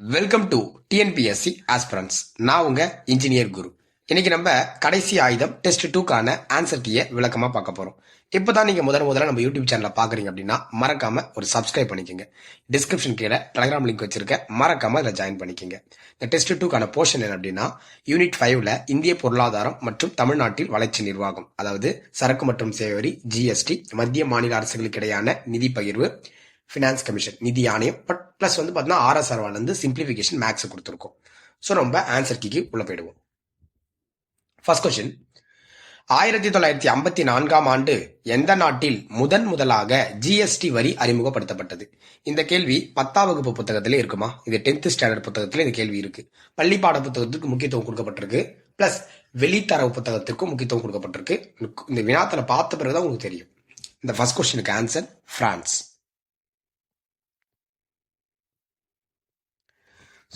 Welcome to TNPSC aspirants. நான் உங்க engineer குரு. இன்னைக்கு நம்ம கடைசி ஆயுதம் டெஸ்ட் 2க்கான ஆன்சர் கீயை விளக்கமா பார்க்க போறோம். இப்பதான் நீங்க முதல்ல நம்ம யூடியூப் சேனலை பாக்குறீங்க அப்படின்னா மறக்காம ஒரு சப்ஸ்கிரைப் பண்ணிக்கோங்க. டிஸ்கிரிப்ஷன் கீழே டெலிகிராம் லிங்க் வச்சிருக்க, மறக்காம இதில் ஜாயின் பண்ணிக்கோங்க. இந்த டெஸ்ட் 2க்கான போர்ஷன் என்ன அப்படின்னா யூனிட் 5ல இந்திய பொருளாதாரம் மற்றும் தமிழ்நாட்டில் வளர்ச்சி நிர்வாகம், அதாவது சரக்கு மற்றும் சேவை வரி, ஜிஎஸ்டி, மத்திய மாநில அரசுகளுக்கு இடையான நிதி பகிர்வு, ஃபினான்ஸ் கமிஷன், நிதி ஆணையம், பிளஸ் பார்த்தீங்கன்னா ஆர்எஸ்ஆர்வால சிம்பிளிஃபிகேஷன் மேக்ஸ் கொடுத்துருக்கோம். ஸோ நம்ம ஆன்சர் கீக்கு உள்ள போயிடுவோம். ஃபர்ஸ்ட் கொஸ்டின், 1954ஆம் ஆண்டு எந்த நாட்டில் முதலாக ஜிஎஸ்டி வரி அறிமுகப்படுத்தப்பட்டது? இந்த கேள்வி 10ஆம் வகுப்பு புத்தகத்திலே இருக்குமா? இது 10th ஸ்டாண்டர்ட் புத்தகத்திலே இந்த கேள்வி இருக்கு. பள்ளி பாட புத்தகத்துக்கு முக்கியத்துவம் கொடுக்கப்பட்டிருக்கு, பிளஸ் வெளித்தரவு புத்தகத்திற்கும் முக்கியத்துவம் கொடுக்கப்பட்டிருக்கு. இந்த வினாத்தலை பார்த்த பிறகுதான் உங்களுக்கு தெரியும். இந்த ஃபர்ஸ்ட் கொஸ்டினுக்கு answer France.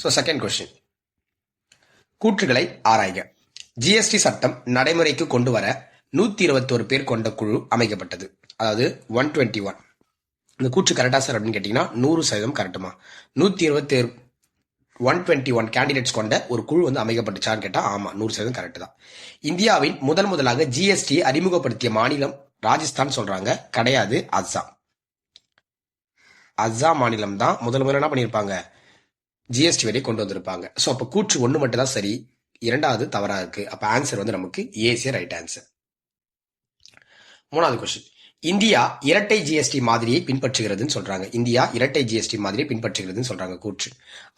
So second question, கூற்றுகளை ஆராய்க. ஜிஎஸ்டி சட்டம் நடைமுறைக்கு கொண்டு வர 121 பேர் கொண்ட குழு அமைக்கப்பட்டது. அதாவது 121. இந்த கூற்று கரெக்டா சார் அப்படின்னு கேட்டீங்கன்னா 100% கரெக்டுமா? 121 கேண்டிடேட்ஸ் கொண்ட ஒரு குழு அமைக்கப்பட்டுச்சான்னு கேட்டா ஆமா, 100% கரெக்ட் தான். இந்தியாவில் முதலாக ஜிஎஸ்டி அறிமுகப்படுத்திய மாநிலம் ராஜஸ்தான் சொல்றாங்க, கிடையாது, அஸ்ஸாம். அஸ்ஸாம் மாநிலம் தான் முதல்ல என்ன பண்ணியிருப்பாங்க, ஜிஎஸ்டி வரை கொண்டு வந்திருப்பாங்க. ஸோ அப்போ கூற்று 1 மட்டும் தான் சரி, 2வது தவறா இருக்கு. அப்ப ஆன்சர் நமக்கு ஏசி ரைட் ஆன்சர். 3வது கொஸ்டின், இந்தியா இரட்டை ஜிஎஸ்டி மாதிரியை பின்பற்றுகிறதுன்னு சொல்றாங்க. இந்தியா இரட்டை ஜிஎஸ்டி மாதிரியை பின்பற்றுகிறதுன்னு சொல்றாங்க கூற்று.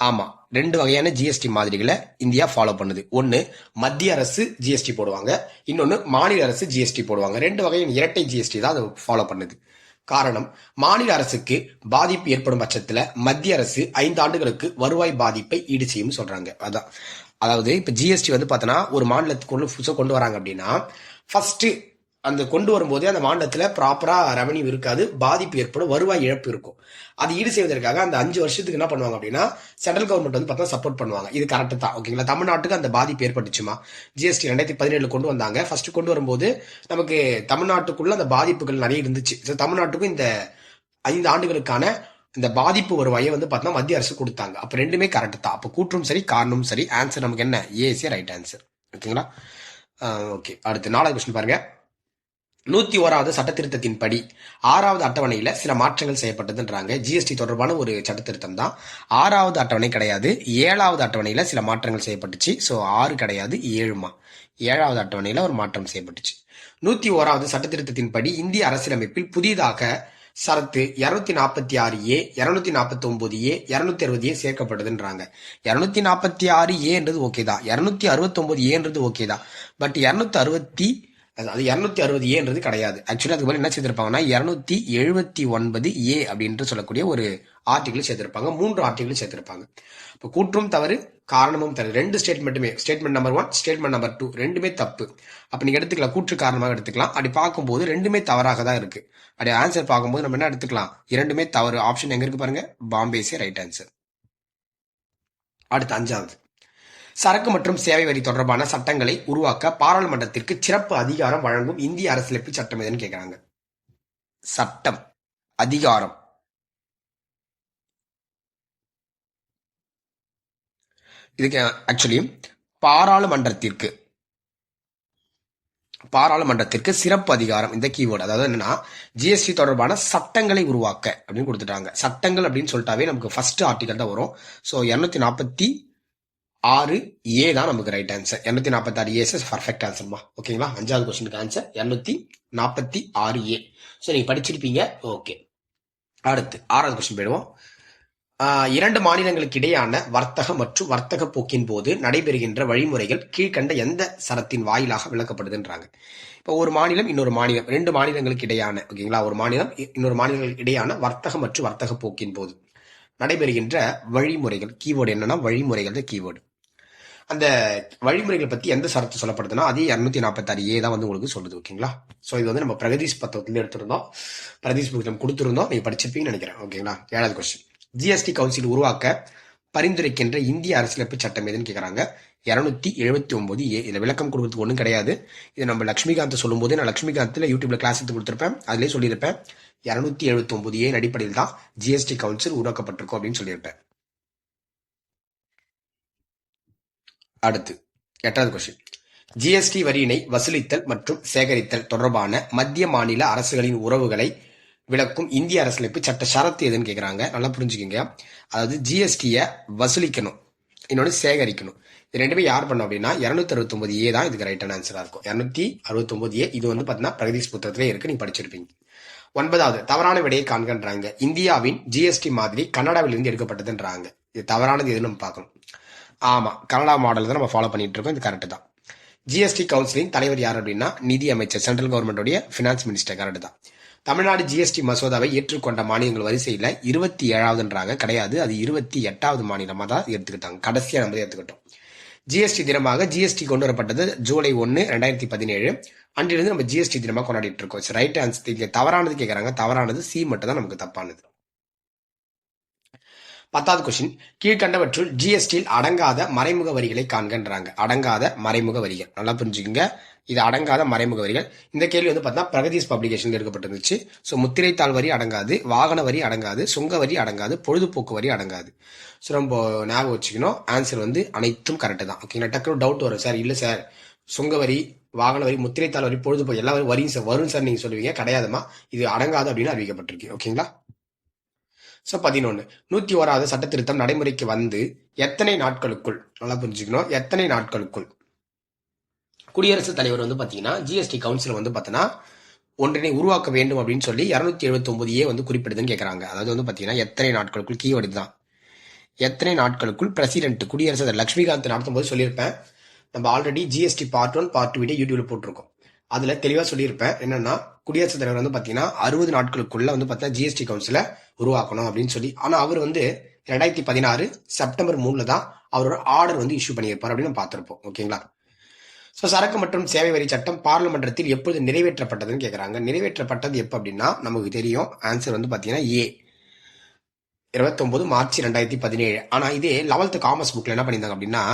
ஆமா, 2 வகையான ஜிஎஸ்டி மாதிரிகளை இந்தியா ஃபாலோ பண்ணுது. ஒன்னு மத்திய அரசு ஜிஎஸ்டி போடுவாங்க, இன்னொன்னு மாநில அரசு ஜிஎஸ்டி போடுவாங்க. 2 வகையான இரட்டை ஜிஎஸ்டி தான் அதை ஃபாலோ பண்ணுது. காரணம், மாநில அரசுக்கு பாதிப்பு ஏற்படும் பட்சத்துல மத்திய அரசு 5 ஆண்டுகளுக்கு வருவாய் பாதிப்பை ஈடு செய்யும் சொல்றாங்க. அதான், அதாவது இப்ப ஜிஎஸ்டி பார்த்தோன்னா ஒரு மாநிலத்துக்குள்ள கொண்டு வராங்க அப்படின்னா ஃபர்ஸ்ட் அந்த கொண்டு வரும்போதே அந்த மாநிலத்துல ப்ராப்பரா ரெவன்யூ இருக்காது, பாதிப்பு ஏற்படும், வருவாய் இழப்பு இருக்கும். அது ஈடு செய்வதற்காக அந்த 5 வருஷத்துக்கு என்ன பண்ணுவாங்க அப்படின்னா சென்ட்ரல் கவர்மெண்ட் பார்த்தா சப்போர்ட் பண்ணுவாங்க. இது கரெக்ட் தான், ஓகேங்களா? தமிழ்நாட்டுக்கு அந்த பாதிப்பு ஏற்பட்டுச்சுமா? ஜிஎஸ்டி 2017 கொண்டு வந்தாங்க. ஃபர்ஸ்ட் கொண்டு வரும்போது நமக்கு தமிழ்நாட்டுக்குள்ள அந்த பாதிப்புகள் நிறைய இருந்துச்சு. தமிழ்நாட்டுக்கும் இந்த 5 ஆண்டுகளுக்கான இந்த பாதிப்பு வருவாயை பார்த்தா மத்திய அரசு கொடுத்தாங்க. அப்ப 2மே கரெக்ட் தான். அப்ப கூற்றும் சரி, காரணமும் சரி. ஆன்சர் நமக்கு என்ன, ஏசி ரைட் ஆன்சர். ஓகேங்களா? ஓகே, அடுத்து 4வது கொஸ்டின் பாருங்க. 101வது சட்ட திருத்தத்தின் படி 6வது அட்டவணையில சில மாற்றங்கள் செய்யப்பட்டதுன்றாங்க. ஜிஎஸ்டி தொடர்பான ஒரு சட்ட திருத்தம் தான். 6வது அட்டவணை கிடையாது, 7வது அட்டவணையில சில மாற்றங்கள் செய்யப்பட்டுச்சு. ஸோ 6 கிடையாது, 7மா. 7வது அட்டவணையில ஒரு மாற்றம் செய்யப்பட்டுச்சு. 101வது சட்ட திருத்தத்தின் படி இந்திய அரசியலமைப்பில் புதிதாக சரத்து 246A, 249A, 260A சேர்க்கப்பட்டதுன்றாங்க. 246Aன்றது ஓகே தான், 269Aன்றது ஓகே தான். பட் 260Aன்றது கிடையாது. ஆக்சுவலி அதுக்கு பதில் என்ன செய்திருப்பாங்கன்னா 279A அப்படின்ட்டு சொல்லக்கூடிய ஒரு ஆர்டிகிள் சேர்த்திருப்பாங்க. 3 ஆர்டிகிள் சேர்த்திருப்பாங்க. இப்போ கூற்றும் தவறு, காரணமும் தவறு. 2 ஸ்டேட்மெண்ட்டுமே, ஸ்டேட்மெண்ட் நம்பர் 1, ஸ்டேட்மெண்ட் நம்பர் 2 ரெண்டுமே தப்பு. அப்ப நீங்க எடுத்துக்கலாம், கூற்று காரணமாக எடுத்துக்கலாம். அப்படி பார்க்கும்போது 2மே தவறாக தான் இருக்கு. அப்படி ஆன்சர் பார்க்கும்போது நம்ம என்ன எடுத்துக்கலாம், 2மே தவறு. ஆப்ஷன் எங்க இருக்கு பாருங்க, பாம்பேஸே ரைட் ஆன்சர். அடுத்து 5வது, சரக்கு மற்றும் சேவை வரி தொடர்பான சட்டங்களை உருவாக்க பாராளுமன்றத்திற்கு சிறப்பு அதிகாரம் வழங்கும் இந்திய அரசியலமைப்பு சட்டம் எதுன்னு கேட்கிறாங்க. சட்டம், அதிகாரம், இதுக்கு ஆக்சுவலி பாராளுமன்றத்திற்கு சிறப்பு அதிகாரம், இந்த கீவேர்டு. அதாவது என்னன்னா ஜிஎஸ்டி தொடர்பான சட்டங்களை உருவாக்க அப்படின்னு கொடுத்துட்டாங்க. சட்டங்கள் அப்படின்னு சொல்லிட்டாவே நமக்கு ஃபர்ஸ்ட் ஆர்டிகல் தான் வரும். ஸோ 246A தான் நமக்கு ரைட் ஆன்சர். 246A perfect ஆன்சர்மா. ஓகேங்களா? 5வது கொஸ்டினுக்கு ஆன்சர் 246A. ஸோ நீங்க படிச்சிருப்பீங்க. ஓகே, அடுத்து 6வது கொஸ்டின் போயிடுவோம். 2 மாநிலங்களுக்கு இடையான வர்த்தக மற்றும் வர்த்தக போக்கின் போது நடைபெறுகின்ற வழிமுறைகள் கீழ்கண்ட எந்த சரத்தின் வாயிலாக விளக்கப்படுதுன்றாங்க. இப்போ ஒரு மாநிலம் இன்னொரு மாநிலம், 2 மாநிலங்களுக்கு இடையான, ஓகேங்களா, ஒரு மாநிலம் இன்னொரு மாநிலங்களுக்கு இடையான வர்த்தக மற்றும் வர்த்தக போக்கின் போது நடைபெறுகின்ற வழிமுறைகள். கீவேர்டு என்னன்னா வழிமுறைகள் தான் கீவேர்டு. அந்த வழிமுறைகள் பத்தி எந்த சரத்து சொல்லப்படுதுன்னா அதே 246A தான் உங்களுக்கு சொல்லுது. ஓகேங்களா? ஸோ இது நம்ம பிரகதீஷ் புத்தகத்துல எடுத்திருந்தோம், பிரகதீஷ் புத்தகம் கொடுத்திருந்தோம், நீங்க படிச்சிருப்பீங்கன்னு நினைக்கிறேன். ஓகேங்களா? 7வது கொஸ்டின், ஜிஎஸ்டி கவுன்சில் உருவாக்க பரிந்துரைக்கின்ற இந்திய அரசியலமைப்பு சட்டம் எதுன்னு கேட்கறாங்க. 279A. இதுல விளக்கம் கொடுக்கறதுக்கு ஒன்றும் கிடையாது. இது நம்ம லட்சுமிகாந்த் சொல்லும் போது நான் லட்சுமிகாந்த்ல யூடியூப்ல கிளாஸ் எடுத்து கொடுத்துருப்பேன், அதுலயே சொல்லியிருப்பேன் 279A அடிப்படையில் தான் ஜிஎஸ்டி கவுன்சில் உருவாக்கப்பட்டிருக்கும் அப்படின்னு சொல்லியிருப்பேன். அடுத்து 8வது கொஸ்டின். ஜிஎஸ்டி வரியினை வசூலித்தல் மற்றும் சேகரித்தல் தொடர்பான மத்திய மாநில அரசுகளின் உறவுகளை விளக்கும் இந்திய அரசியலமைப்பு சட்ட ஷரத்து எதுன்னு கேக்குறாங்க. நல்லா புரிஞ்சுக்கோங்க. அதாவது ஜிஎஸ்டியை வசூலிக்கணும், இன்னொன்று சேகரிக்கணும். இது ரெண்டுமே யார் பண்ணும் அப்படின்னா 269A தான் இதுக்கு ரைட்டான ஆன்சரா இருக்கும். 269A. இது வந்து பாத்தீங்கன்னா பிரகதீஷ் புத்தகத்திலே இருக்கு, நீங்க படிச்சிருப்பீங்க. 9வது தவறான விடையை காண்கின்றாங்க. இந்தியாவின் ஜிஎஸ்டி மாதிரி கனடாவிலிருந்து எடுக்கப்பட்டதுன்றாங்க. இது தவறானது எதுன்னு நம்ம பார்க்கணும். ஆமா, கனடா மாடல் தான் நம்ம ஃபாலோ பண்ணிட்டு இருக்கோம். இது கரெக்ட் தான். ஜிஎஸ்டி கவுன்சிலின் தலைவர் யார் அப்படின்னா நிதி அமைச்சர், சென்ட்ரல் கவர்மெண்டோடைய பினான்ஸ் மினிஸ்டர். கரெக்ட் தான். தமிழ்நாடு ஜிஎஸ்டி மசோதாவை ஏற்றுக்கொண்ட மாநிலங்கள் வரிசையில் 27வதுன்றாங்க. கிடையாது, அது 28வது மாநிலமா தான் எடுத்துக்கிட்டாங்க. கடைசியா நம்ம எடுத்துக்கிட்டோம். ஜிஎஸ்டி தினமாக ஜிஎஸ்டி கொண்டு வரப்பட்டது ஜூலை 1, 2017. அன்றிலிருந்து நம்ம ஜிஎஸ்டி தினமாக கொண்டாடிட்டு இருக்கோம். Right answer. இங்க தவறானது கேட்கறாங்க. தவறானது சி மட்டும் தான் நமக்கு தப்பானது. 10வது கொஸ்டின். கீழ்கண்டவற்றுள் ஜிஎஸ்டியில் அடங்காத மறைமுக வரிகளை காண்கின்றாங்க. அடங்காத மறைமுக வரிகள் நல்லா புரிஞ்சுக்கோங்க. இது அடங்காத மறைமுக வரிகள். இந்த கேள்வி வந்து பார்த்தா பிரகதீஷ் பப்ளிகேஷன்ல எடுக்கப்பட்டிருந்துச்சு. ஸோ முத்திரைத்தாள் வரி அடங்காது, வாகன வரி அடங்காது, சுங்க வரி அடங்காது, பொழுதுபோக்கு வரி அடங்காது. ஸோ நம்ம ஞாபகம் வச்சுக்கணும். ஆன்சர் வந்து அனைத்தும் கரெக்ட் தான். ஓகேங்களா? டக்குனு டவுட் வரும், சார் இல்லை சார் சுங்க வரி, வாகன வரி, முத்திரைத்தாள் வரி, பொழுதுபோக்கு எல்லா வரியும் சார் வரும் சார் நீங்க சொல்லுவீங்க. கிடையாதுமா, இது அடங்காது அப்படின்னு அறிவிக்கப்பட்டிருக்கு. ஓகேங்களா? ஸோ 11. 101வது சட்ட திருத்தம் நடைமுறைக்கு வந்து எத்தனை நாட்களுக்குள், நல்லா புரிஞ்சுக்கணும், எத்தனை நாட்களுக்குள் குடியரசுத் தலைவர் வந்து பாத்தீங்கன்னா ஜிஎஸ்டி கவுன்சில் வந்து பார்த்தீங்கன்னா ஒன்றினை உருவாக்க வேண்டும் அப்படின்னு சொல்லி 279A வந்து குறிப்பிடுதுன்னு கேட்கறாங்க. அதாவது வந்து பாத்தீங்கன்னா எத்தனை நாட்களுக்குள், கீவேர்டு தான். எத்தனை நாட்களுக்குள் பிரசிடென்ட் குடியரசு லட்சுமிகாந்த் நடத்தும் போது சொல்லியிருப்பேன். நம்ம already GST part 1 part 2 video யூடியூப்ல போட்டிருக்கோம். அதுல தெளிவா சொல்லியிருப்பேன். என்னன்னா குடியரசுத் தலைவர் வந்து பாத்தீங்கன்னா 60 நாட்களுக்குள்ள வந்து பாத்தீங்கன்னா ஜிஎஸ்டி கவுன்சில உருவாக்கணும் அப்படின்னு சொல்லி. ஆனா அவர் வந்து 2016 செப்டம்பர் 3 தான் அவரோட ஆர்டர் வந்து இஷ்யூ பண்ணியிருப்பார் அப்படின்னு நம்ம பார்த்திருப்போம். ஓகேங்களா? ஸோ சரக்கு மற்றும் சேவை வரி சட்டம் பார்லிமெண்டத்தில் எப்பொழுது நிறைவேற்றப்பட்டதுன்னு கேட்கறாங்க. நிறைவேற்றப்பட்டது எப்போ அப்படின்னா நமக்கு தெரியும். ஆன்சர் வந்து பாத்தீங்கன்னா ஏ 29 மார்ச் 2017. ஆனா இதே 11th காமர்ஸ் புக்ல என்ன பண்ணியிருந்தாங்க அப்படின்னா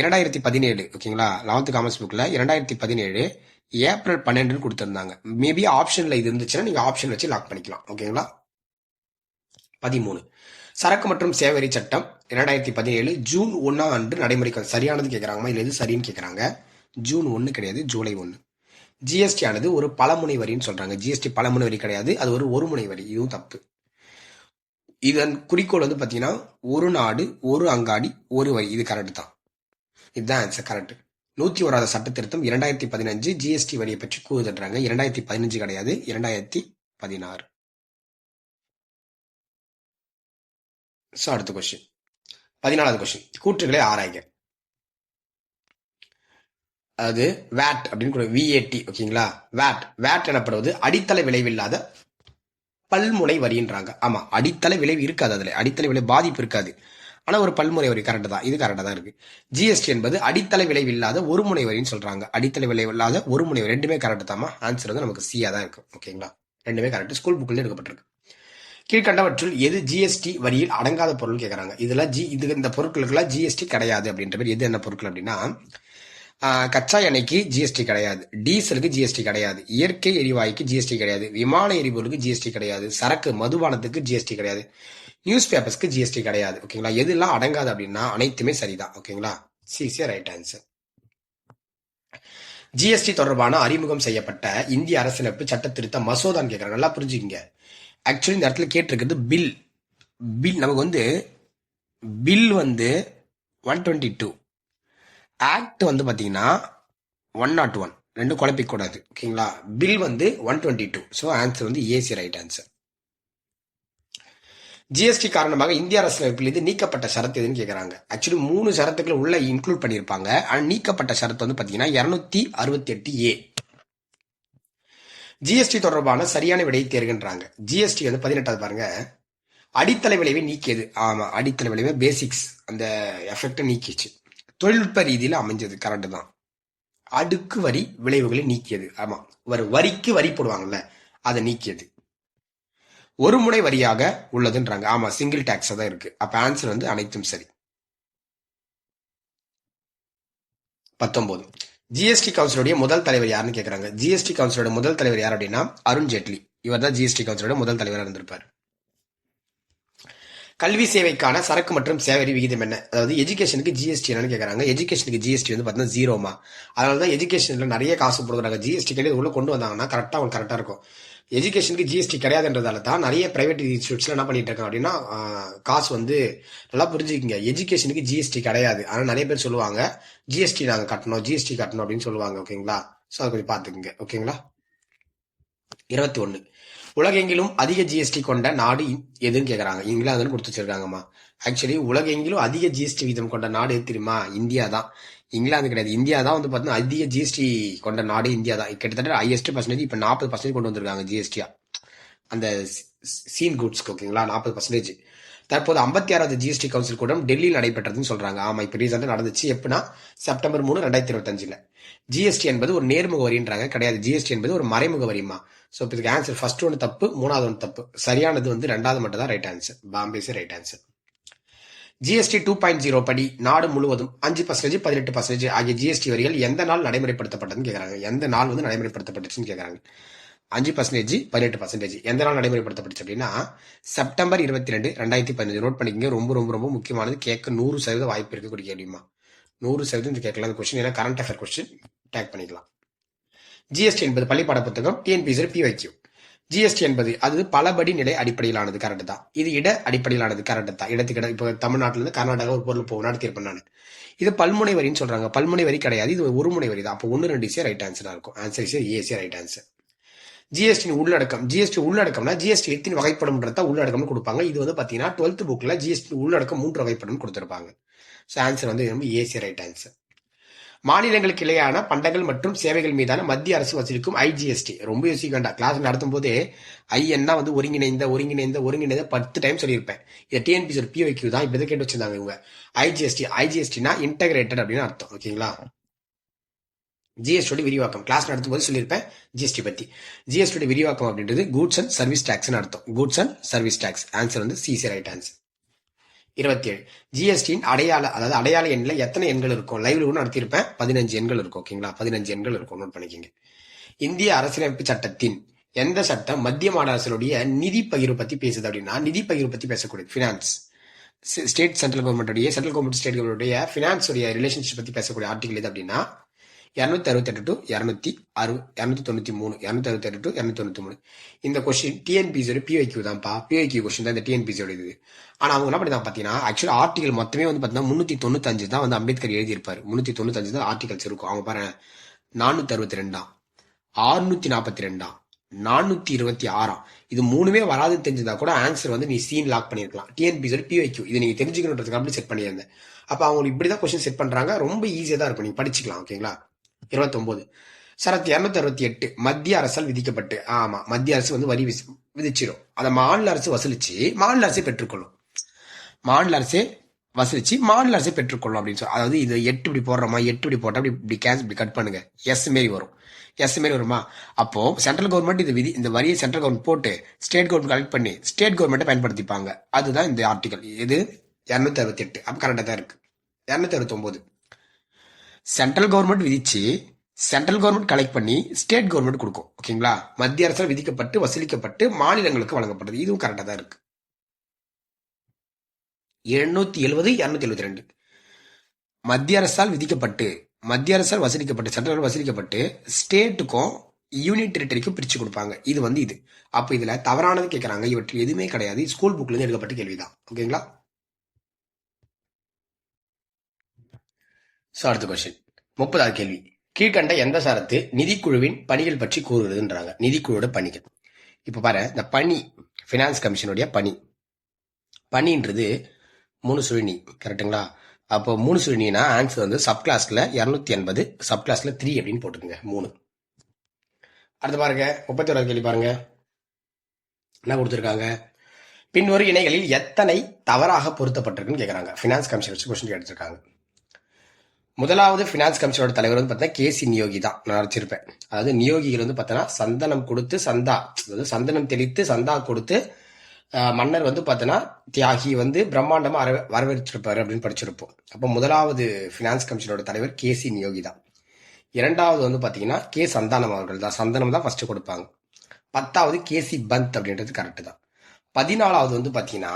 2017. ஓகேங்களா? 11th காமர்ஸ் புக்ல 2017 ஏப்ரல் 12 கொடுத்திருந்தாங்க. மேபி ஆப்ஷன்ல இது இருந்துச்சுன்னா நீங்க ஆப்ஷன் வச்சு லாக் பண்ணிக்கலாம். ஓகேங்களா? 13. சரக்கு மற்றும் சேவை வரி சட்டம் 2017 ஜூன் 1 அன்று நடைமுறைக்கு சரியானது கேட்கறாங்கம்மா. இல்ல இது சரின்னு கேட்கறாங்க. ஜூன் 1 கிடையாது, ஜூலை 1. ஜிஎஸ்டி ஆனது ஒரு பலமுனை வரின்னு சொல்றாங்க. ஜிஎஸ்டி பலமுனை வரி கிடையாது, அது ஒரு முனை வரி. இதுவும் தப்பு. இதன் குறிக்கோள் வந்து பாத்தீங்கன்னா ஒரு நாடு ஒரு அங்காடி ஒரு வரி. இது கரெக்ட் தான். இதுதான் ஆன்சர். கரெக்ட். 101வது சட்ட திருத்தம் 2015 ஜிஎஸ்டி வரியை பற்றி கூறுதுன்றாங்க. 2015 கிடையாது, 2016. ஸோ அடுத்த கொஸ்டின் 14வது கொஸ்டின். கூற்றுகளை ஆராய்க. அது வேட் அப்படின்னு விஏடி. ஓகேங்களா? வேட் எனப்படுவது அடித்தள விளைவில்லாத பல்முனை வரின்றாங்க. ஆமா, அடித்தள விளைவு இருக்காது, அதுல அடித்தள விளைவு பாதிப்பு இருக்காது. ஆனா ஒரு பல்முனை வரி. கரெக்ட் தான், இது கரெக்டா தான் இருக்கு. ஜிஎஸ்டி என்பது அடித்தள விளைவில்லாத ஒரு முனை வரின்னு சொல்றாங்க. அடித்தள விளைவில்லாத ஒரு முனை வரி. ரெண்டுமே கரெக்ட் தாமா. ஆன்சர் வந்து நமக்கு சியா தான் இருக்கு. ஓகேங்களா? ரெண்டுமே கரெக்ட். ஸ்கூல் புக்ல எடுக்கப்பட்டிருக்கு. கீழ்கண்டவற்றுள் எது ஜிஎஸ்டி வரியில் அடங்காத பொருள் கேட்கறாங்க. இதெல்லாம் இந்த பொருட்களுக்கெல்லாம் ஜிஎஸ்டி கிடையாது அப்படின்ற பேர். எது என்ன பொருட்கள் அப்படின்னா கச்சா எண்ணெய்க்கு ஜிஎஸ்டி கிடையாது, டீசலுக்கு ஜிஎஸ்டி கிடையாது, இயற்கை எரிவாயுக்கு ஜிஎஸ்டி கிடையாது, விமான எரிபொருளுக்கு ஜிஎஸ்டி கிடையாது, சரக்கு மதுபானத்துக்கு ஜிஎஸ்டி கிடையாது, நியூஸ் பேப்பர்ஸ்க்கு ஜிஎஸ்டி கிடையாது. ஓகேங்களா? எதெல்லாம் அடங்காது அப்படின்னா அனைத்துமே சரிதான். ஓகேங்களா? சிசியா ரைட் ஆன்சர். ஜிஎஸ்டி தொடர்பான அறிமுகம் செய்யப்பட்ட இந்திய அரசியலமைப்பு சட்ட திருத்த மசோதான்னு கேட்கறாங்க. நல்லா புரிஞ்சுக்கங்க. ஆக்சுவலி இந்த இடத்துல கேட்டிருக்கிறது பில். நமக்கு வந்து பில் வந்து 122, ஆக்ட் வந்து பாத்தீங்கன்னா 101. ரெண்டும் குழப்பிக்க கூடாது. ஓகேங்களா? பில் வந்து 122. ஸோ ஆன்சர் வந்து ஏசி ரைட் ஆன்சர். ஜிஎஸ்டி காரணமாக இந்திய அரசியலமைப்பில் இது நீக்கப்பட்ட ஷரத்து எதுன்னு கேட்கறாங்க. ஆக்சுவலி 3 ஷரத்துக்களை உள்ள இன்க்ளூட் பண்ணியிருப்பாங்க. ஆனால் நீக்கப்பட்ட ஷரத்து வந்து பாத்தீங்கன்னா 268A. ஜிஎஸ்டி தொடர்பான சரியான விடையை தேர்கின்றாங்க. ஜிஎஸ்டி வந்து 18வது பாருங்க. அடித்தள விளைவை நீக்கியது. ஆமா, அடித்தள விளைவு பேசிக்ஸ் அந்த எஃபெக்ட் நீக்கிச்சு. தொழில்நுட்ப ரீதியில் அமைஞ்சது. கரெக்ட் தான். அடுக்கு வரி விளைவுகளை நீக்கியது. ஆமா, ஒரு வரிக்கு வரி போடுவாங்கல்ல, அதை நீக்கியது. ஒரு முனை வரியாக உள்ளதுன்றாங்க. ஆமா, சிங்கிள் டாக்ஸ் தான் இருக்கு. அப்ப ஆன்சர் வந்து அனைத்தும் சரி. 19. ஜிஎஸ்டி கவுன்சிலுடைய முதல் தலைவர் யாருன்னு கேட்கறாங்க. ஜிஎஸ்டி கவுன்சிலோட முதல் தலைவர் யார் அப்படின்னா அருண் ஜேட்லி. இவர் தான் ஜிஎஸ்டி கவுன்சிலோட முதல் தலைவராக இருந்திருப்பார். கல்வி சேவைக்கான சரக்கு மற்றும் சேவை வரி விகிதம் என்ன? அதாவது எஜுகேஷனுக்கு ஜிஎஸ்டி என்னன்னு கேக்குறாங்க. எஜுகேஷனுக்கு ஜிஎஸ்டி வந்து பாத்தீங்கன்னா ஜீரோமா. அதனாலதான் எஜுகேஷன்ல நிறைய காசு போடுறாங்க. ஜிஎஸ்டி கிடையாது உள்ள கொண்டு வந்தாங்கன்னா கரெக்டா அவங்க கரெக்டா இருக்கும். எஜுகேஷனுக்கு ஜிஎஸ்டி கிடையாதுன்றதால தான் நிறைய பிரைவேட் இன்ஸ்டியூட்ஸ்ல என்ன பண்ணிட்டு இருக்காங்க அப்படின்னா காசு வந்து நல்லா புரிஞ்சுக்கிங்க. எஜுகேஷனுக்கு ஜிஎஸ்டி கிடையாது. ஆனா நிறைய பேர் சொல்லுவாங்க ஜிஎஸ்டி நாங்க கட்டணும், ஜிஎஸ்டி கட்டணும் அப்படின்னு சொல்லுவாங்க. ஓகேங்களா? சோ அதை கொஞ்சம் பாத்துக்குங்க. ஓகேங்களா? 21. உலகெங்கிலும் அதிக ஜிஎஸ்டி கொண்ட நாடு எதுன்னு கேக்குறாங்க. இங்கிலாந்துன்னு கொடுத்து வச்சிருக்காங்கம்மா. ஆக்சுவலி உலகெங்கிலும் அதிக ஜிஎஸ்டி வீதம் கொண்ட நாடு எது தெரியுமா? இந்தியா தான். இங்கிலாந்து கிடையாது. இந்தியா தான் வந்து பாத்தீங்கன்னா அதிக ஜிஎஸ்டி கொண்ட நாடு இந்தியா தான். கிட்டத்தட்ட ஹையஸ்ட் பர்சன்டேஜ் இப்ப 40% கொண்டு வந்திருக்காங்க ஜிஎஸ்டியா அந்த சீன் குட்ஸ்க்கு. ஓகேங்களா? 40%. தற்போது 56வது ஜிஎஸ்டி கவுன்சில் கூட்டம் டெல்லியில் நடைபெற்றதுன்னு சொல்றாங்க. ஆமா, இப்ப ரீசெண்டா நடந்துச்சு. எப்படின்னா செப்டம்பர் 3, 2025. ஜிஎஸ்டி என்பது ஒரு நேர்முக வரின்றாங்க. கிடையாது. ஜிஎஸ்டி என்பது ஒரு மறைமுக வரிமா. சோ இதுக்கு ஆன்சர் ஃபர்ஸ்ட் ஒன்று தப்பு, மூணாவது ஒன்று தப்பு. சரியானது வந்து ரெண்டாவது மட்டும் தான் ரைட் ஆன்சர். பாம்பேஸ் ரைட் ஆன்சர். ஜிஎஸ்டி 2.0 படி நாடு முழுவதும் 5%, 18% ஆகிய ஜிஎஸ்டி வரிகள் எந்த நாள் நடைமுறைப்படுத்தப்பட்டதுன்னு கேக்குறாங்க. எந்த நாள் வந்து நடைமுறைப்படுத்தப்பட்டுச்சுன்னு கேக்குறாங்க. 5%, 18% எந்த நாள் நடைமுறைப்படுத்தப்பட்டுச்சு அப்படின்னா செப்டம்பர் 22, 2015. நோட் பண்ணிக்கங்க. ரொம்ப ரொம்ப ரொம்ப முக்கியமானது. கேட்க 100% வாய்ப்பு இருக்கக்கூடிய கேள்விமா. 100% கேட்கலாம் இந்த கொஸ்டின். ஏன்னா கரண்ட் அஃபேர் கொஸ்டின் டேக் பண்ணிக்கலாம். ஜிஎஸ்டி என்பது பள்ளிப்பாட புத்தகம், டிஎன்பிஎஸ்சி பிவைக்யூ. ஜிஎஸ்டி என்பது அது பலபடி நிலை அடிப்படையிலானது. கரெக்ட் தான். இது இட அடிப்படையிலானது. கரெக்ட் தான். இடத்துக்கு இப்போ தமிழ்நாட்டில இருந்து கர்நாடகா ஒரு பொருள் போகும் நடத்திருப்பேன் நான். இது பல்முனை வரின்னு சொல்றாங்க. பல்முனை வரி கிடையாது. இது ஒரு முனை வரி தான். அப்போ 1, 2 ரைட் ஆன்சரா இருக்கும். Answer is AC right answer. GST உள்ளடக்கம். ஜிஎஸ்டி உள்ளடக்கம்னா ஜிஎஸ்டி எத்தனை வகைப்படும்ன்றத உள்ளடக்கம்னு கொடுப்பாங்க. இது வந்து பாத்தீங்கன்னா 12th புக்ல ஜிஎஸ்டி உள்ளடக்கம் 3 வகைப்படும் கொடுத்திருப்பாங்க. ஸோ ஆன்சர் வந்து ஏசி ரைட் ஆன்சர். மாநிலங்களுக்கு இடையான பண்டங்கள் மற்றும் சேவைகள் மீதான மத்திய அரசு வசூலிக்கும் ஐஜிஎஸ்டி. ரொம்ப யோசிக்க வேண்டாம். கிளாஸ் நடத்தும் போதே ஐஎன்னா வந்து ஒருங்கிணைந்த 10 டைம் சொல்லியிருப்பேன். இது டிஎன்பிசி ஒரு பிவைக்யூ தான். இப்ப கேட்டு வச்சிருந்தாங்க இவங்க. ஐஜிஎஸ்டினா இன்டகிரேட்டட் அப்படின்னு அர்த்தம். ஓகேங்களா? ஜிஎஸ்டி விரிவாக்கம் கிளாஸ் நடத்தும் போது சொல்லியிருப்பேன் ஜிஎஸ்டி பத்தி. ஜிஎஸ்டி விரிவாக்கம் அப்படின்றது கூட்ஸ் அண்ட் சர்வீஸ் டாக்ஸ் அர்த்தம். Goods and service tax. Answer வந்து சிசி ரைட் ஆன்சர். 27. ஜிஎஸ்டியின் அதாவது அடையாள எண்ணில் எத்தனை எண்கள் இருக்கும்? லைவ்ல கூட நடத்தியிருப்பேன். 15 எண்கள் இருக்கும். ஓகேங்களா? 15 எண்கள் இருக்கும். நோட் பண்ணிக்கோங்க. இந்திய அரசியலமைப்பு சட்டத்தின் எந்த சட்டம் மத்திய மாநில அரசுடைய நிதி பகிர்வு பத்தி பேசுது அப்படின்னா நிதி பகிர்வு பத்தி பேசக்கூடிய finance state central government state government finance relationship பத்தி பேசக்கூடிய ஆர்டிகல் எது அப்படின்னா 268 to 293, 268 to 293. இந்த கொஸ்டின் டிஎன்பிசியோட பிஐக்யூ தான்ப்பா. பிஐக்யூ கொஸ்டின் தான் இந்த டிஎன்பிசியோட இது. ஆனா அவங்க என்ன பண்ணிதான் பாத்தீங்கன்னா ஆக்சுவலா ஆர்டிகல் மொத்தமே வந்து பாத்தீங்கன்னா 395 தான் வந்து அம்பேத்கர் எழுதியிருப்பாரு. 395 தான் ஆர்டிகல்ஸ் இருக்கும். அவங்க பாருங்க 462, 642, 426. இது மூணுமே வராது தெரிஞ்சதா கூட ஆன்சர் வந்து நீ சீன் லாக் பண்ணிருக்கலாம். டிஎன்பிசியோட பிஐக்யூ இது நீங்க தெரிஞ்சுக்கணுன்றதுக்கு அப்படி செட் பண்ணியிருந்தேன். அப்ப அவங்க இப்படிதான் கொஸ்டின் செட் பண்றாங்க. ரொம்ப ஈஸியா தான் இருக்கும். நீங்க படிச்சுக்கலாம். ஓகேங்களா? 29. சரத் 268 மத்திய அரசால் விதிக்கப்பட்டு. ஆமா, மத்திய அரசு வந்து வரி விதிச்சிடும். அதை மாநில அரசு வசூலிச்சு மாநில அரசே பெற்றுக்கொள்ளும். மாநில அரசே வசூலிச்சு மாநில அரசே பெற்றுக்கொள்ளும் அப்படின்னு சொல்லி. அதாவது இது 8 இப்படி போடுறோமா, 8 இப்படி போட்டா இப்படி கேன்சல் இப்படி கட் பண்ணுங்க. எஸ் மாரி வரும். எஸ் மாரி வருமா? அப்போ சென்ட்ரல் கவர்மெண்ட் இந்த வரியை சென்ட்ரல் கவர்மெண்ட் போட்டு ஸ்டேட் கவர்மெண்ட் கலெக்ட் பண்ணி ஸ்டேட் கவர்மெண்ட்டை பயன்படுத்திப்பாங்க. அதுதான் இந்த ஆர்டிகல். இது 268. அப்ப கரெக்டா தான் இருக்கு. 269. சென்ட்ரல் கவர்மெண்ட் விதிச்சு சென்ட்ரல் கவர்மெண்ட் கலெக்ட் பண்ணி ஸ்டேட் கவர்மெண்ட் கொடுக்கும். ஓகேங்களா? மத்திய அரசால் விதிக்கப்பட்டு வசூலிக்கப்பட்டு மாநிலங்களுக்கு வழங்கப்பட்டது. இதுவும் கரெக்டா தான் இருக்கு. 770, 272. மத்திய அரசால் வசூலிக்கப்பட்டு சென்ட்ரல் வசூலிக்கப்பட்டு ஸ்டேட்டுக்கும் யூனியன் டெரிட்டரிக்கும் பிரிச்சு கொடுப்பாங்க. இது வந்து இது. அப்ப இதுல தவறானது கேட்கறாங்க. இவற்றில் எதுவுமே கிடையாது. ஸ்கூல் புக்ல இருந்து எடுக்கப்பட்ட கேள்விதான். ஓகேங்களா? அடுத்த கொஸ்டின் 30வது கேள்வி. கீழ்கண்ட எந்த சரத்து நிதிக்குழுவின் பணிகள் பற்றி கூறுகிறதுன்றாங்க. நிதிக்குழுவோட பணிகள். இப்ப பாரு, இந்த பணி பினான்ஸ் கமிஷனுடைய பணின்றது 3 சுழினி. கரெக்டுங்களா? அப்போ 3 சுழினா ஆன்சர் வந்து சப் கிளாஸ்ல 280, சப் கிளாஸ்ல 3 அப்படின்னு போட்டுக்கோங்க. 3. அடுத்து பாருங்க 31வது கேள்வி பாருங்க. என்ன கொடுத்துருக்காங்க? பின்வரும் இணைகளில் எத்தனை தவறாக பொருத்தப்பட்டிருக்குன்னு கேட்கறாங்க. பினான்ஸ் கமிஷன் வச்சு கொஸ்டின் கேட்டிருக்காங்க. முதலாவது பினான்ஸ் கமிஷனோட தலைவர் வந்து பார்த்தா கேசி நியோகி தான். நான் வச்சிருப்பேன். அதாவது நியோகிகள் வந்து பார்த்தோன்னா சந்தனம் கொடுத்து அதாவது சந்தனம் தெளித்து சந்தா கொடுத்து மன்னர் வந்து பார்த்தோன்னா தியாகி வந்து பிரம்மாண்டமா வரவேற்றிருப்பாரு அப்படின்னு படிச்சிருப்போம். அப்போ முதலாவது பினான்ஸ் கமிஷனோட தலைவர் கேசி நியோகி தான். இரண்டாவது வந்து பாத்தீங்கன்னா கே சந்தானம் அவர்கள் தான். சந்தனம் தான் ஃபர்ஸ்ட் கொடுப்பாங்க. 10வது கேசி பந்த் அப்படின்றது கரெக்ட் தான். 14வது வந்து பாத்தீங்கன்னா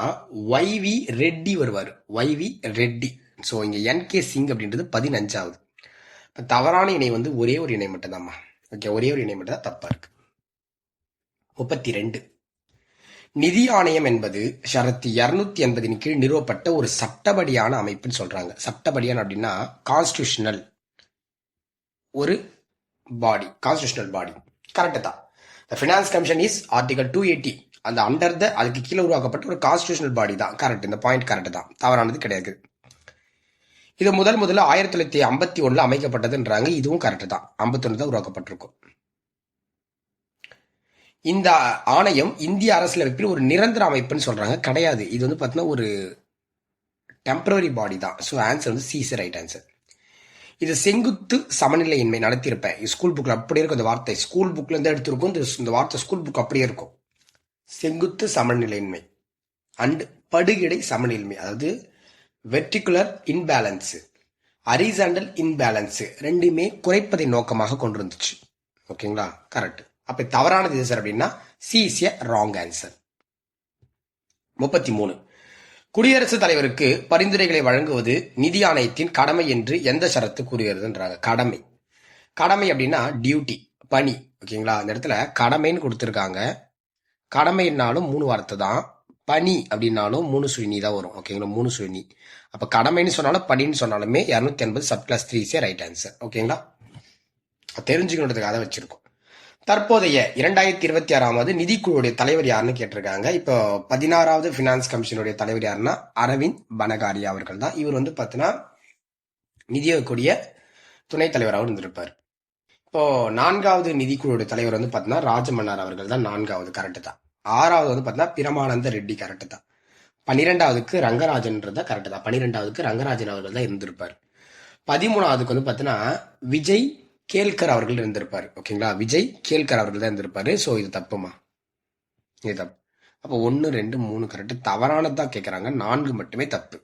YV ரெட்டி வருவார். YV ரெட்டி. ஸோ இங்க NK சிங் அப்படின்றது 15வது. தவறான இணை வந்து ஒரே ஒரு இணை மட்டும் தான்மா. ஓகே, ஒரே ஒரு இணை மட்டும் தான் தப்பா இருக்கு. 32. நிதி ஆணையம் என்பது ஷரத்து 280 கீழ் நிறுவப்பட்ட ஒரு சட்டப்படியான அமைப்புன்னு சொல்றாங்க. சட்டப்படியான அப்படின்னா கான்ஸ்டிடியூஷனல் ஒரு பாடி, கான்ஸ்டிடியூஷனல் பாடி. கரெக்ட் தான். Finance commission is article 280. அந்த அண்டர் த அதுக்கு கீழே உருவாக்கப்பட்ட ஒரு கான்ஸ்டிடியூஷனல் பாடி தான். கரெக்ட், இந்த பாயிண்ட் கரெக்ட் தான், தவறானது கிடையாது. இது முதல்ல 1951 அமைக்கப்பட்டதுன்றாங்க. இதுவும் கரெக்ட் தான். 51 தான் உருவாக்கப்பட்டிருக்கும். இந்த ஆணையம் இந்திய அரசியலமைப்பில் ஒரு நிரந்தர அமைப்புன்னு சொல்றாங்க. கிடையாது, இது வந்து பார்த்தீங்கன்னா ஒரு டெம்பரரி பாடி தான். ஸோ ஆன்சர் வந்து சி ரைட் ஆன்சர். இது செங்குத்து சமநிலையின்மை நடத்தியிருப்பேன். ஸ்கூல் புக்கில் அப்படியே இருக்கும். இந்த வார்த்தை ஸ்கூல் புக்ல இருந்து எடுத்திருக்கும். இந்த வார்த்தை ஸ்கூல் புக் அப்படியே இருக்கும். செங்குத்து சமநிலையின்மை அண்ட் படுகிடை சமநிலைமை, அதாவது வெர்டிகுலர் இன்பேலன்ஸ், ஹரிசாண்டல் இன்பேலன்ஸ் ரெண்டுமே குறைப்பதை நோக்கமாக கொண்டு வந்துச்சு. ஓகேங்களா, கரெக்ட். அப்ப தவறானது எது சார் அப்படின்னா C is a wrong answer. 33. குடியரசுத் தலைவருக்கு பரிந்துரைகளை வழங்குவது நிதி ஆணையத்தின் கடமை என்று எந்த ஷரத்து கூறுகிறதுன்றாங்க. கடமை. கடமை அப்படின்னா டியூட்டி, பணி. ஓகேங்களா, அந்த இடத்துல கடமைன்னு கொடுத்துருக்காங்க. கடமைனாலும் 3 வார்த்தை தான். பணி அப்படின்னாலும் 3 சுழினி தான் வரும். ஓகேங்களா, 3 சுழினி. அப்ப கடமைன்னு சொன்னாலும் பணின்னு சொன்னாலுமே 280 சப்கிளாஸ் 3 ரைட் ஆன்சர். ஓகேங்களா, தெரிஞ்சுக்கணுன்றதுக்காக தான் வச்சிருக்கோம். தற்போதைய 2026 நிதிக்குழுடைய தலைவர் யாருன்னு கேட்டிருக்காங்க. இப்போ 16வது பினான்ஸ் கமிஷனுடைய தலைவர் யாருன்னா அரவிந்த் பனகாரியா அவர்கள் தான். இவர் வந்து பார்த்தீங்கன்னா நிதியக்கூடிய துணைத் தலைவராக இருந்திருப்பார். இப்போ 4வது நிதிக்குழுடைய தலைவர் வந்து பார்த்தீங்கன்னா ராஜமன்னார் அவர்கள் தான். 4வது கரெக்ட் தான். 6வது வந்து பார்த்தீங்கன்னா பிரமானந்த ரெட்டி கரெக்ட் தான். 12வதுக்கு ரங்கராஜன்ன்றத கரெக்ட் தான். 12வதுக்கு ரங்கராஜன் அவர்கள் தான் இருந்திருப்பார். 13வதுக்கு வந்து பார்த்தீங்கன்னா விஜய் கேல்கர் அவர்கள் இருந்திருப்பாரு. ஓகேங்களா, விஜய் கேல்கர் அவர்கள் தான் இருந்திருப்பாரு. ஸோ இது தப்புமா, இது தப்பு. அப்போ 1, 2, 3 கரெக்ட். தவறானதான் கேட்கறாங்க. 4 மட்டுமே தப்பு.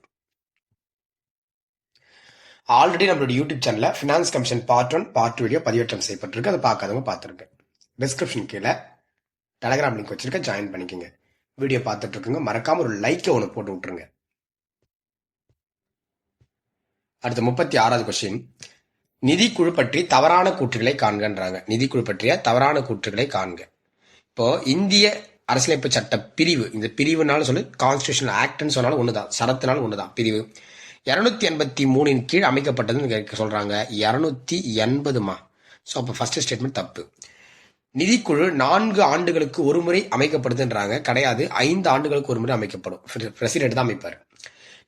ஆல்ரெடி நம்மளோட யூடியூப் சேனல்ல finance commission part 1 part 2 video பதிவேற்றம் செய்யப்பட்டிருக்கு. அதை பார்க்காதவங்க பார்த்துருக்கேன். டிஸ்கிரிப்ஷன் கீழே டெலகிராம் லிங்க் வச்சிருக்க, ஜாயின் பண்ணிக்கோங்க. வீடியோ பார்த்துட்டு இருக்குங்க, மறக்காம ஒரு லைக்கை ஒன்று போட்டு விட்டுருங்க. அடுத்த 36வது கொஸ்டின். நிதிக்குழு பற்றி தவறான கூற்றுகளை காண்கன்றாங்க. நிதிக்குழு பற்றிய தவறான கூற்றுகளை காண்க. இப்போ இந்திய அரசியலமைப்பு சட்ட பிரிவு, இந்த பிரிவுனாலும் சொல்லு, கான்ஸ்டிடியூஷனல் ஆக்ட்னு சொன்னாலும் ஒண்ணுதான், சரத்துனாலும் ஒண்ணுதான். பிரிவு 283 கீழ் அமைக்கப்பட்டதுன்னு சொல்றாங்க. 280மா. ஸோ அப்போ ஃபர்ஸ்ட் ஸ்டேட்மெண்ட் தப்பு. நிதிக்குழு 4 ஆண்டுகளுக்கு ஒரு முறை அமைக்கப்படுதுன்றாங்க. கிடையாது, 5 ஆண்டுகளுக்கு ஒரு முறை அமைக்கப்படும். பிரசிடென்ட் தான் அமைப்பார்.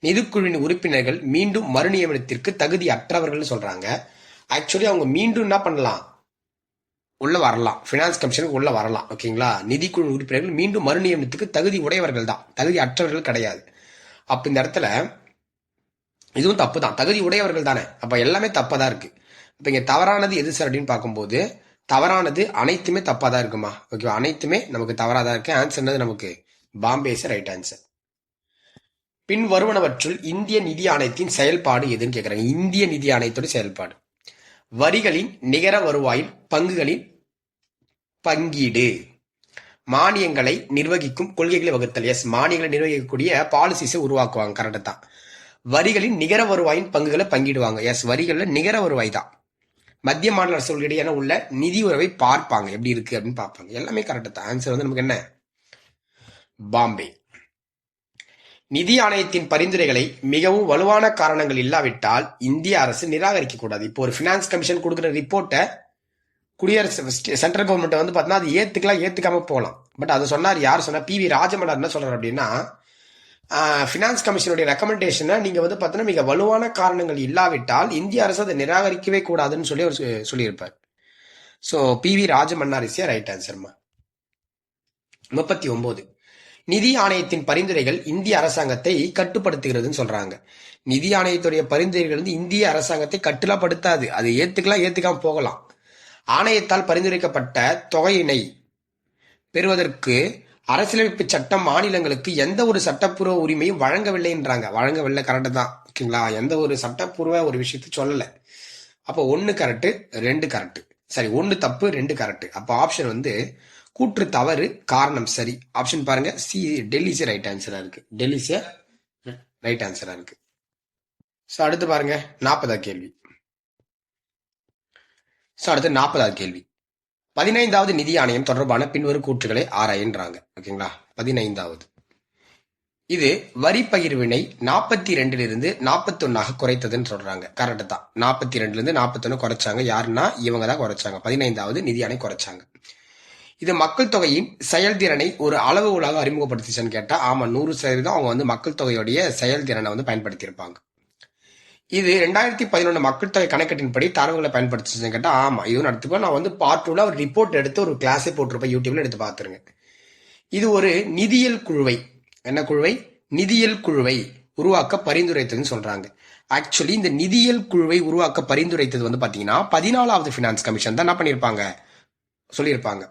நிதிக்குழுவின் உறுப்பினர்கள் மீண்டும் மறுநியமனத்திற்கு தகுதி அற்றவர்கள் சொல்றாங்க. ஆக்சுவலி அவங்க மீண்டும் என்ன பண்ணலாம், உள்ள வரலாம், பினான்ஸ் கமிஷனுக்கு உள்ள வரலாம். ஓகேங்களா, நிதிக்குழு உறுப்பினர்கள் மீண்டும் மறுநியமனத்துக்கு தகுதி உடையவர்கள் தான், தகுதி அற்றவர்கள் கிடையாது. அப்ப இந்த இடத்துல இதுவும் தப்பு தான். தகுதி உடையவர்கள் தானே, அப்ப எல்லாமே தப்பாதான் இருக்கு. இப்ப இங்க தவறானது எது சார் அப்படின்னு பார்க்கும்போது தவறானது அனைத்துமே தப்பா தான் இருக்குமா. ஓகே, அனைத்துமே நமக்கு தவறாதான் இருக்கு. ஆன்சர் நமக்கு பாம்பே ரைட் ஆன்சர். பின் வருவனவற்றுள் இந்திய நிதி ஆணையத்தின் செயல்பாடு எதுன்னு கேட்கிறாங்க. இந்திய நிதி ஆணையத்தோட செயல்பாடு வரிகளின் நிகர வருவாயில் பங்குகளின் பங்கீடு, மானியங்களை நிர்வகிக்கும் கொள்கைகளை வகுத்தல். எஸ், மானியங்களை நிர்வகிக்கக்கூடிய பாலிசிஸை உருவாக்குவாங்க. கரெக்ட் தான். வரிகளின் நிகர வருவாயின் பங்குகளை பங்கிடுவாங்க. எஸ், வரிகள்ல நிகர வருவாய் தான். மத்திய மாநில அரசுகளிடையே உள்ள நிதி உறவை பார்ப்பாங்க, எப்படி இருக்கு அப்படின்னு பார்ப்பாங்க. எல்லாமே கரெக்ட் தான். ஆன்சர் வந்து நமக்கு என்ன, பாம்பே. நிதி ஆணையத்தின் பரிந்துரைகளை மிகவும் வலுவான காரணங்கள் இல்லாவிட்டால் இந்திய அரசு நிராகரிக்க கூடாது. இப்போ ஒரு பினான்ஸ் கமிஷன் கொடுக்குற ரிப்போர்ட்டை குடியரசு சென்ட்ரல் கவர்மெண்ட் வந்து பார்த்தீங்கன்னா அது ஏத்துக்கலாம், ஏத்துக்காம போகலாம். பட் அது சொன்னார், யார் சொன்னா, PV ராஜமன்னார் என்ன சொல்றாரு அப்படின்னா, பினான்ஸ் கமிஷனுடைய ரெக்கமெண்டேஷனை நீங்க வந்து பார்த்தீங்கன்னா மிக வலுவான காரணங்கள் இல்லாவிட்டால் இந்திய அரசு அதை நிராகரிக்கவே கூடாதுன்னு சொல்லி அவர் சொல்லியிருப்பார். So PV Rajamannar is right ஆன்சர்மா. 39. நிதி ஆணையத்தின் பரிந்துரைகள் இந்திய அரசாங்கத்தை கட்டுப்படுத்துகிறதுன்னு சொல்றாங்க. நிதி ஆணையத்துடைய பரிந்துரைகள் வந்து இந்திய அரசாங்கத்தை கட்டுப்படுத்தாது, அது ஏத்துக்கலாம், ஏத்துக்காம போகலாம். ஆணையத்தால் பரிந்துரைக்கப்பட்ட தொகையினை பெறுவதற்கு அரசியலமைப்பு சட்டம் மாநிலங்களுக்கு எந்த ஒரு சட்டப்பூர்வ உரிமையும் வழங்கவில்லைன்றாங்க. வழங்கவில்லை, கரெக்ட் தான். ஓகேங்களா, எந்த ஒரு சட்டப்பூர்வ ஒரு விஷயத்தை சொல்லல. அப்போ 1 கரெக்ட், 2 கரெக்ட். சரி, 1 தப்பு, 2 கரெக்ட். அப்போ ஆப்ஷன் வந்து கூற்று தவறு, காரணம் சரி. ஆப்ஷன் பாருங்க, சி டெல்லி இஸ் ரைட் ஆன்சரா இருக்கு. டெல்லி இஸ் ரைட் ஆன்சரா இருக்கு. ஸோ அடுத்து பாருங்க 40வது கேள்வி. ஸோ அடுத்து 40வது கேள்வி. 15வது நிதி ஆணையம் தொடர்பான பின்வரும் கூற்றுகளை ஆராயின்றாங்க. ஓகேங்களா? 15வது இது வரி பகிர்வினை 42 41 குறைத்ததுன்னு சொல்றாங்க. கரெக்ட் தான். 42 41 குறைச்சாங்க. யாருன்னா இவங்க தான் குறைச்சாங்க. 15வது நிதி ஆணையம் குறைச்சாங்க. இது மக்கள் தொகையின் செயல்திறனை ஒரு அளவுகோலாக அறிமுகப்படுத்திச்சுன்னு கேட்டா ஆமா, 100% அவங்க வந்து மக்கள் தொகையுடைய செயல்திறனை வந்து பயன்படுத்தியிருப்பாங்க. இது 2011 மக்கள் தொகை கணக்கெட்டின்படி தரவுகளை பயன்படுத்துச்சுன்னு கேட்டா ஆமா, இதுவும் நடத்துப்போம். நான் வந்து பார்ட் 2ல ஒரு ரிப்போர்ட் எடுத்து ஒரு கிளாஸே போட்டிருப்பேன், யூடியூப்ல எடுத்து பார்த்துருங்க. இது ஒரு நிதியியல் குழுவை, என்ன குழுவை? நிதியியல் குழுவை உருவாக்க பரிந்துரைத்ததுன்னு சொல்றாங்க. ஆக்சுவலி இந்த நிதியியல் குழுவை உருவாக்க பரிந்துரைத்தது வந்து பாத்தீங்கன்னா 14வது பினான்ஸ் கமிஷன் தான் என்ன பண்ணிருப்பாங்க, சொல்லியிருப்பாங்க.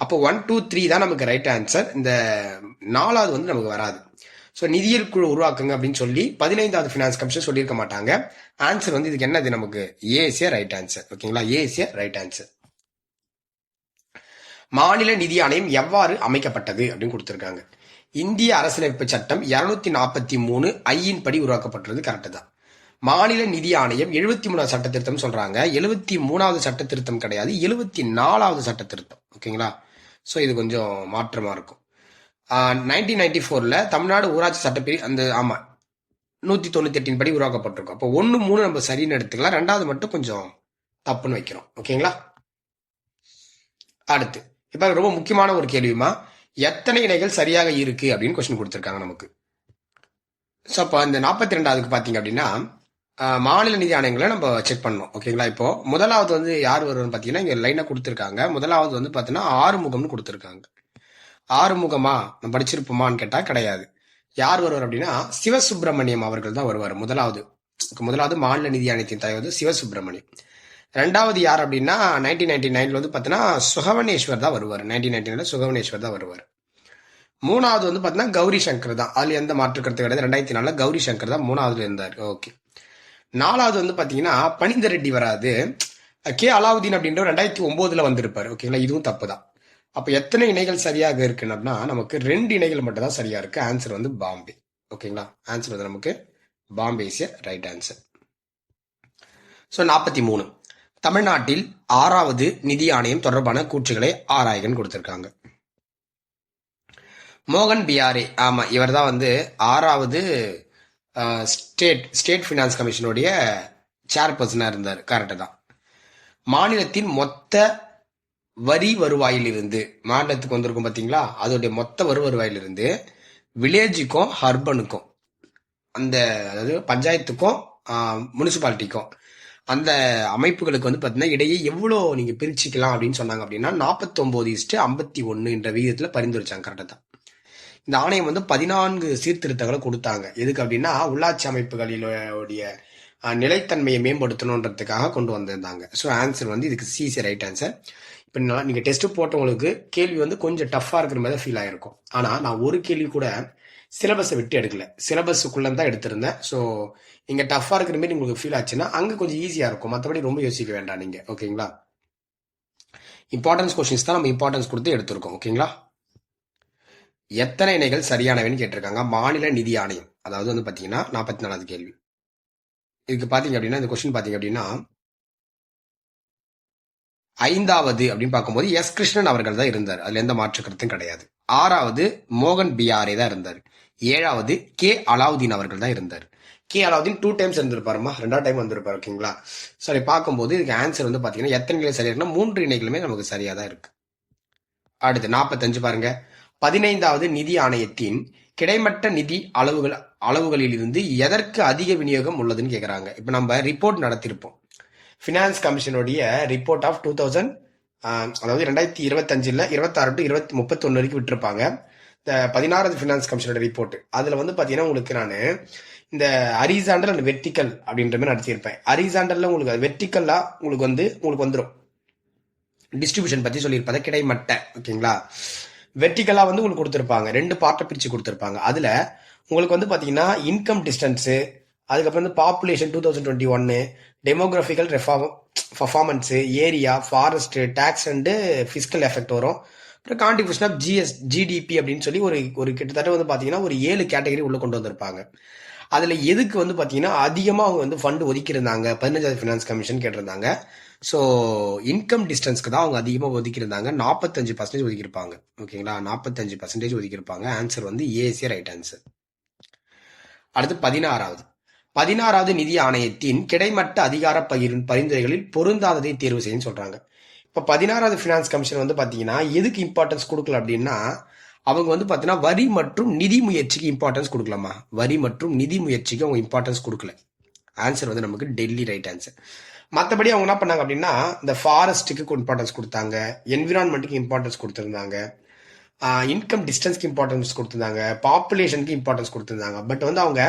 அப்போ 1 2 3 தான் நமக்கு ரைட் ஆன்சர். இந்த 4வது வந்து நமக்கு வராது. ஸோ நிதியியல் குழு உருவாக்குங்க அப்படின்னு சொல்லி 15வது பினான்ஸ் கமிஷன் சொல்லியிருக்க மாட்டாங்க. ஆன்சர் வந்து இதுக்கு என்னது, நமக்கு ஏசிய ரைட் ஆன்சர். ஓகேங்களா? ஏசிய ரைட் ஆன்சர். மாநில நிதி ஆணையம் எவ்வாறு அமைக்கப்பட்டது அப்படின்னு கொடுத்திருக்காங்க. இந்திய அரசியலமைப்பு சட்டம் 243 ஐயின் படி உருவாக்கப்பட்டுள்ளது. கரெக்ட் தான். மாநில நிதி ஆணையம் 73வது சட்ட திருத்தம் சொல்றாங்க. 73வது சட்ட திருத்தம் கிடையாது, 74வது சட்ட திருத்தம். ஓகேங்களா? ஸோ இது கொஞ்சம் மாற்றமா இருக்கும். 1994ல தமிழ்நாடு ஊராட்சி சட்டப்பிரி அந்த ஆமா 198 படி உருவாக்கப்பட்டிருக்கும். அப்போ 1 3 நம்ம சரின்னு எடுத்துக்கலாம், 2வது மட்டும் கொஞ்சம் தப்புன்னு வைக்கிறோம். ஓகேங்களா? அடுத்து இப்ப ரொம்ப முக்கியமான ஒரு கேள்விமா, எத்தனை இணைகள் சரியாக இருக்கு அப்படின்னு கொஸ்டின் கொடுத்திருக்காங்க நமக்கு. ஸோ அப்போ இந்த 42வது பாத்தீங்க அப்படின்னா மாநில நிதி ஆணையங்களை நம்ம செக் பண்ணணும். ஓகேங்களா? இப்போ முதலாவது வந்து யார் வரும்னு பாத்தீங்கன்னா இங்க லைனா கொடுத்திருக்காங்க. முதலாவது வந்து பாத்தீங்கன்னா ஆறுமுகம்னு கொடுத்திருக்காங்க. ஆறுமுகமா நம்ம படிச்சிருப்போமான்னு கேட்டா கிடையாது. யார் வருவார் அப்படின்னா சிவசுப்பிரமணியம் அவர்கள் தான் வருவார். முதலாவது மாநில நிதி ஆணையத்தின் தலைவர் சிவசுப்பிரமணியம். 2வது யார் அப்படின்னா 1999ல வந்து பாத்தீங்கன்னா சுகவனேஸ்வர் தான் வருவார். 1999ல சுகவனேஸ்வர் தான் வருவார். 3வது வந்து பாத்தீங்கன்னா கௌரி சங்கர் தான். அதுல எந்த மாற்று கருத்து கிடையாது. 2004ல கௌரி சங்கர் தான் 3வதுல இருந்தார். ஓகே. 4வது வந்து பாத்தீங்கன்னா பனிந்த ரெட்டி வராது, கே அலாவுதீன் அப்படின்ற 2009ல வந்திருப்பாரு. ஓகேங்களா? இதுவும் தப்பு தான். அப்ப எத்தனை இணைகள் சரியாக இருக்குன்னா நமக்கு 2 இணைகள் மட்டும் தான் சரியா இருக்கு. ஆன்சர் வந்து பாம்பே. ஓகேங்களா? ஆன்சர் வந்து நமக்கு Bombay is right answer. So 43 தமிழ்நாட்டில் 6வது நிதி ஆணையம் தொடர்பான கூற்றுகளை ஆராய்கன்னு கொடுத்திருக்காங்க. மோகன் பியாரே, ஆமா இவர் தான் வந்து 6வது ஸ்டேட் பினான்ஸ் கமிஷனுடைய சேர்பர்சனா இருந்தார். கரெக்ட் தான். மாநிலத்தின் மொத்த வரி வருவாயிலிருந்து, மாநிலத்துக்கு வந்திருக்கும் பாத்தீங்களா, அதோடைய மொத்த வருவாயிலிருந்து வில்லேஜுக்கும் அர்பனுக்கும், அந்த அதாவது பஞ்சாயத்துக்கும் முனிசிபாலிட்டிக்கும் அந்த அமைப்புகளுக்கு வந்து பாத்தீங்கன்னா இடையே எவ்வளவு நீங்க பிரிச்சுக்கலாம் அப்படின்னு சொன்னாங்க அப்படின்னா 49:51 என்ற விகிதத்துல பரிந்துரைச்சாங்க. கரெக்டா தான். இந்த ஆணையம் வந்து 14 சீர்திருத்தங்களை கொடுத்தாங்க. எதுக்கு அப்படின்னா உள்ளாட்சி அமைப்புகளுடைய நிலைத்தன்மையை மேம்படுத்தணுன்றதுக்காக கொண்டு வந்திருந்தாங்க. ஸோ ஆன்சர் வந்து இதுக்கு சிசி ரைட் ஆன்சர். இப்போ நீங்க டெஸ்ட் போட்டவங்களுக்கு கேள்வி வந்து கொஞ்சம் டஃப்பா இருக்கிற மாதிரி ஃபீல் ஆயிருக்கும். ஆனா நான் ஒரு கேள்வி கூட சிலபஸை விட்டு எடுக்கல, சிலபஸுக்குள்ள தான் எடுத்திருந்தேன். ஸோ இங்க டஃப்பா இருக்கிற மாதிரி உங்களுக்கு ஃபீல் ஆச்சுன்னா அங்க கொஞ்சம் ஈஸியா இருக்கும். மற்றபடி ரொம்ப யோசிக்க வேண்டாம் நீங்க. ஓகேங்களா? இம்பார்ட்டன்ஸ் கொஸ்டின்ஸ் தான் நம்ம இம்பார்ட்டன்ஸ் கொடுத்து எடுத்திருக்கோம். ஓகேங்களா? எத்தனை இணைகள் சரியானவைன்னு கேட்டிருக்காங்க. மாநில நிதி ஆணையம், அதாவது வந்து பாத்தீங்கன்னா 44வது கேள்வி. இதுக்கு பாத்தீங்க அப்படின்னா இந்த கொஸ்டின் பாத்தீங்க அப்படின்னா 5வது அப்படின்னு பார்க்கும்போது எஸ் கிருஷ்ணன் அவர்கள் தான் இருந்தார். அதுல எந்த மாற்று கருத்தும் கிடையாது. 6வது மோகன் பியாரே தான் இருந்தார். 7வது கே அலாவுதீன் அவர்கள் தான் இருந்தார். கே அலாவுதீன் 2 டைம்ஸ் இருந்திருப்பாருமா, 2வது டைம் வந்திருப்பாரு. ஓகேங்களா? சரி, பார்க்கும்போது இதுக்கு ஆன்சர் வந்து பாத்தீங்கன்னா எத்தனை இணைகள் சரியா இருக்குன்னா 3 இணைகளுமே நமக்கு சரியா தான் இருக்கு. அடுத்து 45 பாருங்க. 15வது நிதி ஆணையத்தின் கிடைமட்ட நிதி அளவுகளில் இருந்து எதற்கு அதிக விநியோகம் உள்ளதுன்னு கேக்குறாங்க. இப்ப நம்ம ரிப்போர்ட் நடத்திருப்போம், பினான்ஸ் கமிஷனுடைய ரிப்போர்ட் ஆஃப் 2000, அதாவது 2025ல 26 to 31 வரைக்கும் விட்டுருப்பாங்க. இந்த 16வது பினான்ஸ் கமிஷனோட ரிப்போர்ட். அதுல வந்து பாத்தீங்கன்னா உங்களுக்கு நான் இந்த ஹரிசாண்டல் அண்ட் வெர்டிக்கல் அப்படின்ற மாதிரி நடத்தியிருப்பேன். ஹரிசாண்டல்ல உங்களுக்கு வெர்டிக்கல்லா உங்களுக்கு வந்துடும் டிஸ்ட்ரிபியூஷன் பத்தி சொல்லியிருப்பேன், கிடைமட்ட. ஓகேங்களா? வெர்டிக்கலா வந்து உங்களுக்கு கொடுத்திருப்பாங்க, 2 பார்ட்டை பிரிச்சு கொடுத்திருப்பாங்க. அதுல உங்களுக்கு வந்து பாத்தீங்கன்னா இன்கம் டிஸ்டன்ஸ், அதுக்கப்புறம் வந்து population 2021, demographical performance, area, forest, tax and physical effect வரும். அப்புறம் கான்ட்ரிபியூஷன் ஆஃப் ஜிடிபி அப்படின்னு சொல்லி ஒரு ஒரு கிட்டத்தட்ட வந்து பாத்தீங்கன்னா ஒரு 7 கேட்டகரி உள்ள கொண்டு வந்திருப்பாங்க. அதுல எதுக்கு வந்து பாத்தீங்கன்னா அதிகமா அவங்க வந்து ஃபண்ட் ஒதுக்கியிருந்தாங்க 15வது ஃபினான்ஸ் கமிஷன் கேட்டிருந்தாங்க. ஸோ இன்கம் டிஸ்டன்ஸ்க்கு தான் அவங்க அதிகமாக ஒதுக்கியிருந்தாங்க. 45% ஒதுக்கியிருப்பாங்க. ஓகேங்களா, 45% ஒதுக்கியிருப்பாங்க. ஆன்சர் வந்து ஏசிய ரைட் ஆன்சர். அடுத்து 16வது நிதி ஆணையத்தின் கிடைமட்ட அதிகார பரிந்துரைகளில் பொருந்தாததை தேர்வு செய்யும் சொல்றாங்க. இப்ப 16வது பினான்ஸ் கமிஷன் வந்து பாத்தீங்கன்னா எதுக்கு இம்பார்ட்டன்ஸ் கொடுக்கல அப்படின்னா அவங்க வந்து பாத்தீங்கன்னா வரி மற்றும் நிதி முயற்சிக்கு இம்பார்ட்டன்ஸ் கொடுக்கலாமா, வரி மற்றும் நிதி முயற்சிக்கு அவங்க இம்பார்ட்டன்ஸ் கொடுக்கல. ஆன்சர் வந்து நமக்கு டெல்லி ரைட் ஆன்சர். மற்றபடி அவங்க என்ன பண்ணாங்க அப்படின்னா இந்த ஃபாரஸ்ட்டுக்கு இம்பார்ட்டன்ஸ் கொடுத்தாங்க, என்விரான்மெண்ட்டுக்கு இம்பார்ட்டன்ஸ் கொடுத்துருந்தாங்க, இன்கம் டிஸ்டன்ஸ்க்கு இம்பார்ட்டன்ஸ் கொடுத்துருந்தாங்க, பாப்புலேஷனுக்கு இம்பார்ட்டன்ஸ் கொடுத்துருந்தாங்க. பட் வந்து அவங்க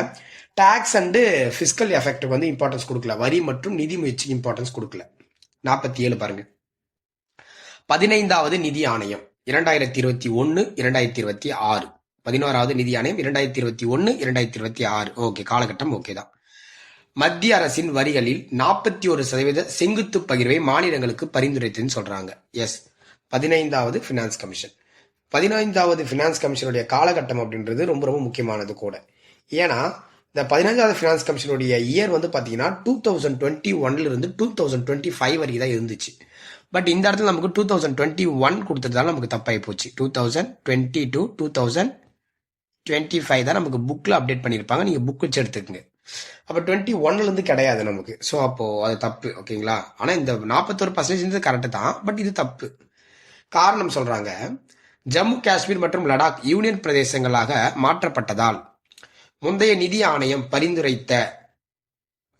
டாக்ஸ் அண்டு ஃபிஸ்கல் எஃபெக்ட்டுக்கு வந்து இம்பார்ட்டன்ஸ் கொடுக்கல, வரி மற்றும் நிதி முயற்சிக்கு இம்பார்ட்டன்ஸ் கொடுக்கல. 47 பாருங்க. 15வது நிதி ஆணையம் 2021 2026. 11வது நிதி ஆணையம் 2021 2026. ஓகே, காலகட்டம் ஓகே தான். மத்திய அரசின் வரிகளில் 41% செங்குத்து பகிர்வை மாநிலங்களுக்கு பரிந்துரைத்ததுன்னு சொல்றாங்க. எஸ், 15வது பினான்ஸ் கமிஷன். 15வது பினான்ஸ் கமிஷனுடைய காலகட்டம் அப்படின்றது ரொம்ப ரொம்ப முக்கியமானது கூட. ஏன்னா இந்த 15வது பினான்ஸ் கமிஷனுடைய இயர் வந்து பாத்தீங்கன்னா 2021 இருந்து 2025 வரைக்கும் தான் இருந்துச்சு. பட் இந்த இடத்துல நமக்கு 2021 கொடுத்ததால நமக்கு தப்பாகி போச்சு. 2022 2025 தான் நமக்கு புக்ல அப்டேட் பண்ணியிருப்பாங்க. நீங்க புக் வச்சு எடுத்துக்கங்க. அப்ப 21ல இருந்து கிடையாது நமக்கு. ஸோ அப்போ அது தப்பு. ஓகேங்களா, ஆனா இந்த 41% கரெக்ட் தான், பட் இது தப்பு. காரணம் சொல்றாங்க, ஜம்மு காஷ்மீர் மற்றும் லடாக் யூனியன் பிரதேசங்களாக மாற்றப்பட்டதால் முந்தைய நிதி ஆணையம்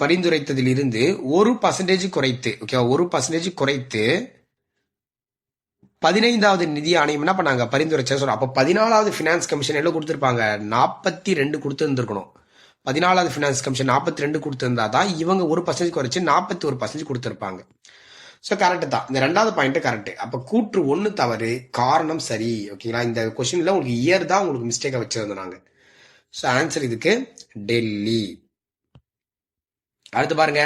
பரிந்துரைத்ததிலிருந்து 1% குறைத்து, ஓகே, 1% குறைத்து 15வது நிதி ஆணையம் என்ன பண்ணாங்க, பரிந்துரைச்ச சொல்றோம். அப்போ 14வது பினான்ஸ் கமிஷன் எல்லாம் கொடுத்திருப்பாங்க, 42 கொடுத்துருந்துருக்கணும். 14வது பினான்ஸ் கமிஷன் 42 கொடுத்திருந்தா தான் இவங்க 1% குறைச்சு 41% கொடுத்திருப்பாங்க. ஸோ கரெக்ட் தான். இந்த 2வது பாயிண்ட் கரெக்ட். அப்ப கூற்று 1 தவறு, காரணம் சரி. ஓகேங்களா, இந்த கொஸ்டின்ல உங்களுக்கு இயர் தான் உங்களுக்கு மிஸ்டேக்கா வச்சிருந்தோம் நாங்க. ஸோ ஆன்சர் இதுக்கு டெல்லி. அடுத்து பாருங்க,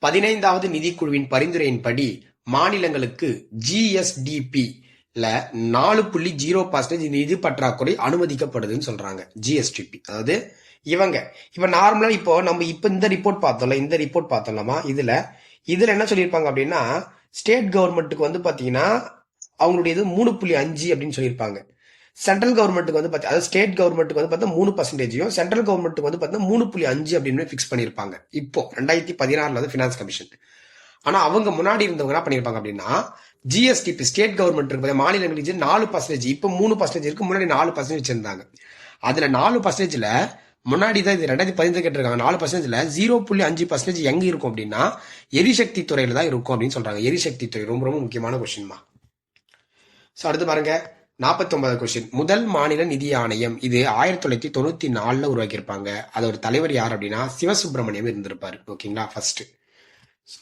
15வது நிதிக்குழுவின் பரிந்துரையின்படி மாநிலங்களுக்கு ஜிஎஸ்டிபி 4.0% நிதி பற்றாக்குறை அனுமதிக்கப்படுதுன்னு சொல்றாங்க. ஜிஎஸ்டிபி அதாவது இப்ப நார்மலா இப்போ நம்ம இந்த ரிப்போர்ட் பார்த்தோம்லாமா, இதுல என்ன சொல்லியிருப்பாங்க அப்படின்னா ஸ்டேட் கவர்மெண்ட்டுக்கு வந்து பாத்தீங்கன்னா அவங்களுடைய 3.5 அப்படின்னு சொல்லியிருப்பாங்க. சென்ட்ரல் கவர்மெண்ட்டுக்கு வந்து அதாவது ஸ்டேட் கவர்மெண்ட்டுக்கு வந்து பார்த்தா 3%, சென்ட்ரல் கவர்மெண்ட்டுக்கு வந்து பார்த்தா 3.5 அப்படின்னு பிக்ஸ் பண்ணியிருப்பாங்க. இப்போ 2016 வந்து பினான்ஸ் கமிஷன். ஆனா அவங்க முன்னாடி இருந்தவங்க என்ன பண்ணிருப்பாங்க அப்படின்னா ஜிஎஸ்டிபி ஸ்டேட் கவர்மெண்ட் மாநிலங்களுக்கு 4%, இப்ப 3% இருக்கு, முன்னாடி 4% வச்சிருந்தாங்க. அதுல 4%ல முன்னாடி தான் இது 2015 கேட்டிருக்காங்க. 4%ல 0.5% எங்க இருக்கும் அப்படின்னா எரிசக்தி துறையில தான் இருக்கும் அப்படின்னு சொல்றாங்க. எரிசக்தி துறை ரொம்ப ரொம்ப முக்கியமான கொஸ்டின்மா. சோ அடுத்து பாருங்க, 49வது கொஸ்டின். முதல் மாநில நிதி ஆணையம் இது 1994 உருவாக்கியிருப்பாங்க. அதோட தலைவர் யார் அப்படின்னா சிவசுப்பிரமணியம் இருந்திருப்பாரு. ஓகேங்களா, ஃபர்ஸ்ட்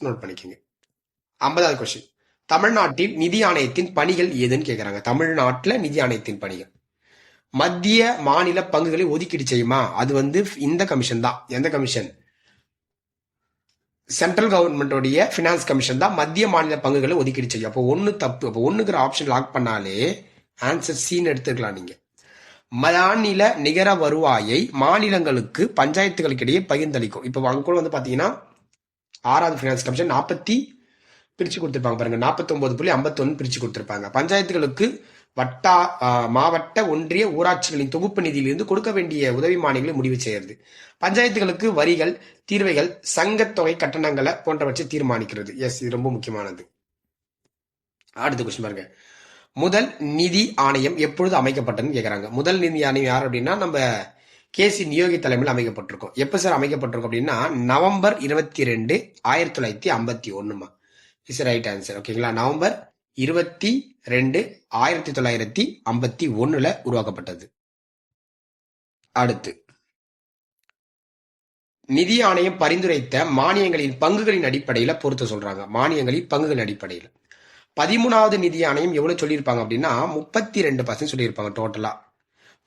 நோட் பண்ணிக்கோங்க. 50வது கொஸ்டின். தமிழ்நாட்டில் நிதி ஆணையத்தின் பணிகள் ஏதுன்னு கேட்கறாங்க. தமிழ்நாட்டுல நிதி ஆணையத்தின் பணிகள் மத்திய மாநில பங்குகளை ஒதுக்கீடு செய்யுமா, அது வந்து இந்த கமிஷன் தான். எந்த கமிஷன்? சென்ட்ரல் கவர்மெண்டோடைய பினான்ஸ் கமிஷன் தான் மத்திய மாநில பங்குகளை ஒதுக்கீடு செய்யும். அப்போ 1 தப்பு. அப்போ 1ங்கிற ஆப்ஷன் லாக் பண்ணாலே ஆன்சர் சீன் எடுத்துக்கலாம் நீங்க. மாநில நிகர வருவாயை மாநிலங்களுக்கு பஞ்சாயத்துகளுக்கு இடையே பகிர்ந்தளிக்கும். இப்போ அங்க கூட வந்து பாத்தீங்கன்னா 6வது பினான்ஸ் கமிஷன் 40 பிரிச்சு கொடுத்திருப்பாங்க பாருங்க. 49.51 பிரிச்சு கொடுத்திருப்பாங்க. பஞ்சாயத்துகளுக்கு மாவட்ட ஒன்றிய ஊராட்சிகளின் தொகுப்பு நிதியிலிருந்து கொடுக்க வேண்டிய உதவி மானியங்களை முடிவு செய்யறது. பஞ்சாயத்துகளுக்கு வரிகள், தீர்வைகள், சங்கத்தொகை கட்டணங்களை போன்றவற்றை தீர்மானிக்கிறது. எஸ், இது ரொம்ப முக்கியமானது. அடுத்த கொஸ்டின் பாருங்க. முதல் நிதி ஆணையம் எப்பொழுது அமைக்கப்பட்டதுன்னு கேட்கறாங்க. முதல் நிதி ஆணையம் யார் அப்படின்னா நம்ம கேசி நியோகி தலைமையில் அமைக்கப்பட்டிருக்கும். எப்ப சார் அமைக்கப்பட்டிருக்கும் அப்படின்னா நவம்பர் 22 1951. Is right answer. ஓகேங்களா, நவம்பர் 22 1951 உருவாக்கப்பட்டது. அடுத்து நிதி ஆணையம் பரிந்துரைத்த மானியங்களின் பங்குகளின் அடிப்படையில பொறுத்த சொல்றாங்க. மானியங்களின் பங்குகளின் அடிப்படையில் 13வது நிதி ஆணையம் எவ்வளவு சொல்லியிருப்பாங்க அப்படின்னா 32% சொல்லியிருப்பாங்க டோட்டலா.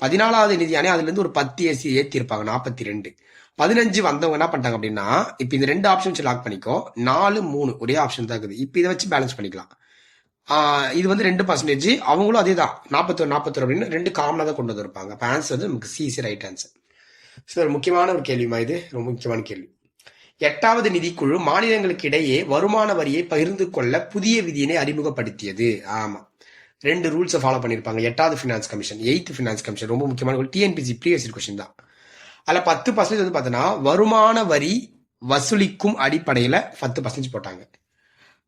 14வது நிதி ஆணையம் அதுல இருந்து ஒரு 10 ஏத்திருப்பாங்க, 42. 15 வந்தவங்க என்ன பண்ணிட்டாங்க அப்படின்னா இப்ப இந்த 2 ஆப்ஷன் வச்சு லாக் பண்ணிக்கோ. 4 3 ஒரே ஆப்ஷன் தான் இருக்குது. இப்ப இதை வச்சு பேலன்ஸ் பண்ணிக்கலாம். இது வந்து 2%. அவங்களும் அதே தான் 41 அப்படின்னு 2 காமனாக தான் கொண்டு வந்திருப்பாங்க. அப்போ ஆன்சர் வந்து நமக்கு சி ரைட் ஆன்சர். ஸோ ஒரு முக்கியமான ஒரு கேள்விமா, இது ரொம்ப முக்கியமான கேள்வி. 8வது நிதிக்குழு மாநிலங்களுக்கு இடையே வருமான வரியை பகிர்ந்து கொள்ள புதிய விதியினை அறிமுகப்படுத்தியது. ஆமா, 2 ரூல்ஸை ஃபாலோ பண்ணியிருப்பாங்க. 8வது finance commission, 8th finance commission, ரொம்ப முக்கியமான டிஎன்பிசி ப்ரீவியஸ் கொஸ்டின் தான். அதில் 10% வந்து பார்த்தீங்கன்னா வருமான வரி வசூலிக்கும் அடிப்படையில் 10% போட்டாங்க.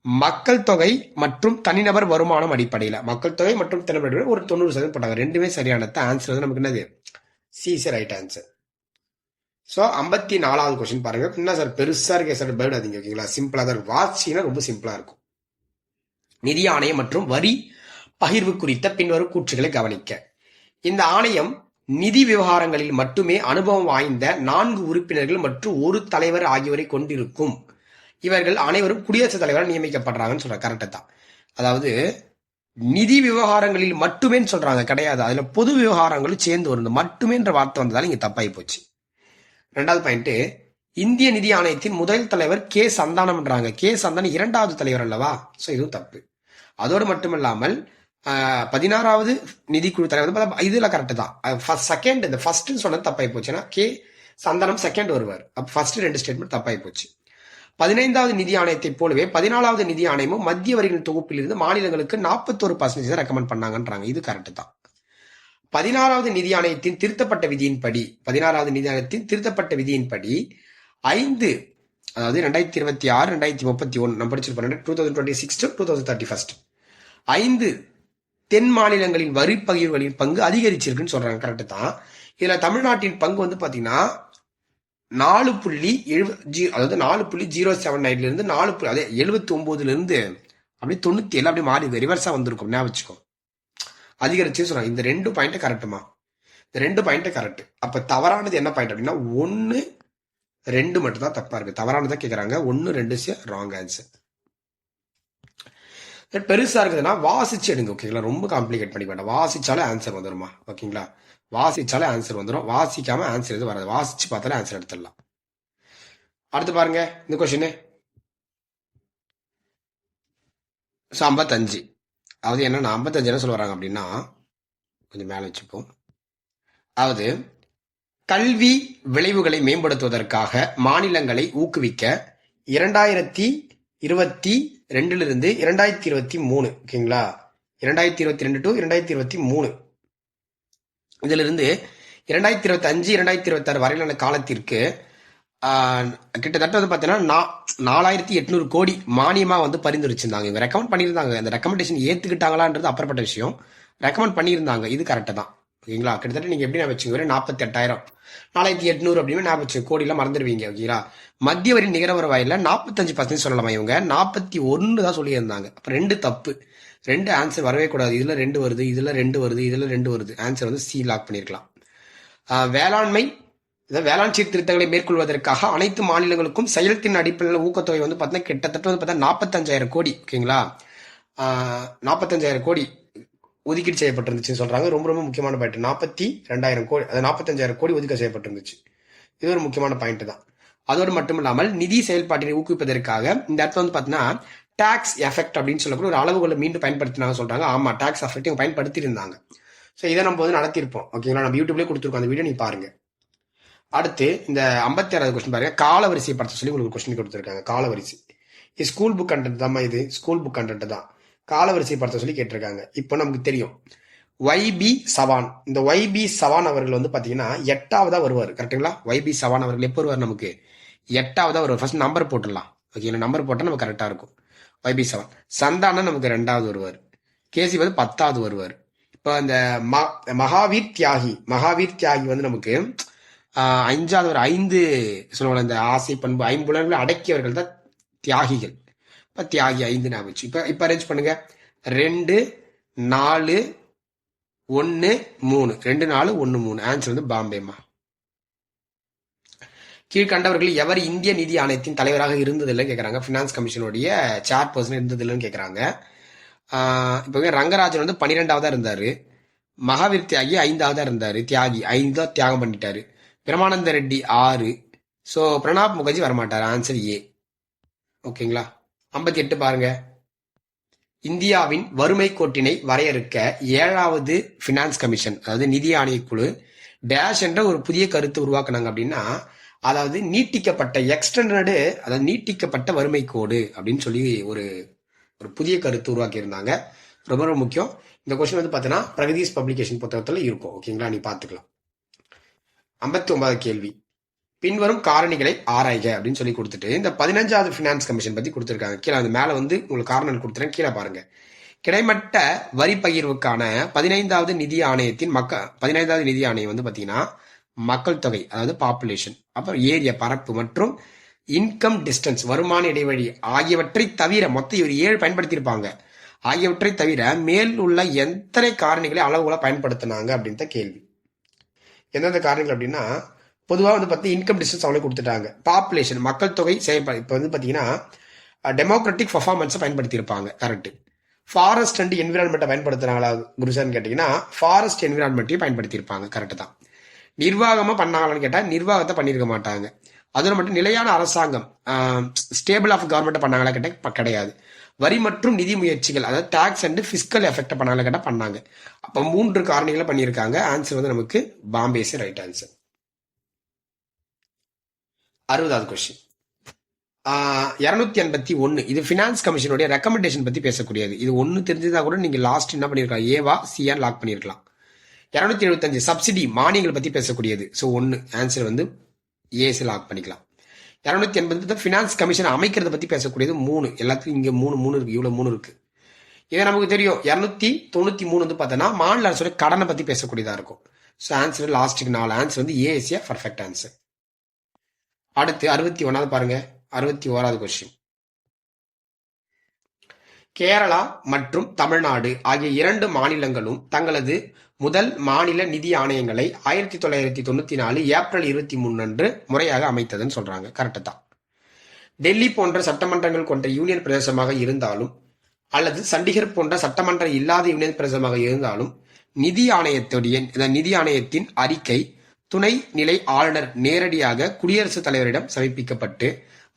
மக்கள் தொகை மற்றும் தனிநபர் வருமானம் அடிப்படையில், மக்கள் தொகை மற்றும் தனிநபர் ஒரு 90% போட்டாங்க. ரெண்டுமே சரியானது. ஆன்சர் வந்து நமக்கு என்னது? C right answer. ஸோ 54வது கொஸ்டின் பாருங்க. என்ன சார் பெருசா இருக்க சார், பயப்படாதீங்க ஓகேங்களா, சிம்பிளா தான் இருக்கும். வாட்சினா ரொம்ப சிம்பிளா இருக்கும். நிதி ஆணையம் மற்றும் வரி பகிர்வு குறித்த பின்வரும் கூற்றுகளை கவனிக்க. இந்த ஆணையம் நிதி விவகாரங்களில் மட்டுமே அனுபவம் வாய்ந்த 4 உறுப்பினர்கள் மற்றும் ஒரு தலைவர் ஆகியோரை கொண்டிருக்கும். இவர்கள் அனைவரும் குடியரசுத் தலைவரால் நியமிக்கப்படுறாங்கன்னு சொல்றாங்க. கரெக்டா தான். அதாவது நிதி விவகாரங்களில் மட்டுமே சொல்றாங்க, கிடையாது. அதுல பொது விவகாரங்களும் சேர்ந்து வரும். மட்டுமேன்ற வார்த்தை வந்ததால இங்க தப்பாகி போச்சு. 2வது பாயிண்ட், இந்திய நிதி ஆணையத்தின் முதல் தலைவர் கே சந்தானம்ன்றாங்க. கே சந்தானம் 2வது தலைவர் அல்லவா? ஸோ இதுவும் தப்பு. அதோடு மட்டுமில்லாமல் 16வது நிதிக்குழு தலைவர் இதுல கரெக்ட் தான். செகண்ட், இந்த ஃபர்ஸ்ட் சொன்னது தப்பாகி போச்சுன்னா கே சந்தானம் செகண்ட் வருவார். அப்ப ஃபர்ஸ்ட் 2 ஸ்டேட்மெண்ட் தப்பாகி போச்சு. 15வது நிதி ஆணையத்தை போலவே 14வது நிதி ஆணையமும் மத்திய வரிகளின் தொகுப்பில் இருந்து மாநிலங்களுக்கு 41% ரெக்கமெண்ட் பண்ணாங்கன்றாங்க. இது கரெக்ட் தான். 16வது நிதி ஆணையத்தின் திருத்தப்பட்ட விதியின்படி 5, அதாவது 2026 2031 நம்ம படிச்சிருப்போம் 2026 to 2031 5 தென் மாநிலங்களின் வரி பகிர்வுகளின் பங்கு அதிகரிச்சிருக்குன்னு சொல்றாங்க. கரெக்ட் தான். இதுல தமிழ்நாட்டின் பங்கு வந்து பாத்தீங்கன்னா 4.079 இருந்து 79 இருந்து அப்படியே 97 அப்படியே மாறி ரிவர்ஸா வந்திருக்கும். ஞாபகம் வச்சுக்கோ, அதிகரிச்சு சொல்றாங்க. இந்த 2 பாயிண்ட் கரெக்டுமா? இந்த 2 பாயிண்ட் கரெக்ட். அப்ப தவறானது என்ன பாயிண்ட் அப்படின்னா 1, 2 மட்டும் தான் தப்பா இருக்கு. தவறானதான் கேட்கறாங்க. 1, 2 ராங் ஆன்சர். பெருசா இருக்குதுன்னா வாசிச்சு எடுங்க ஓகேங்களா. ரொம்ப காம்ப்ளிகேட் பண்ணிக்க வேண்டாம். வாசிச்சாலே ஆன்சர் வந்துருமா ஓகேங்களா. வாசிச்சாலே ஆன்சர் வந்துடும். வாசிக்காம ஆன்சர் எதுவும் வராது. வாசிச்சு பார்த்தாலே ஆன்சர் எடுத்துடலாம். அடுத்து பாருங்க இந்த கொஸ்டின் 55. அதாவது என்னன்னா 55 என்ன சொல்ல வராங்க அப்படின்னா, கொஞ்சம் மேல வச்சுப்போம். அதாவது கல்வி விளைவுகளை மேம்படுத்துவதற்காக மாநிலங்களை ஊக்குவிக்க 2022 2023 ஓகேங்களா, 2022 to 2023 இதுல இருந்து 2025 2026 வரையிலான காலத்திற்கு கிட்டத்தட்ட வந்து பாத்தீங்கன்னா 4800 கோடி மானியமா வந்து பரிந்துரைச்சிருந்தாங்க. இவங்க ரெக்கமெண்ட் பண்ணியிருந்தாங்க. அந்த ரெக்கமெண்டேஷன் ஏத்துக்கிட்டாங்களான்றது அப்புறப்பட்ட விஷயம். ரெக்கமெண்ட் பண்ணியிருந்தாங்க. இது கரெக்டா தான் ஓகேங்களா. கிட்டத்தட்ட நீங்க எப்படி நான் வச்சுங்க 48,000 4800 அப்படின்னு நான் வச்சு கோடியெல்லாம் மறந்துடுவீங்க ஓகேங்களா. மத்திய வரி நிகர வருவாயில 45% சொல்லலாமா? இவங்க 41 தான் சொல்லியிருந்தாங்க. அப்ப 2 தப்பு. 2 ஆன்சர் வரவே கூடாது. இதுல 2 வருது, இதுல 2 வருது, இதுல 2 வருது. ஆன்சர் வந்து சி லாக் பண்ணிருக்கலாம். வேளாண் சீர்திருத்தங்களை மேற்கொள்வதற்காக அனைத்து மாநிலங்களுக்கும் செயல்திறன் அடிப்படையில் ஊக்கத்தொகை வந்து பார்த்தீங்கன்னா கிட்டத்தட்ட வந்து பார்த்தா 45,000 கோடி ஓகேங்களா. 45,000 கோடி ஒதுக்கீடு செய்யப்பட்டிருந்துச்சுன்னு சொல்றாங்க. ரொம்ப ரொம்ப முக்கியமான பாயிண்ட். 42,000 கோடி, அது 45,000 கோடி ஒதுக்கீடு செய்யப்பட்டிருந்துச்சு. இது ஒரு முக்கியமான பாயிண்ட் தான். அதோடு மட்டும் இல்லாமல் நிதி செயல்பாட்டினை ஊக்குவிப்பதற்காக இந்த இடத்துல வந்து பாத்தீங்கன்னா டாக்ஸ் எஃபெக்ட் அப்படின்னு சொல்லக்கூடிய ஒரு அளவுகளை மீண்டும் பயன்படுத்தினாங்க சொல்றாங்க. ஆமா, டாக்ஸ் எஃபெக்ட் இவங்க பயன்படுத்தி இருந்தாங்க. ஸோ இதை நம்ம வந்து நடத்திருப்போம் ஓகேங்களா. நம்ம யூடியூப்லேயே கொடுத்துருக்கோம். அந்த வீடியோ நீ பாருங்க. அடுத்து இந்த 56வது கொஸ்டின் பாருங்க. காலவரிசையை படுத்த சொல்லி உங்களுக்கு கொஸ்டின் கொடுத்துருக்காங்க. காலவரிசை இது ஸ்கூல் புக் கண்டென்ட் தான். இது ஸ்கூல் புக் கண்டென்ட் தான். காலவரிசையை படுத்த சொல்லி கேட்டிருக்காங்க. இப்போ நமக்கு தெரியும் YB சவான். இந்த YB சவான் அவர்கள் வந்து பாத்தீங்கன்னா 8ஆவதா வருவார். கரெக்டுங்களா. YB சவான் அவர்கள் எப்போ வருவார்? நமக்கு 8ஆவதா வருவார். ஃபர்ஸ்ட் நம்பர் போட்டுடலாம் ஓகேங்களா. நம்பர் போட்டால் நமக்கு கரெக்டா இருக்கும். YB சவான். சந்தானம் நமக்கு 2வது வருவார். கேசி வந்து 10வது வருவார். இப்போ இந்த மகாவீர் தியாகி வந்து நமக்கு 5வது ஒரு 5 சொல்லுவாங்க. இந்த ஆசை பண்பு 5 புலன்களை அடக்கியவர்கள் தான் தியாகிகள். இப்போ தியாகி 5 நான் வச்சு இப்போ அரேஞ்ச் பண்ணுங்க. 2 4 1 3 2 4 1 3. ஆன்சர் வந்து பாம்பேமா. கீழ்கண்டவர்கள் எவர் இந்திய நிதி ஆணையத்தின் தலைவராக இருந்ததில்லைன்னு கேட்கறாங்க. பினான்ஸ் கமிஷனுடைய சேர்பர்சன் இருந்ததில்லைன்னு கேட்கறாங்க. இப்போ ரங்கராஜன் வந்து 12ஆவதா இருந்தாரு. மகாவீர் தியாகி 5ஆவதா இருந்தாரு. தியாகி 5 தான் தியாகம் பண்ணிட்டாரு. பிரமானந்த ரெட்டி 6. ஸோ பிரணாப் முகர்ஜி வரமாட்டார். ஆன்சர் ஏ ஓகேங்களா. 58 பாருங்க. இந்தியாவின் வறுமை கோட்டினை வரையறுக்க 7வது பினான்ஸ் கமிஷன், அதாவது நிதி ஆணையக்குழு டேஷ் என்ற ஒரு புதிய கருத்து உருவாக்குனாங்க அப்படின்னா, அதாவது நீட்டிக்கப்பட்ட வறுமை கோடு அப்படின்னு சொல்லி ஒரு ஒரு புதிய கருத்து உருவாக்கி இருந்தாங்க. ரொம்ப ரொம்ப முக்கியம். இந்த கொஸ்டின் வந்து பார்த்தீங்கன்னா பிரகதீஷ் பப்ளிகேஷன் புத்தகத்துல இருக்கும். ஓகேங்களா, நீ பார்த்துக்கலாம். 59வது கேள்வி, பின்வரும் காரணிகளை ஆராய்க அப்படின்னு சொல்லி கொடுத்துட்டு இந்த 15வது பினான்ஸ் கமிஷன் பத்தி கொடுத்துருக்காங்க. கீழே அது மேல வந்து உங்களுக்கு காரணம் கொடுத்துறேன், கீழே பாருங்க. கிடைமட்ட வரி பகிர்வுக்கான 15வது நிதி ஆணையத்தின் 15வது நிதி ஆணையம் வந்து பாத்தீங்கன்னா மக்கள் தொகை, அதாவது பாப்புலேஷன், அப்புறம் ஏரியா பரப்பு மற்றும் இன்கம் டிஸ்டன்ஸ் வருமான இடைவெளி ஆகியவற்றை தவிர மொத்தம் ஒரு 7 பயன்படுத்தியிருப்பாங்க. ஆகியவற்றை தவிர மேல் உள்ள எத்தனை காரணிகளை அளவுகளை பயன்படுத்தினாங்க அப்படின்ற கேள்வி. எந்தெந்த காரணிகள் அப்படின்னா, பொதுவாக வந்து பார்த்தீங்கன்னா இன்கம் டிஸ்டன்ஸ் அவங்களே கொடுத்துட்டாங்க. பாப்புலேஷன் மக்கள் தொகை செயல்பாடு, இப்போ வந்து பார்த்தீங்கன்னா டெமோக்ராட்டிக் பர்ஃபார்மன்ஸை பயன்படுத்தியிருப்பாங்க. கரெக்ட். ஃபாரஸ்ட் அண்ட் என்விரான்மெண்ட்டை பயன்படுத்துறாங்களா குருசான்னு கேட்டீங்கன்னா ஃபாரஸ்ட் என்விரான்மெண்ட்டையும் பயன்படுத்தியிருப்பாங்க. கரெக்டு தான். நிர்வாகமா பண்ணாங்களான்னு கேட்டா நிர்வாகத்தை பண்ணியிருக்க மாட்டாங்க. அதோட மட்டும் நிலையான அரசாங்கம், ஸ்டேபிள் ஆஃப் கவர்மெண்ட் பண்ணாங்களா கேட்ட கிடையாது. வரி மற்றும் நிதி முயற்சிகள், அதாவது டாக்ஸ் அண்ட் பிஸ்கல் எஃபெக்ட் பண்ணாங்களா கேட்டா பண்ணாங்க. அப்ப 3 காரணிகளை பண்ணியிருக்காங்க. ஆன்சர் வந்து நமக்கு பாம்பேஸ் ரைட் ஆன்சர். 60வது கொஸ்டின், 281. இது பினான்ஸ் கமிஷனுடைய ரெக்கமெண்டேஷன் பத்தி பேசக்கூடியது. இது ஒன்னு தெரிஞ்சதா கூட நீங்க லாஸ்ட் என்ன பண்ணிருக்கலாம், ஏவா சிஆர் லாக் பண்ணிருக்கலாம். 275 சப்சிடி மானியங்கள் பத்தி பேசக்கூடியது. ஸோ 1 ஆன்சர் வந்து ஏசி லாக் பண்ணிக்கலாம். 280 பினான்ஸ் கமிஷன் அமைக்கிறத பத்தி பேசக்கூடியது 3. எல்லாத்துக்கும் இங்க 3 இருக்கு, இவ்வளவு 3 இருக்கு. இதை நமக்கு தெரியும். 293 வந்து பார்த்தோன்னா மாநில அரசோட கடனை பத்தி பேசக்கூடியதா இருக்கும். ஸோ ஆன்சர் லாஸ்ட்டுக்கு 4 ஆன்சர் வந்து ஏசியா பர்ஃபெக்ட் ஆன்சர். அடுத்து 61வது பாருங்க. 61வது கொஸ்டின், கேரளா மற்றும் தமிழ்நாடு ஆகிய 2 மாநிலங்களும் தங்களது முதல் மாநில நிதி ஆணையங்களை 1994 ஏப்ரல் 23 அன்று முறையாக அமைத்ததுன்னு சொல்றாங்க. கரெக்டு தான். டெல்லி போன்ற சட்டமன்றங்கள் கொண்ட யூனியன் பிரதேசமாக இருந்தாலும் அல்லது சண்டிகர் போன்ற சட்டமன்றம் இல்லாத யூனியன் பிரதேசமாக இருந்தாலும் நிதி ஆணையத்தின் அறிக்கை துணை நிலை ஆளுநர் நேரடியாக குடியரசுத் தலைவரிடம் சமர்ப்பிக்கப்பட்டு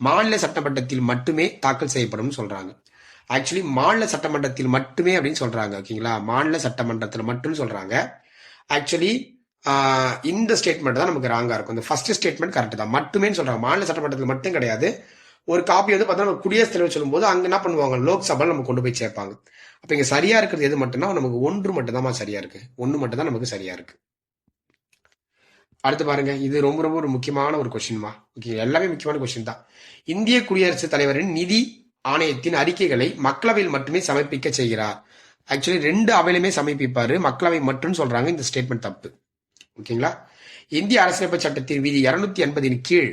மாநில சட்டமன்றத்தில் மட்டுமே தாக்கல் செய்யப்படும் சொல்றாங்க. ஆக்சுவலி மாநில சட்டமன்றத்தில் மட்டுமே அப்படின்னு சொல்றாங்க. ஓகேங்களா, மாநில சட்டமன்றத்தில் மட்டும் சொல்றாங்க. ஆக்சுவலி இந்த ஸ்டேட்மெண்ட் தான் நமக்கு ராங்கா இருக்கும். இந்த ஃபர்ஸ்ட் ஸ்டேட்மெண்ட் கரெக்ட் தான், மட்டுமே சொல்றாங்க. மாநில சட்டமன்றத்தில் மட்டும் கிடையாது. ஒரு காப்பி வந்து பார்த்தா குடியரசுத் தலைவர் சொல்லும் போது அங்க என்ன பண்ணுவாங்க, லோக்சபால நம்ம கொண்டு போய் சேர்ப்பாங்க. அப்ப இங்க சரியா இருக்கிறது எது மட்டும்னா நமக்கு 1 மட்டும் தான் சரியா இருக்கு. 1 மட்டும் தான் நமக்கு சரியா இருக்கு. அடுத்து பாருங்க, இது ரொம்ப ரொம்ப ஒரு முக்கியமான ஒரு கொஸ்டின்மா. ஓகே, எல்லாமே முக்கியமான கொஸ்டின் தான். இந்திய குடியரசுத் தலைவரின் நிதி ஆணையத்தின் அறிக்கைகளை மக்களவையில் மட்டுமே சமர்ப்பிக்க செய்கிறார். ஆக்சுவலி 2 அவையிலுமே சமர்ப்பிப்பாரு, மக்களவை மட்டும் சொல்றாங்க. இந்த ஸ்டேட்மெண்ட் தப்பு. ஓகேங்களா. இந்திய அரசியலமைப்பு சட்டத்தின் விதி 280 கீழ்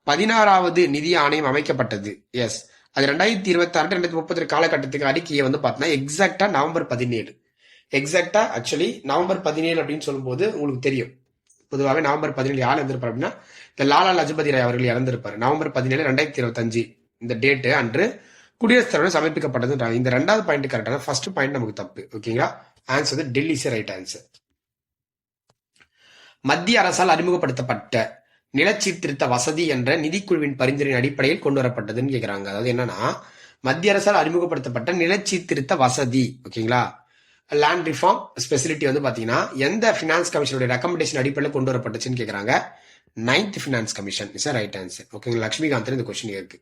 16வது நிதி ஆணையம் அமைக்கப்பட்டது. எஸ், அது 2026 2030 காலகட்டத்துக்கு அறிக்கையை வந்து பார்த்தீங்கன்னா எக்ஸாக்டா நவம்பர் 17. எக்ஸாக்டா ஆக்சுவலி நவம்பர் 17 அப்படின்னு சொல்லும்போது உங்களுக்கு தெரியும், பொதுவாகவே நவம்பர் 17 யார் இறந்திருப்பார் அப்படின்னா இந்த லாலா லஜபதி ராய் அவர்கள் இறந்திருப்பார். நவம்பர் 17 2025 இந்த டேட்டு அன்று குடியரசுத் தலைவர் சமர்ப்பிக்கப்பட்டது. இந்த 2வது பாயிண்ட் கரெக்டான, ஃபர்ஸ்ட் பாயிண்ட் நமக்கு தப்பு. ஓகேங்களா, ஆன்சர் வந்து டெல்லி ரைட் ஆன்சர். மத்திய அரசால் அறிமுகப்படுத்தப்பட்ட நிலச்சீர்திருத்த வசதி என்ற நிதிக்குழுவின் பரிந்துரையின் அடிப்படையில் கொண்டு வரப்பட்டதுன்னு கேட்கிறாங்க. அதாவது என்னன்னா, மத்திய அரசால் அறிமுகப்படுத்தப்பட்ட நிலச்சீர்திருத்த வசதி, ஓகேங்களா, லேண்ட் ரிஃபார்ம் ஸ்பெசிலிட்டி வந்து பாத்தீங்கன்னா எந்த பினான்ஸ் கமிஷனுடைய ரெக்கமெண்டேஷன் அடிப்படையில் கொண்டு வரப்பட்டுச்சுன்னு கேட்கறாங்க. 9th finance commission is right answer. ஓகேங்களா, லட்சுமிகாந்த் இந்த கொஸ்டின் இருக்கு.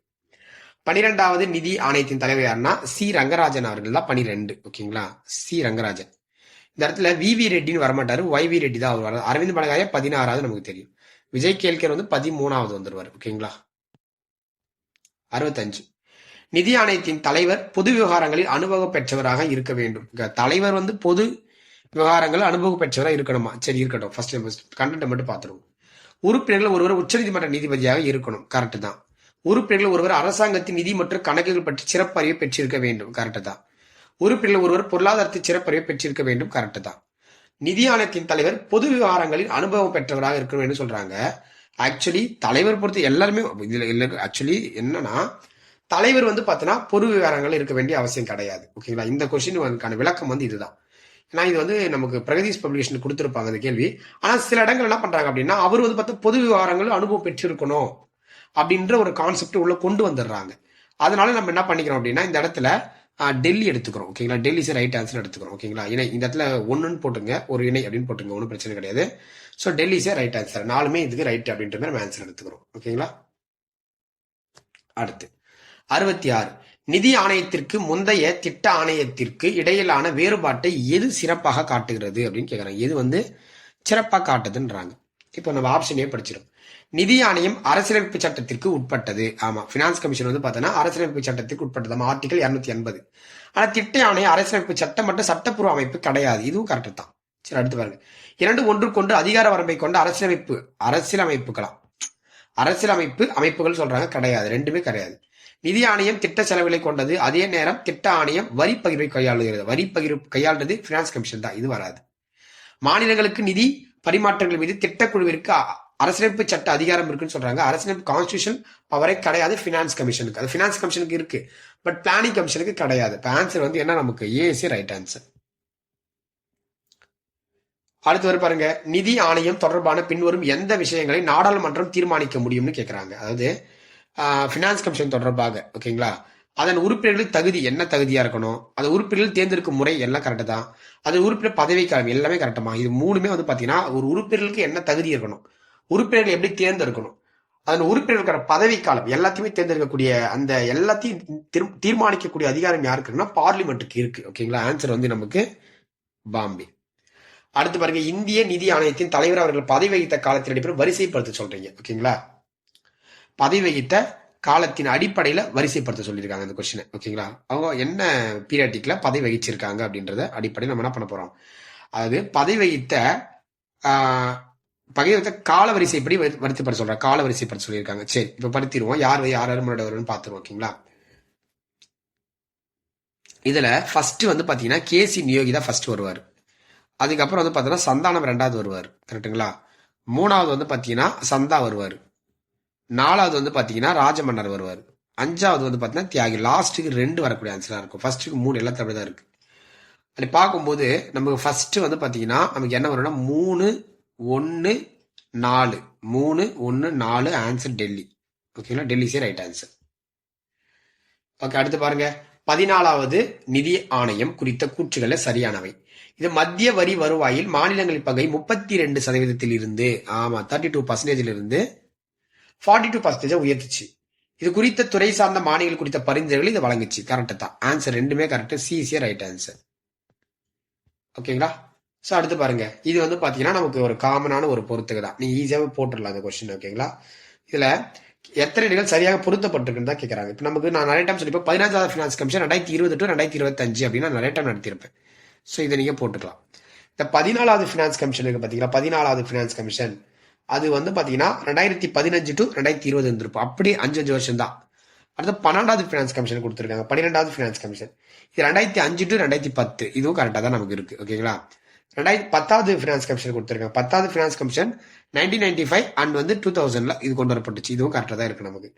12வது நிதி ஆணையத்தின் தலைவர் யாருன்னா சி ரங்கராஜன் அவர்கள் தான் 12. ஓகேங்களா, சி ரங்கராஜன். இந்த இடத்துல விவி ரெட்டின்னு வரமாட்டாரு, YV ரெட்டி தான் அவர் வர. அரவிந்த் பலகாய 16வது நமக்கு தெரியும். விஜய் கேல்கர் வந்து 13வது வந்துருவார். ஓகேங்களா. 65 நிதி ஆணையத்தின் தலைவர் பொது விவகாரங்களில் அனுபவம் பெற்றவராக இருக்க வேண்டும். தலைவர் வந்து பொது விவகாரங்கள் அனுபவம் பெற்றவராக இருக்கணுமா? சரி, இருக்கட்டும். ஃபர்ஸ்ட் கண்டென்ட் மட்டும் பார்த்துருவோம். உறுப்பினர்கள் ஒருவர் உச்சநீதிமன்ற நீதிபதியாக இருக்கணும். கரெக்ட் தான். உறுப்பினர்கள் ஒருவர் அரசாங்கத்தின் நிதி மற்றும் கணக்குகள் பற்றி சிறப்பறிவை பெற்றிருக்க வேண்டும். கரெக்ட் தான். உறுப்பினர்கள் ஒருவர் பொருளாதாரத்தை சிறப்பறிவை பெற்றிருக்க வேண்டும். கரெக்ட் தான். நிதி ஆணையத்தின் தலைவர் பொது விவகாரங்களில் அனுபவம் பெற்றவராக இருக்கணும்னு சொல்றாங்க. ஆக்சுவலி தலைவர் பொறுத்து எல்லாருமே இதுல ஆக்சுவலி என்னன்னா, தலைவர் வந்து பாத்தீங்கன்னா பொது விவகாரங்கள் இருக்க வேண்டிய அவசியம் கிடையாது. ஓகேங்களா, இந்த கொஸ்டினுக்கான விளக்கம் வந்து இதுதான். ஏன்னா இது வந்து நமக்கு பிரகதீஷ் பப்ளிகேஷன் கொடுத்துருப்பாங்க இந்த கேள்வி. ஆனா சில இடங்கள் என்ன பண்றாங்க அப்படின்னா, அவர் வந்து பார்த்தா பொது விவகாரங்கள் அனுபவம் பெற்றிருக்கணும் அப்படின்ற ஒரு கான்செப்ட் உள்ள கொண்டு வந்துடுறாங்க. அதனால நம்ம என்ன பண்ணிக்கிறோம் அப்படின்னா, இந்த இடத்துல டெல்லி எடுத்துக்கிறோம். ஓகேங்களா, டெல்லி இஸ் ரைட் ஆன்சர் எடுத்துக்கிறோம். ஓகேங்களா, இணை இந்த இடத்துல ஒன்றுன்னு போட்டுங்க, ஒரு இணை அப்படின்னு போட்டுங்க, ஒன்றும் பிரச்சனை கிடையாது. So Delhi is right answer. நாலுமே இதுக்கு ரைட் அப்படின்ற மாதிரி நம்ம ஆன்சர் எடுத்துக்கிறோம். ஓகேங்களா, அடுத்து 66. நிதி ஆணையத்திற்கு முந்தைய திட்ட ஆணையத்திற்கு இடையிலான வேறுபாட்டை எது சிறப்பாக காட்டுகிறது அப்படின்னு கேட்குறாங்க. எது வந்து சிறப்பாக காட்டுதுன்றாங்க. இப்போ நம்ம ஆப்ஷனே படிச்சிடும். நிதி ஆணையம் அரசியலமைப்பு சட்டத்திற்கு உட்பட்டது. ஆமா, பினான்ஸ் கமிஷன் வந்து பார்த்தோன்னா அரசியலமைப்பு சட்டத்திற்கு உட்பட்டது. ஆர்டிகல் 280. ஆனா திட்ட ஆணையம் அரசியலமைப்பு சட்டம் மற்றும் சட்டப்பூர்வ அமைப்பு கிடையாது. இதுவும் கரெக்ட் தான். சரி, அடுத்து பாருங்க. இரண்டு ஒன்றுக்கொண்டு அதிகார வரம்பை கொண்ட அரசியலமைப்பு அமைப்புகள் சொல்றாங்க கிடையாது. ரெண்டுமே கிடையாது. நிதி ஆணையம் திட்ட செலவுகளை கொண்டது. அதே நேரம் திட்ட ஆணையம் வரி பகிர்வை கையாளுகிறது. வரி பகிர்வு கையாளுறது பினான்ஸ் கமிஷன் தான். இது வராது. மாநிலங்களுக்கு நிதி பரிமாற்றங்கள் மீது திட்டக்குழுவிற்கு அரசியலமைப்பு சட்ட அதிகாரம் இருக்குன்னு சொல்றாங்க. அரசியலமைப்பு கான்ஸ்டியூஷன் பவரே கிடையாது பினான்ஸ் கமிஷனுக்கு. அது பினான்ஸ் கமிஷனுக்கு இருக்கு, பட் பிளானிங் கமிஷனுக்கு கிடையாது. இப்போ ஆன்சர் வந்து என்ன, நமக்கு ஏசி ரைட் ஆன்சர். அடுத்து வர பாருங்க. நிதி ஆணையம் தொடர்பான பின்வரும் எந்த விஷயங்களை நாடாளுமன்றம் தீர்மானிக்க முடியும்னு கேட்கிறாங்க. அதாவது பினான்ஸ் கமிஷன் தொடர்பாக. ஓகேங்களா, அதன் உறுப்பினர்களுக்கு தகுதி என்ன தகுதியா இருக்கணும், அது உறுப்பினர்கள் தேர்ந்தெடுக்கும் முறை எல்லாம் கரெக்டு தான். அது உறுப்பினர் பதவிக்காலம் எல்லாமே கரெக்டமா. இது மூணுமே வந்து பாத்தீங்கன்னா ஒரு உறுப்பினர்களுக்கு என்ன தகுதி இருக்கணும், உறுப்பினர்கள் எப்படி தேர்ந்தெடுக்கணும், அதன் உறுப்பினர்களுக்கான பதவிக்காலம் எல்லாத்தையுமே தேர்ந்தெடுக்கக்கூடிய அந்த எல்லாத்தையும் தீர்மானிக்கக்கூடிய அதிகாரம் யாருக்கு இருக்குன்னா பார்லிமெண்ட்டுக்கு இருக்கு. ஓகேங்களா, ஆன்சர் வந்து நமக்கு பாம்பே. அடுத்து பாருங்க. இந்திய நிதி ஆணையத்தின் தலைவர் அவர்கள் பதவி வகித்த காலத்தின் அடிப்படையில் வரிசைப்படுத்த சொல்றீங்க. ஓகேங்களா, பதவி வகித்த காலத்தின் அடிப்படையில வரிசைப்படுத்த சொல்லியிருக்காங்க இந்த கொஸ்டின். ஓகேங்களா, அவங்க என்ன பீரியடிக்ல பதவி வகிச்சிருக்காங்க அப்படின்றத அடிப்படையில் நம்ம என்ன பண்ண போறோம். அதாவது பதவி வகித்த கால வரிசைப்படி வரிசைப்படுத்த சொல்றாங்க. கால வரிசைப்படுத்த சொல்லியிருக்காங்க. சரி, இப்ப படுத்திடுவோம். யார் யார் முன்னாடி வரும்னு பார்த்துருவோம். ஓகேங்களா, இதுல ஃபர்ஸ்ட் வந்து பாத்தீங்கன்னா கேசி நியோகி தான் ஃபர்ஸ்ட் வருவார். அதுக்கப்புறம் வந்து பார்த்தீங்கன்னா சந்தானம் ரெண்டாவது வருவார். கரெக்டுங்களா, மூணாவது வந்து பார்த்தீங்கன்னா சந்தா வருவார். நாலாவது வந்து பார்த்தீங்கன்னா ராஜமன்னர் வருவார். அஞ்சாவது வந்து பார்த்தீங்கன்னா தியாகி. லாஸ்ட்டுக்கு 2 வரக்கூடிய ஆன்சராக இருக்கும். ஃபர்ஸ்ட்டுக்கு 3 எல்லாத்தையும் அப்படி தான் இருக்கு. அப்படி பார்க்கும்போது நமக்கு ஃபர்ஸ்ட் வந்து பார்த்தீங்கன்னா நமக்கு என்ன வரும்னா 3 1 4 3 1 4 ஆன்சர் டெல்லி. ஓகேங்களா, டெல்லிஸே ரைட் ஆன்சர். ஓகே, அடுத்து பாருங்க. 14வது நிதி ஆணையம் குறித்த கூற்றுகளை சரியானவை. இது மத்திய வரி வருவாயில் மாநிலங்களின் பங்கை 32% இருந்து 32% இருந்து 42% உயர்த்துச்சு. இது குறித்த துறை சார்ந்த மாநிலங்கள் குறித்த பரிந்துரைகள் இதை வழங்குச்சு. கரெக்ட் தான். ஆன்சர் ரெண்டுமே கரெக்ட். CCA right answer. ஓகேங்களா, ஸோ அடுத்து பாருங்க. இது வந்து பாத்தீங்கன்னா நமக்கு ஒரு காமனான ஒரு பொறுத்துக்கு தான். நீங்க ஈஸியாவே போட்டுடலாம் அந்த கொஸ்டின். ஓகேங்களா, இதுல எத்தனை இடங்கள் சரியாக பொருத்தப்பட்டிருக்குன்னு தான் கேட்கறாங்க. இப்போ நமக்கு நான் நிறைய டைம் சொல்லிப்பேன் 15வது ஃபினான்ஸ் கமிஷன் 2020 to 2025 அப்படின்னு நான் நிறைய டைம் நடத்தியிருப்பேன். ஸோ இதை நீங்க போட்டுக்கலாம். இந்த 14வது ஃபினான்ஸ் கமிஷன் இருக்கு பாத்தீங்களா, 14வது ஃபினான்ஸ் கமிஷன் அது வந்து பாத்தீங்கன்னா 2015 to 2020 இருந்திருக்கும். அப்படி 5 வருஷம் தான். அடுத்து 12வது ஃபினான்ஸ் கமிஷன் கொடுத்துருக்காங்க. 12வது ஃபினான்ஸ் கமிஷன் இது 2005 to 2010. இதுவும் கரெக்டாக தான் நமக்கு இருக்கு. ஓகேங்களா, 10வது ஃபினான்ஸ் கமிஷன் கொடுத்துருக்காங்க. 10வது ஃபினான்ஸ் கமிஷன் 1995 அண்ட் வந்து 2000ல இது கொண்டு வரப்பட்டுச்சு. இதுவும் கரெக்டாக தான் இருக்கு நமக்கு.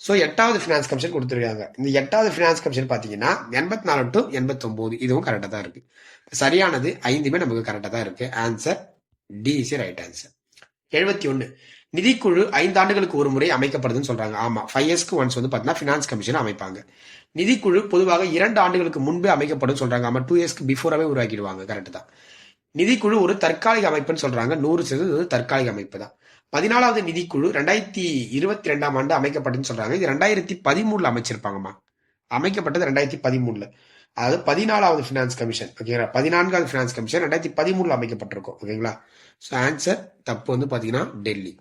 ஸோ 8வது ஃபினான்ஸ் கமிஷன் கொடுத்துருக்காங்க. இந்த 8வது ஃபினான்ஸ் கமிஷன் பார்த்தீங்கன்னா 84 to 89. இதுவும் கரெக்டாக தான் இருக்கு. சரியானது 5மே நமக்கு கரெக்டாக தான் இருக்கு. Answer D is right answer. 71. நிதிக்குழு 5 ஆண்டுகளுக்கு ஒரு முறை அமைக்கப்படுதுன்னு சொல்றாங்க. ஆமா, 5 இயர்ஸ்க்கு ஒன்ஸ் வந்து பாத்தீங்கன்னா ஃபினான்ஸ் கமிஷன் அமைப்பாங்க. நிதிக்குழு பொதுவாக 2 ஆண்டுகளுக்கு முன்பே அமைக்கப்படும் சொல்றாங்க. ஆமா, 2 இயர்ஸ்க்கு பிஃபோராவே உருவாக்கிடுவாங்க. கரெக்ட் தான். நிதிக்குழு ஒரு தற்காலிக அமைப்புன்னு சொல்றாங்க. 100% தற்காலிக அமைப்பு தான். 14வது நிதிக்குழு 2022ஆம் ஆண்டு அமைக்கப்பட்டதுன்னு சொல்றாங்க. இது 2013 அமைச்சிருப்பாங்கம்மா. அமைக்கப்பட்டது 2013. அதாவது 14வது ஃபினான்ஸ் கமிஷன். ஓகேங்களா, 14வது ஃபினான்ஸ் கமிஷன் 2013 அமைக்கப்பட்டிருக்கும். ஓகேங்களா, ஸோ ஆன்சர் தப்பு வந்து பாத்தீங்கன்னா டெல்லி.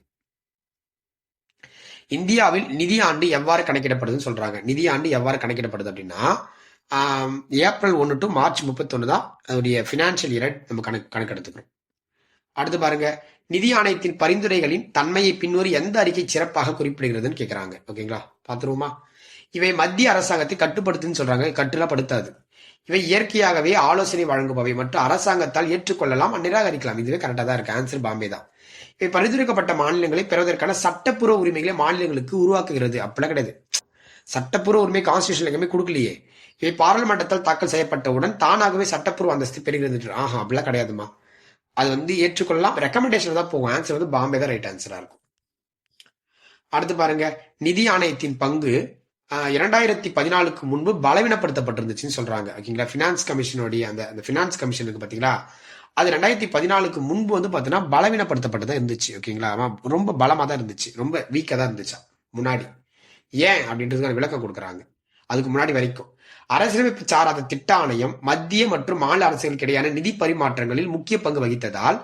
இந்தியாவில் நிதி ஆண்டு எவ்வாறு கணக்கிடப்படுதுன்னு சொல்றாங்க. நிதி ஆண்டு எவ்வாறு கணக்கிடப்படுது அப்படின்னா ஏப்ரல் 1 to மார்ச் 31 தான் அதோடைய பினான்சியல் இயர் நம்ம கணக்கெடுத்துக்கிறோம். அடுத்து பாருங்க. நிதி ஆணையத்தின் பரிந்துரைகளின் தன்மையை பின்வரும் எந்த அறிக்கை சிறப்பாக குறிப்பிடுகிறதுன்னு கேட்கிறாங்க. ஓகேங்களா, பாத்துருவோமா. இவை மத்திய அரசாங்கத்தை கட்டுப்படுத்துன்னு சொல்றாங்க. கட்டுப்படுத்தாது. இவை இயற்கையாகவே ஆலோசனை வழங்குபவை மற்றும் அரசாங்கத்தால் ஏற்றுக்கொள்ளலாம் நிராகரிக்கலாம். இதுவே கரெக்டா தான் இருக்கு. ஆன்சர் பாம்பே தான். இவை பரிந்துரைக்கப்பட்ட மாநிலங்களை பெறுவதற்கான சட்டப்பூர்வ உரிமைகளை மாநிலங்களுக்கு உருவாக்குகிறது. அப்படிலாம் கிடையாது. சட்டப்பூர்வ உரிமை கான்ஸ்டியூஷன் எங்கேயுமே கொடுக்கலையே. இவை பாராளுமன்றத்தால் தாக்கல் செய்யப்பட்டவுடன் தானாகவே சட்டப்பூர்வ அந்தஸ்து பெறுகிறது. அப்படிலாம் கிடையாதுமா. அது வந்து ஏற்றுக்கொள்ளலாம், ரெக்கமெண்டேஷன் தான் போகும். ஆன்சர் வந்து பாம்பே தான் ரைட் ஆன்சரா இருக்கும். அடுத்து பாருங்க. நிதி ஆணையத்தின் பங்கு 2014க்கு முன்பு பலவீனப்படுத்தப்பட்டிருந்துச்சுன்னு சொல்றாங்க. ஓகேங்களா? பினான்ஸ் கமிஷனுடைய அந்த பினான்ஸ் கமிஷனுக்கு பாத்தீங்களா, அது 2014க்கு முன்பு வந்து பாத்தீங்கன்னா பலவீனப்படுத்தப்பட்டதா இருந்துச்சு. ஓகேங்களா? ரொம்ப பலமா தான் இருந்துச்சு, ரொம்ப வீக்கா தான் இருந்துச்சா முன்னாடி. ஏன் அப்படின்றதுக்கு விளக்கம் கொடுக்குறாங்க. அதுக்கு முன்னாடி வரைக்கும் அரசியலமைப்பு சாராத திட்ட ஆணையம் மத்திய மற்றும் மாநில அரசுகளுக்கு இடையான நிதி பரிமாற்றங்களில் முக்கிய பங்கு வகித்ததால்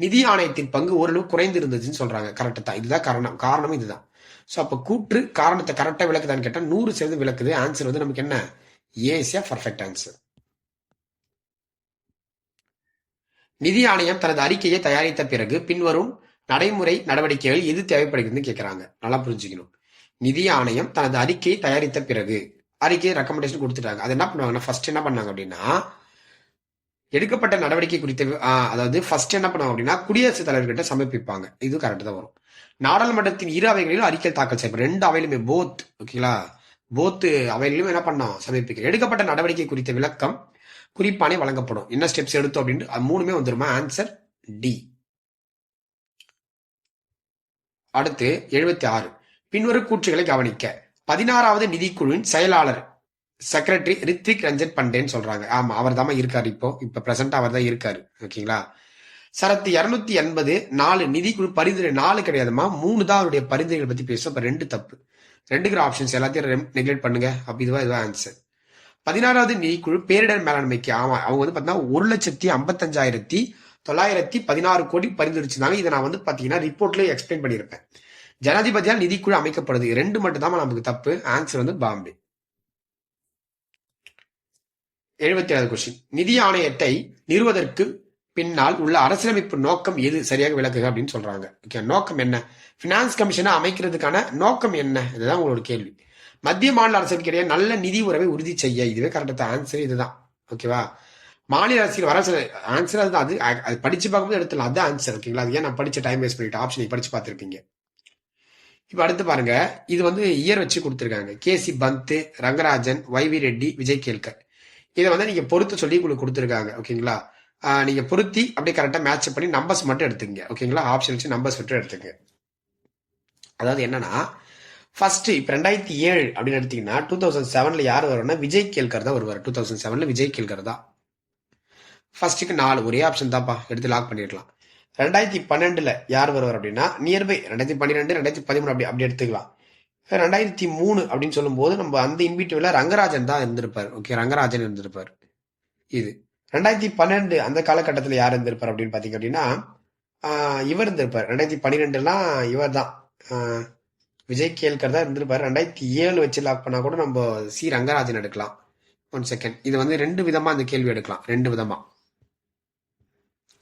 நிதி ஆணையத்தின் பங்கு ஓரளவு குறைந்து இருந்துச்சுன்னு சொல்றாங்க. கரெக்ட் தான், இதுதான் காரணம் இதுதான். சோ அப்ப கூற்று காரணத்தை கரெக்டா விளக்குதான்னு கேட்டா 100% விளக்குது. ஆன்சர் வந்து நமக்கு என்ன? Asia perfect answer. நிதி ஆணையம் தனது அறிக்கையை தயாரித்த பிறகு பின்வரும் நடைமுறை நடவடிக்கைகள் எது தேவைப்படுகிறதுன்னு கேட்கிறாங்க. நல்லா புரிஞ்சுக்கணும். நிதி ஆணையம் தனது அறிக்கையை தயாரித்த பிறகு அறிக்கையை ரெக்கமெண்டேஷன் கொடுத்துட்டாங்க. அது என்ன பண்ணுவாங்கன்னா ஃபர்ஸ்ட் என்ன பண்ணாங்க அப்படின்னா எடுக்கப்பட்ட நடவடிக்கை குறித்த அதாவது ஃபர்ஸ்ட் என்ன பண்ணுவாங்க அப்படின்னா குடியரசுத் தலைவர்கிட்ட சமர்ப்பிப்பாங்க. இது கரெக்ட் தான் வரும். நாடாளுமன்றத்தின் இரு அவைகளிலும் அறிக்கை தாக்கல் செய்யப்படும். 2 அவையிலுமே போத். ஓகேங்களா? போத் அவைகளிலும் என்ன பண்ணோம்? சமர்ப்பிக்க. எடுக்கப்பட்ட நடவடிக்கை குறித்த விளக்கம் குறிப்பானே வழங்கப்படும். என்ன ஸ்டெப்ஸ் எடுத்தோம் அப்படின்ட்டு அது 3மே வந்துருமா? Answer D. அடுத்து 76 பின்வரும் கூற்றுகளை கவனிக்க. 16வது நிதிக்குழுவின் செயலாளர் செக்ரட்டரி ரித்விக் ரஞ்சன் பண்டேன்னு சொல்றாங்க. ஆமா, அவர் தான் இருக்காரு. இப்ப பிரசன்டா அவர் தான் இருக்காரு. ஓகேங்களா? சரத்து 280 4 நிதிக்குழு பரிந்துரை 4 கிடையாதுமா, 3 தான் அவருடைய பரிந்துரைகளை பத்தி பேசும். அப்ப 2 தப்பு. 2ங்கிற ஆப்ஷன்ஸ் எல்லாத்தையும் நெக்லெக்ட் பண்ணுங்க. அப்ப இதுவா ஆன்சர். 16வது நிதிக்குழு பேரிடர் மேலாண்மைக்கு ஆமா அவங்க வந்து பாத்தீங்கன்னா 1,55,916 கோடி பரிந்துரைச்சிருந்தாங்க. இதை நான் வந்து பாத்தீங்கன்னா ரிப்போர்ட்ல எக்ஸ்பிளைன் பண்ணியிருப்பேன். ஜனாதிபதியால் நிதிக்குழு அமைக்கப்படுது. 2 மட்டும் தான் நமக்கு தப்பு. ஆன்சர் வந்து பாம்பே. 77வது கொஸ்டின். நிதி ஆணையத்தை நிறுவதற்கு பின்னால் உள்ள அரசியலமைப்பு நோக்கம் எது? சரியாக விளக்குக அப்படின்னு சொல்றாங்க. ஓகே, நோக்கம் என்ன? பினான்ஸ் கமிஷனை அமைக்கிறதுக்கான நோக்கம் என்ன? இதுதான் உங்களோட கேள்வி. மத்திய மாநில அரசுக்கு இடையே நல்ல நிதி உறவை உறுதி செய்ய. இதுவே கரெக்டான ஆன்சர் இதுதான். ஓகேவா? மாநில அரசியல் வர ஆன்சர் அதுதான். அது படிச்சு பார்க்கும்போது எடுத்துலாம். அதுதான் ஆன்சர். ஓகேங்களா? அது ஏன் நான் படிச்ச டைம் வேஸ்ட் பண்ணிட்டு ஆப்ஷனை படிச்சு பார்த்திருப்பீங்க. இப்ப அடுத்து பாருங்க, இது வந்து இயர் வச்சு கொடுத்துருக்காங்க. கேசி பந்த், ரங்கராஜன், YV ரெட்டி, விஜய் கேல்கர். இதை வந்து நீங்க பொறுத்து சொல்லி உங்களுக்கு கொடுத்துருக்காங்க. ஓகேங்களா? நீங்க பொருத்தி அப்படியே கரெக்டா மேட்ச் பண்ணி நம்பர்ஸ் மட்டும் எடுத்துக்கங்க. ஓகேங்களா? ஆப்ஷன் வச்சு நம்பர்ஸ் மட்டும் எடுத்துங்க. அதாவது என்னன்னா ஃபர்ஸ்ட் இப்ப 2007 அப்படின்னு எடுத்தீங்கன்னா 2007ல யார் வரும்னா விஜய் கேல்கர் தான் வருவார். 2007ல விஜய் கேல்கர் தான். ஃபர்ஸ்ட்டுக்கு 4 ஒரே ஆப்ஷன் தான்ப்பா, எடுத்து லாக் பண்ணிடலாம். 2012ல யார் வருவார் அப்படின்னா நியர்பை 2012 2013 அப்படி எடுத்துக்கலாம். 2003 அப்படின்னு சொல்லும் போது நம்ம அந்த இன்பிட்வீன்ல ரங்கராஜன் தான் இருந்திருப்பார். ஓகே, ரங்கராஜன் இருந்திருப்பார். இது 2012 அந்த காலகட்டத்தில் யார் இருந்திருப்பார் அப்படின்னு பாத்தீங்க அப்படின்னா இவர் இருந்திருப்பார். 2012லாம் இவர் தான் விஜய் கேல்கர் தான் இருந்திருப்பாரு. 2007 வச்சு லாக் பண்ணா கூட நம்ம சி ரங்கராஜன் எடுக்கலாம். 1 செகண்ட். இது வந்து 2 விதமா இந்த கேள்வி எடுக்கலாம். 2 விதமா.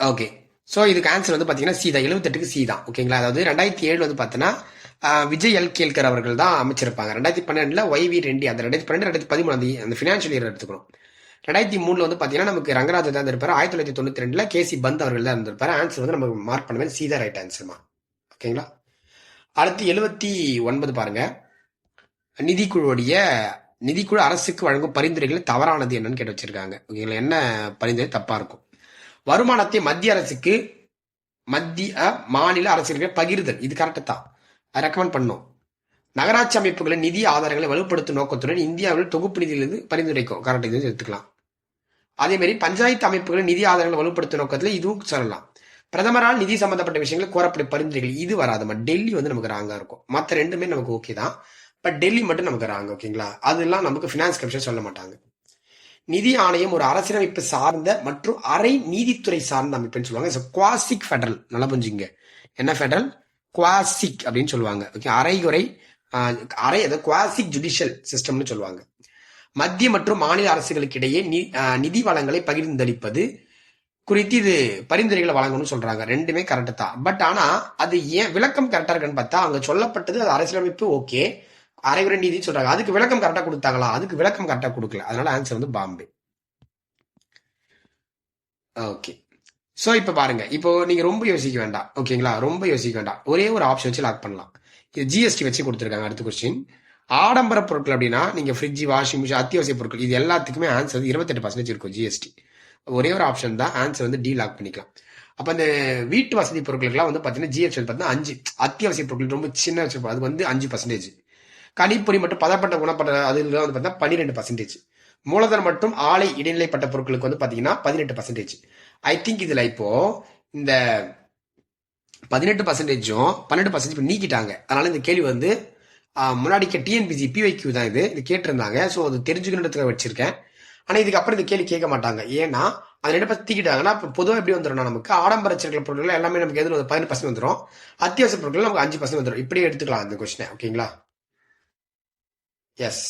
ஓகே, சோ இதுக்கு ஆன்சர் வந்து பாத்தீங்கன்னா சி தான். 78க்கு சி தான். ஓகேங்களா? அதாவது 2007 வந்து பாத்தீங்கன்னா விஜய் கேல்கர் அவர்கள் தான் அமைச்சிருப்பாங்க. 2012ல YV ரெட்டி, அந்த 2012 2013 அந்த பினான்சியல் இயர் எடுத்துக்கணும். 2003ல வந்து பாத்தீங்கன்னா நமக்கு ரங்கராஜன் தான் இருப்பாரு. 1992ல கேசி பந்த் அவர்கள் தான் இருந்திருப்பாரு. ஆன்சர் வந்து நமக்கு மார்க் பண்ணுவேன் சி தான் ரைட் ஆன்சர்மா. ஓகேங்களா? அடுத்து 79 பாருங்க. நிதிக்குழு அரசுக்கு வழங்கும் பரிந்துரைகள் தவறானது என்னன்னு கேட்டு வச்சிருக்காங்க. ஓகேங்களா? என்ன பரிந்துரை தப்பா இருக்கும்? வருமானத்தை மத்திய மாநில அரசுகளுக்கு பகிர்தல். இது கரெக்ட் தான், ரெக்கமெண்ட் பண்ணும். நகராட்சி அமைப்புகளின் நிதி ஆதாரங்களை வலுப்படுத்தும் நோக்கத்துடன் இந்தியாவில் தொகுப்பு நிதியிலிருந்து பரிந்துரைக்கும். கரெக்ட், இது எடுத்துக்கலாம். அதே மாதிரி பஞ்சாயத்து அமைப்புகளின் நிதி ஆதாரங்களை வலுப்படுத்தும் நோக்கத்துல இதுவும் சொல்லலாம். பிரதமரால் நிதி சம்பந்தப்பட்ட விஷயங்கள் கோரப்படும் பரிந்துரைகள் இது வராதுமா. டெல்லி வந்து நமக்கு ராங்கா இருக்கும். மற்ற 2மே நமக்கு ஓகே தான், பட் டெல்லி மட்டும் நமக்கு ராங்க. ஓகேங்களா? அதெல்லாம் நமக்கு பினான்ஸ் கமிஷன் சொல்ல மாட்டாங்க. நிதி ஆணையம் ஒரு அரசியலமைப்பு சார்ந்த மற்றும் அரை நீதித்துறை சார்ந்த அமைப்புன்னு சொல்லுவாங்க. குவாசிக் ஃபெடரல். நல்லா புரிஞ்சுங்க. என்ன ஃபெடரல்? குவாசிக் அப்படின்னு சொல்லுவாங்க. ஓகே, அரை குவாசிக் ஜுடிஷியல் சிஸ்டம்னு சொல்லுவாங்க. மத்திய மற்றும் மாநில அரசுகளுக்கு இடையே நிதி வளங்களை பகிர்ந்தளிப்பது குறித்து இது பரிந்துரைகளை வழங்கணும்னு சொல்றாங்க. 2மே கரெக்ட் தான். பட் ஆனா அது ஏன் விளக்கம் கரெக்டா இருக்குன்னு பார்த்தா அங்க சொல்லப்பட்டது அது அரசியலமைப்பு ஓகே, அரைகுறை நீதினு சொல்றாங்க. அதுக்கு விளக்கம் கரெக்டா கொடுத்தாங்களா? அதுக்கு விளக்கம் கரெக்டா கொடுக்கல. அதனால ஆன்சர் வந்து பாம்பே. ஓகே, சோ இப்ப பாருங்க, இப்போ நீங்க ரொம்ப யோசிக்க வேண்டாம். ஓகேங்களா? ரொம்ப யோசிக்க வேண்டாம். ஒரே ஒரு ஆப்ஷன் வச்சு லாக் பண்ணலாம். இது ஜிஎஸ்டி வச்சு கொடுத்துருக்காங்க. அடுத்த கொஸ்டின். ஆடம்பர பொருட்கள் அப்படின்னா நீங்க ஃப்ரிட்ஜ், வாஷிங் மிஷின், அத்தியாவசிய பொருட்கள் இது எல்லாத்துக்குமே ஆன்சர் வந்து 28% இருக்கும் ஜிஎஸ்டி. ஒரே ஒரு ஆப்ஷன் தான். ஆன்சர் வந்து டி லாக் பண்ணிக்கலாம். அப்ப அந்த வீட்டு வசதி பொருட்களுக்குலாம் வந்து பாத்தீங்கன்னா ஜிஎஸ்டி வந்து 5. அத்தியாவசிய பொருட்கள் ரொம்ப சின்ன வச்சிருப்போம், அது வந்து 5%. கணிப்பொறி மற்றும் பதப்பட்ட குணப்பட்ட அதுல வந்து பார்த்தீங்கன்னா 12%. மூலதனம் மற்றும் ஆலை இடைநிலைப்பட்ட பொருட்களுக்கு வந்து பாத்தீங்கன்னா 18%. ஐ திங்க் இதுல இப்போ இந்த 18%ம் 12% நீக்கிட்டாங்க. அதனால இந்த கேள்வி வந்து முன்னாடி டிஎன்பிசி பிவைக்யூ தான் இது கேட்டிருந்தாங்க. ஸோ அது தெரிஞ்சுக்கணுன்றதுக்காக வச்சிருக்கேன். ஆனா இதுக்கப்புறம் இந்த கேள்வி கேட்க மாட்டாங்க. ஏன்னா அது 2 தீக்கிட்டாங்கன்னா பொதுவாக எப்படி வந்துடும், நமக்கு ஆடம்பர சேர்க்கை பொருட்கள் எல்லாமே நமக்கு எதுவும் 15% வந்துடும், அத்தியாவசிய பொருட்கள் நமக்கு 5% வந்துடும். இப்படியே எடுத்துக்கலாம் இந்த கொஸ்டினை. ஓகேங்களா? எஸ்.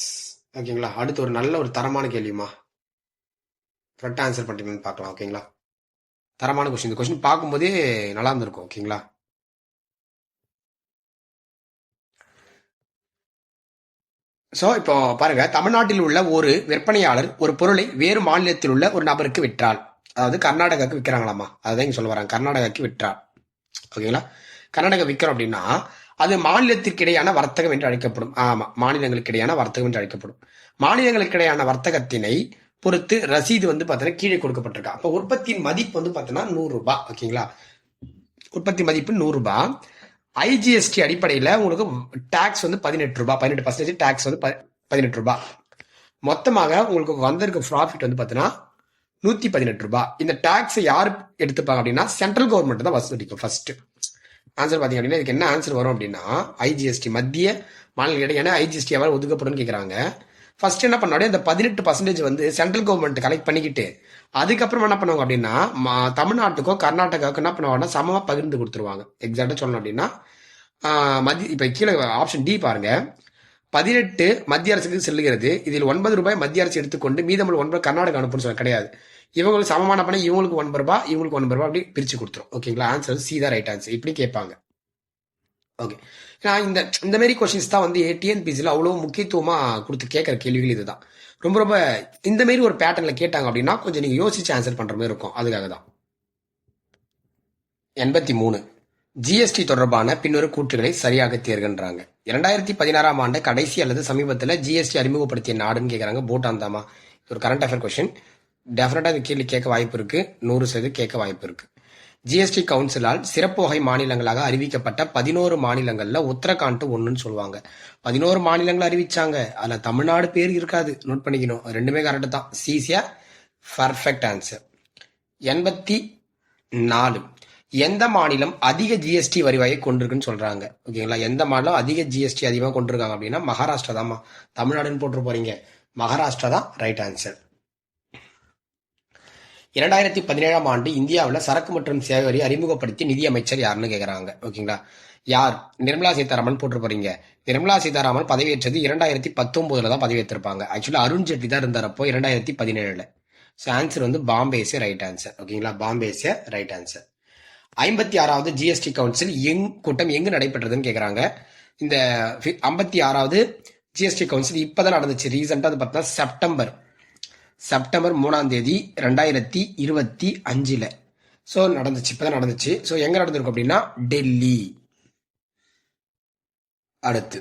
ஓகேங்களா? அடுத்து ஒரு நல்ல ஒரு தரமான கேள்விமா, கரெக்டாக ஆன்சர் பண்ணிட்டீங்கன்னு பார்க்கலாம். ஓகேங்களா? தரமான கொஸ்டின். இந்த கொஸ்டின் பார்க்கும்போதே நல்லா இருந்திருக்கும். ஓகேங்களா? ஸோ இப்போ பாருங்க, தமிழ்நாட்டில் உள்ள ஒரு விற்பனையாளர் ஒரு பொருளை வேறு மாநிலத்தில் உள்ள ஒரு நபருக்கு விற்றால், அதாவது கர்நாடகாவுக்கு விற்கிறாங்களாமா, அதுதான் இங்க சொல்ல வராங்க. கர்நாடகாவுக்கு விற்றார். ஓகேங்களா? கர்நாடகா விற்கிறோம் அப்படின்னா அது மாநிலத்திற்கு இடையான வர்த்தகம் என்று அழைக்கப்படும். ஆமா, மாநிலங்களுக்கு இடையான வர்த்தகம் என்று அழைக்கப்படும். மாநிலங்களுக்கு இடையான வர்த்தகத்தினை பொறுத்து ரசீது வந்து பார்த்தீங்கன்னா கீழே கொடுக்கப்பட்டிருக்கா. அப்போ உற்பத்தியின் மதிப்பு வந்து பார்த்தீங்கன்னா 100 ரூபாய். ஓகேங்களா? உற்பத்தி மதிப்பு 100 ரூபாய். ஐஜிஎஸ்டி அடிப்படையில் உங்களுக்கு டாக்ஸ் வந்து 18 ரூபாய், 18% டாக்ஸ் வந்து 18 ரூபாய். மொத்தமாக உங்களுக்கு வந்திருக்க ப்ராஃபிட் வந்து பார்த்தீங்கன்னா 118 ரூபாய். இந்த டாக்ஸை யார் எடுத்துப்பாங்க அப்படின்னா சென்ட்ரல் கவர்மெண்ட் தான் வசூலிக்கும் ஃபர்ஸ்ட். ஆன்சர் பார்த்தீங்க அப்படின்னா இதுக்கு என்ன ஆன்சர் வரும் அப்படின்னா ஐஜிஎஸ்டி, மத்திய மாநில இடையே ஐஜிஎஸ்டி எவ்வளவு ஒதுக்கப்படும் கேட்குறாங்க. ஃபர்ஸ்ட் என்ன பண்ணாலும் இந்த 18% வந்து சென்ட்ரல் கவர்மெண்ட் கலெக்ட் பண்ணிக்கிட்டு அதுக்கப்புறம் என்ன பண்ணுவாங்க அப்படின்னா தமிழ்நாட்டுக்கோ கர்நாடகாவுக்கும் என்ன பண்ணுவாங்கன்னா சமமா பகிர்ந்து கொடுத்துருவாங்க. எக்ஸாக்டா சொல்லணும் அப்படின்னா இப்ப கீழே ஆப்ஷன் டி பாருங்க, 18 மத்திய அரசுக்கு செல்லுகிறது, இதில் 9 ரூபாய் மத்திய அரசு எடுத்துக்கொண்டு மீதமுள்ள 9 கர்நாடகா அனுப்புன்னு சொல்ல கிடையாது. இவங்களுக்கு சமமான பணம் இவங்களுக்கு 9 ரூபாய், இவங்களுக்கு 9 ரூபாய், அப்படி பிரிச்சு கொடுத்துரும். ஓகேங்களா? ஆன்சர் சி தான் ரைட் ஆன்சர். இப்படி கேட்பாங்க. ஓகே, நான் இந்த மாதிரி கொஸ்டின்ஸ் தான் வந்து டிஎன்பிசியில் அவ்வளோ முக்கியத்துவமா கொடுத்து கேட்குற கேள்விகள் இதுதான். ரொம்ப ரொம்ப இந்த மாதிரி ஒரு பேட்டர்ல கேட்டாங்க அப்படின்னா கொஞ்சம் நீங்க யோசிச்சு ஆன்சர் பண்ற மாதிரி இருக்கும். அதுக்காக தான். 83 ஜிஎஸ்டி தொடர்பான பின்வரும் கூற்றுகளை சரியாக தேர்கின்றாங்க. 2016ஆம் ஆண்டு கடைசி அல்லது சமீபத்தில் ஜிஎஸ்டி அறிமுகப்படுத்திய நாடுன்னு கேட்கறாங்க. பூட்டான் தாமா. ஒரு கரண்ட் அஃபேர் கொஸ்டின். டெஃபினட்டா இந்த கேள்வி கேட்க வாய்ப்பு இருக்கு, 100% கேட்க வாய்ப்பு இருக்கு. ஜிஎஸ்டி கவுன்சிலால் சிறப்பு வகை மாநிலங்களாக அறிவிக்கப்பட்ட 11 மாநிலங்கள்ல உத்தரகாண்ட் ஒண்ணுன்னு சொல்லுவாங்க. 11 மாநிலங்கள் அறிவிச்சாங்க. அதுல தமிழ்நாடு பேர் இருக்காது, நோட் பண்ணிக்கணும். ரெண்டுமே கரெக்ட் தான். சீசியா பர்ஃபெக்ட் ஆன்சர். 84 எந்த மாநிலம் அதிக ஜிஎஸ்டி வரிவாயை கொண்டிருக்குன்னு சொல்றாங்க. ஓகேங்களா? எந்த மாநிலம் அதிக ஜிஎஸ்டி அதிகமாக கொண்டிருக்காங்க அப்படின்னா மகாராஷ்டிரா தான்மா. தமிழ்நாடுன்னு போட்டு போறீங்க, மகாராஷ்டிரா தான் ரைட் ஆன்சர். 2017ஆம் ஆண்டு இந்தியாவில் சரக்கு மற்றும் சேவை வரி அறிமுகப்படுத்திய நிதியமைச்சர் யாருன்னு கேட்கறாங்க. ஓகேங்களா? யார்? நிர்மலா சீதாராமன் போட்டு போறீங்க. நிர்மலா சீதாராமன் பதவியேற்றது 2019 தான் பதவியேற்றிருப்பாங்க. ஆக்சுவலா அருண் ஜெட்லி தான் இருந்தார் அப்போ 2017. ஸோ ஆன்சர் வந்து பாம்பேஸே ரைட் ஆன்சர். ஓகேங்களா? பாம்பேஸே ரைட் ஆன்சர். 56வது ஜிஎஸ்டி கவுன்சில் கூட்டம் எங்கு நடைபெற்றதுன்னு கேட்கறாங்க. இந்த 56வது ஜிஎஸ்டி கவுன்சில் இப்பதான் நடந்துச்சு. ரீசெண்டா அது பார்த்தா செப்டம்பர் 3ஆம் தேதி 2025. ஸோ நடந்துச்சு, இப்பதான் நடந்துச்சு. ஸோ எங்க நடந்திருக்கும் அப்படின்னா டெல்லி. அடுத்து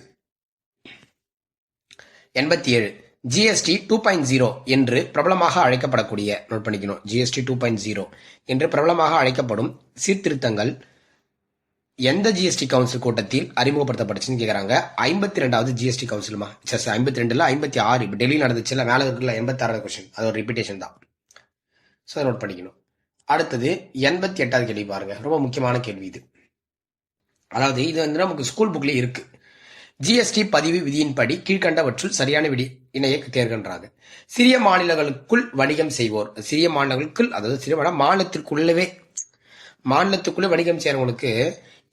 87 ஜிஎஸ்டி 2.0 என்று பிரபலமாக அழைக்கப்படக்கூடிய, நோட் பண்ணிக்கணும், ஜிஎஸ்டி 2.0 என்று பிரபலமாக அழைக்கப்படும் சீர்திருத்தங்கள் எந்த ஜிஎஸ்டி கவுன்சில் கூட்டத்தில் அறிமுகப்படுத்தப்பட்டுச்சுன்னு கேட்கறாங்க. 52வது ஜிஎஸ்டி கவுன்சிலுமா? 52ல 56. இப்போ டெல்லி நடந்துச்சுல, மேலே இருக்குல்ல 86வது கொஸ்டின், அது ஒரு ரிப்பீட்டேஷன் தான். ஸோ நோட் பண்ணிக்கணும். அடுத்தது 88வது கேள்வி பாருங்க, ரொம்ப முக்கியமான கேள்வி இது. அதாவது இது வந்து நமக்கு ஸ்கூல் புக்லேயே இருக்கு. ஜிஎஸ்டி பதிவு விதியின்படி கீழ்கண்டவற்றுள் சரியான இணையை தேர்கின்றாங்க. சிறிய மாநிலங்களுக்குள் வணிகம் செய்வோர், சிறிய மாநிலங்களுக்குள், அதாவது சிறிய மாநிலத்துக்குள்ளே வணிகம் செய்யறவங்களுக்கு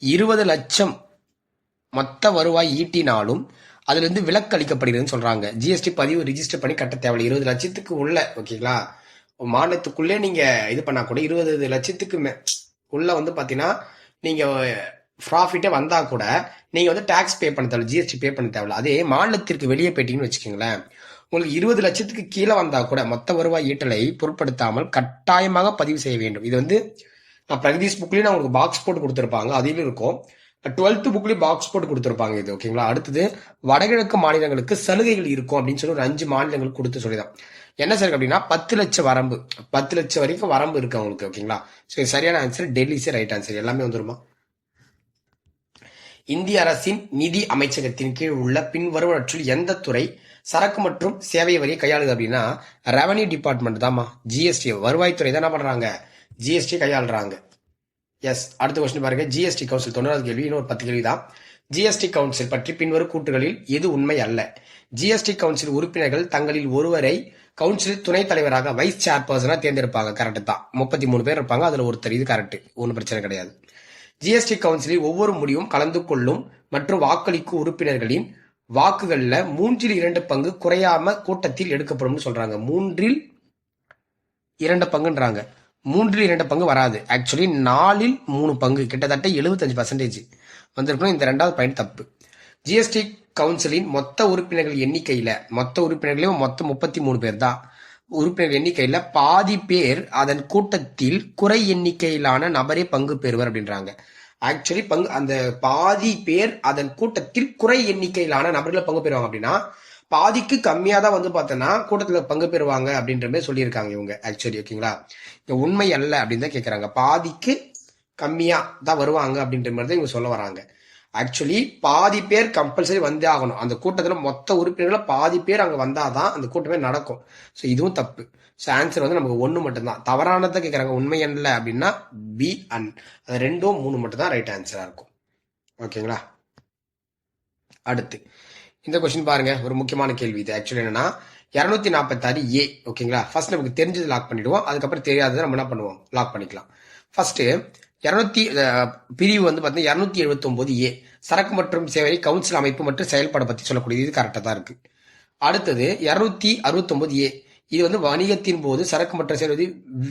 20 லட்சம் மொத்த வருவாய் ஈட்டினாலும் அதுல இருந்து விலக்கு அளிக்கப்படுகிறதுன்னு சொல்றாங்க. ஜிஎஸ்டி பதிவு ரிஜிஸ்டர் பண்ணி கட்ட தேவையில்லை. 20 லட்சத்துக்கு உள்ள, ஓகேங்களா, மாநிலத்துக்குள்ளே நீங்க இது பண்ணா கூட 20 லட்சத்துக்கு உள்ள வந்து பாத்தீங்கன்னா நீங்க ப்ராஃபிட்டே வந்தா கூட நீங்க வந்து டாக்ஸ் பே பண்ண தேவையில்ல, ஜிஎஸ்டி பே பண்ண தேவையில்ல. அதே மாநிலத்திற்கு வெளியே போயிட்டீங்கன்னு வச்சுக்கோங்களேன், உங்களுக்கு 20 லட்சத்துக்கு கீழே வந்தா கூட மொத்த வருவாய் ஈட்டலை பொருட்படுத்தாமல் கட்டாயமாக பதிவு செய்ய வேண்டும். இது வந்து நான் பிரகதீஷ் புக்லயும் நான் உங்களுக்கு பாக்ஸ் போட்டு கொடுத்துருப்பாங்க, அதிலும் இருக்கும். 12th புக்லயும் பாக்ஸ் போட்டு கொடுத்துருப்பாங்க இது. ஓகேங்களா? அடுத்தது வடகிழக்கு மாநிலங்களுக்கு சலுகைகள் இருக்கும் அப்படின்னு சொல்லி ஒரு 5 மாநிலங்களுக்கு கொடுத்து சொல்லிதான். என்ன சார் அப்படின்னா 10 லட்சம் வரம்பு, 10 லட்சம் வரைக்கும் வரம்பு இருக்கு அவங்களுக்கு. ஓகேங்களா? ஸோ சரியான ஆன்சர் டெல்லிஸே ரைட் ஆன்சர். எல்லாமே வந்துருமா? இந்திய அரசின் நிதி அமைச்சகத்தின் கீழ் உள்ள பின்வருவனற்றுள் எந்த துறை சரக்கு மற்றும் சேவை வரியை கையாளுது அப்படின்னா ரெவன்யூ டிபார்ட்மெண்ட் தான்மா. ஜிஎஸ்டி வருவாய்த்துறை தான் என்ன பண்றாங்க, ஜிஎஸ்டி கையாளுறாங்க. எஸ். அடுத்த கொஸ்டின் பாருங்க. ஜிஎஸ்டி கவுன்சில் 90வது கேள்வி. இன்னொரு 10 கேள்வி தான். ஜிஎஸ்டி கவுன்சில் பற்றி பின்வரும் கூற்றுகளில் எது உண்மை அல்ல? ஜிஎஸ்டி கவுன்சில் உறுப்பினர்கள் தங்களில் ஒருவரை கவுன்சில் துணைத் தலைவராக வைஸ் சேர்பர்சனா தேர்ந்தெடுப்பாங்க. கரெக்ட் தான். 33 பேர் இருப்பாங்க, அதுல ஒருத்தர். இது கரெக்ட், ஒன்றும் பிரச்சனை கிடையாது. ஜிஎஸ்டி கவுன்சிலில் ஒவ்வொரு முடிவும் கலந்து கொள்ளும் மற்றும் வாக்களிக்கும் உறுப்பினர்களின் வாக்குகள்ல 2/3 பங்கு குறையாம கூட்டத்தில் எடுக்கப்படும் சொல்றாங்க. 2/3 பங்குன்றாங்க. 2/3 பங்கு வராது. ஆக்சுவலி 4/3 பங்கு, கிட்டத்தட்ட 75% வந்திருக்கணும். இந்த 2வது பாயிண்ட் தப்பு. ஜிஎஸ்டி கவுன்சிலின் மொத்த உறுப்பினர்கள் எண்ணிக்கையில, மொத்த உறுப்பினர்களையும் மொத்தம் 33 பேர் தான். உறுப்பினர்கள் எண்ணிக்கையில பாதி பேர் அதன் கூட்டத்தில் குறை எண்ணிக்கையிலான நபரே பங்கு பெறுவர் அப்படின்றாங்க. ஆக்சுவலி அந்த பாதி பேர் அதன் கூட்டத்தில் குறை எண்ணிக்கையிலான நபர்களை பங்கு பெறுவாங்க அப்படின்னா பாதிக்கு கம்மியா தான் வந்து பார்த்தோன்னா கூட்டத்துல பங்கு பெறுவாங்க அப்படின்ற மாதிரி சொல்லியிருக்காங்க இவங்க. ஆக்சுவலி ஓகேங்களா, இங்க உண்மை அல்ல அப்படின்னு தான் கேட்கறாங்க. பாதிக்கு கம்மியா தான் வருவாங்க அப்படின்ற மாதிரி தான் இவங்க சொல்ல வராங்க. ஆக்சுவலி பாதி பேர் கம்பல்சரி வந்தே ஆகணும். அந்த கூட்டத்துல மொத்த உறுப்பினர்கள் பாதி பேர் அங்க வந்தாதான் அந்த கூட்டமே நடக்கும். ஸோ இதுவும் தப்பு. ஸோ ஆன்சர் வந்து நமக்கு 1 மட்டும்தான். தவறானதை கேட்கறாங்க. உண்மை என்ன அப்படின்னா பி அண்ட் 2, 3 மட்டும் தான் ரைட் ஆன்சரா இருக்கும். ஓகேங்களா. அடுத்து இந்த கொஸ்டின் பாருங்க, ஒரு முக்கியமான கேள்வி இது. ஆக்சுவலி என்னன்னா 246A. ஓகேங்களா. ஃபர்ஸ்ட் நமக்கு தெரிஞ்சது லாக் பண்ணிடுவோம், அதுக்கப்புறம் தெரியாததை நம்ம என்ன பண்ணுவோம், லாக் பண்ணிக்கலாம். ஃபர்ஸ்ட் பிரிவு வந்து பார்த்தீங்கன்னா 279A சரக்கு மற்றும் சேவை கவுன்சில் அமைப்பு மற்றும் செயல்பாடு பத்தி சொல்லக்கூடியது. இது கரெக்டா தான் இருக்கு. அடுத்தது 269A, இது வந்து வணிகத்தின் போது சரக்கு மற்றும் சேவை